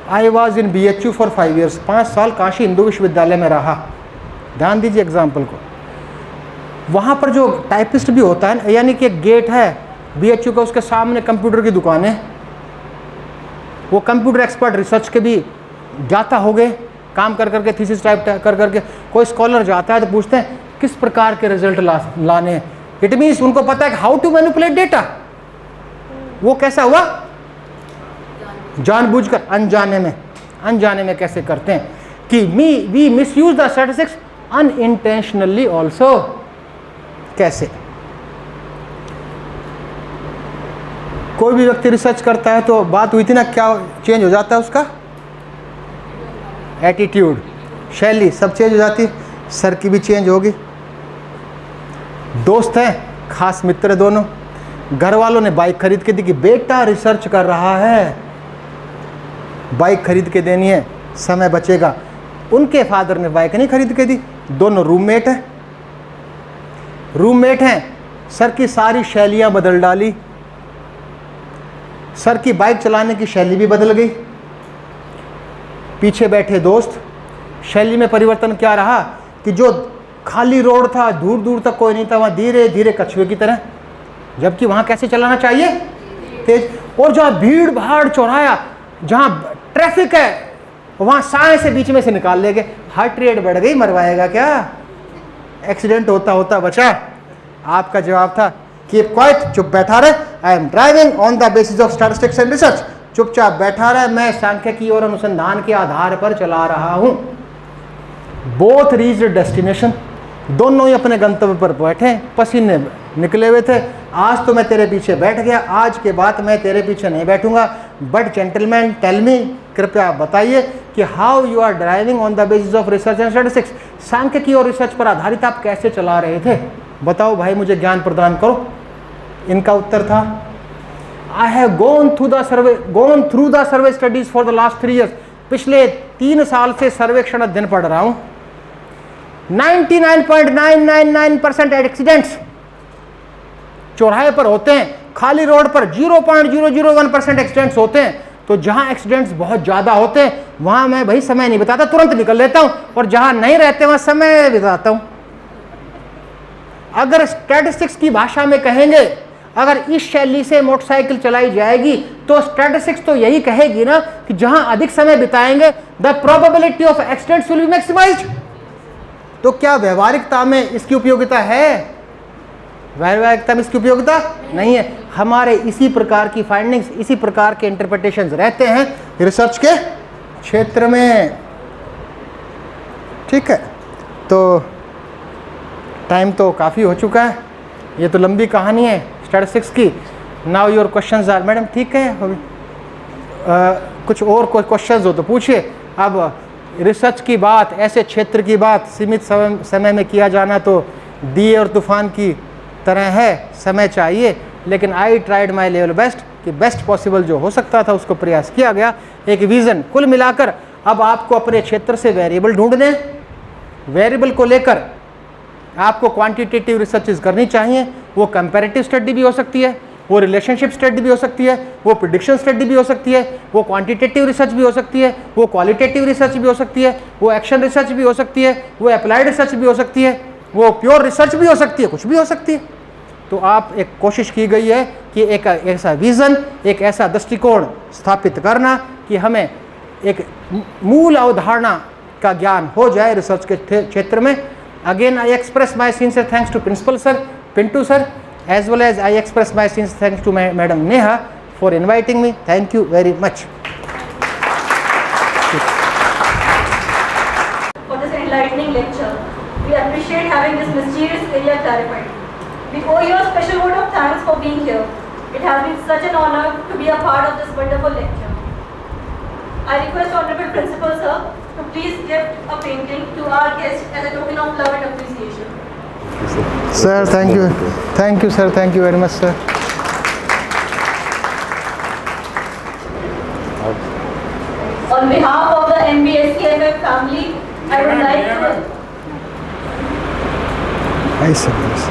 I was in BHU for 5 years। 5 साल काशी हिंदू विश्वविद्यालय में रहा। ध्यान दीजिए एग्जाम्पल को। वहाँ पर जो टाइपिस्ट भी होता है, यानी कि एक गेट है BHU का, उसके सामने कंप्यूटर की दुकान है। वो कंप्यूटर एक्सपर्ट रिसर्च के भी जाता हो गए, काम कर करके, थीसिस टाइप कर करके। कोई स्कॉलर जाता है तो पूछते हैं किस प्रकार के रिजल्ट लाने हैं। इट मीन्स उनको पता है कि हाउ टू मैनिपुलेट डेटा। वो कैसा हुआ? जानबूझकर, अनजाने में। अनजाने में कैसे करते हैं कि we misuse the statistics unintentionally also. कैसे? कोई भी व्यक्ति रिसर्च करता है तो बात हुई थी ना, क्या चेंज हो जाता है उसका? एटीट्यूड, शैली, सब चेंज हो जाती है। सर की भी चेंज होगी। दोस्त हैं, खास मित्र दोनों। घर वालों ने बाइक खरीद के दी कि बेटा रिसर्च कर रहा है, बाइक खरीद के देनी है, समय बचेगा। उनके फादर ने बाइक नहीं खरीद के दी। दोनों रूममेट हैं, रूममेट हैं। सर की सारी शैलियां बदल डाली, सर की बाइक चलाने की शैली भी बदल गई। पीछे बैठे दोस्त, शैली में परिवर्तन क्या रहा कि जो खाली रोड था, दूर दूर तक कोई नहीं था, वहाँ धीरे धीरे कछुए की तरह, जबकि वहाँ कैसे चलाना चाहिए? तेज। और जहाँ भीड़ भाड़ चौराया, जहाँ ट्रैफिक है, वहाँ साए से बीच में से निकाल ले गए। हार्ट रेट बढ़ गई, मरवाएगा क्या? एक्सीडेंट होता होता बचा। आपका जवाब था कीप क्वाइट, चुप बैठा रहे। I am driving on the basis of statistics and research. चुपचाप बैठा रहे, मैं सांख्यिकी और अनुसंधान के आधार पर चला रहा हूँ। बोथ रीच्ड डेस्टिनेशन, दोनों ही अपने गंतव्य पर बैठे, पसीने निकले हुए थे। आज तो मैं तेरे पीछे बैठ गया, आज के बाद मैं तेरे पीछे नहीं बैठूंगा। बट जेंटलमैन टेल मी, कृपया बताइए कि how you are driving on the basis of research and statistics. सांख्यिकी और रिसर्च पर आधारित आप कैसे चला रहे थे? बताओ भाई, मुझे ज्ञान प्रदान करो। इनका उत्तर था I have gone through the survey studies for the last 3 years। पिछले 3 साल से सर्वेक्षण अध्ययन पढ़ रहा हूँ। 99.999% एक्सीडेंट्स चौराहे पर होते हैं, खाली रोड पर 0.001% एक्सीडेंट्स होते हैं। तो जहां एक्सीडेंट्स बहुत ज्यादा होते हैं वहां मैं भाई समय नहीं बिताता, तुरंत निकल लेता हूं, और जहां नहीं रहते वहां समय बिताता हूं। अगर स्टैटिस्टिक्स की भाषा में कहेंगे, अगर इस शैली से मोटरसाइकिल चलाई जाएगी तो स्टैटिस्टिक्स तो यही कहेगी ना कि जहां अधिक समय बिताएंगे the probability of accidents will be maximised. तो क्या व्यवहारिकता में इसकी उपयोगिता है? व्यवहारिकता में इसकी उपयोगिता नहीं है। हमारे इसी प्रकार की फाइंडिंग्स, इसी प्रकार के इंटरप्रिटेशंस रहते हैं रिसर्च के क्षेत्र में। ठीक है, तो टाइम तो काफ़ी हो चुका है, ये तो लंबी कहानी है स्टैटिस्टिक्स की। Now your questions are, madam ठीक है, कुछ और कोई क्वेश्चंस हो तो पूछिए। अब रिसर्च की बात, ऐसे क्षेत्र की बात सीमित समय में किया जाना तो दिए और तूफान की तरह है, समय चाहिए, लेकिन I tried my level best कि बेस्ट पॉसिबल जो हो सकता था उसको प्रयास किया गया। एक विज़न, कुल मिलाकर अब आपको अपने क्षेत्र से वेरिएबल ढूंढने, वेरिएबल को लेकर आपको क्वांटिटेटिव रिसर्चेज करनी चाहिए। वो कंपैरेटिव स्टडी भी हो सकती है, वो रिलेशनशिप स्टडी भी हो सकती है, वो प्रिडिक्शन स्टडी भी हो सकती है, वो क्वांटिटेटिव रिसर्च भी हो सकती है, वो क्वालिटेटिव रिसर्च भी हो सकती है, वो एक्शन रिसर्च भी हो सकती है, वो अप्लाइड रिसर्च भी हो सकती है, वो प्योर रिसर्च भी हो सकती है, कुछ भी हो सकती है। तो आप एक कोशिश की गई है कि एक ऐसा विज़न, एक ऐसा दृष्टिकोण स्थापित करना कि हमें एक मूल अवधारणा का ज्ञान हो जाए रिसर्च के क्षेत्र में। Again I express my sincere thanks to principal sir, Pintu sir, as well as I express my sincere thanks to Madam Neha for inviting me. Thank you very much. For this enlightening lecture, we appreciate having this mysterious area clarified. We owe you a special vote of thanks for being here. It has been such an honor to be a part of this wonderful lecture. I request Honorable Principal Sir to please gift a painting to our guest as a token of love and appreciation. Sir, thank you. Thank you, sir. Thank you very much, sir. On behalf of the MBSCFF family, I would like to... Nice, sir. Nice.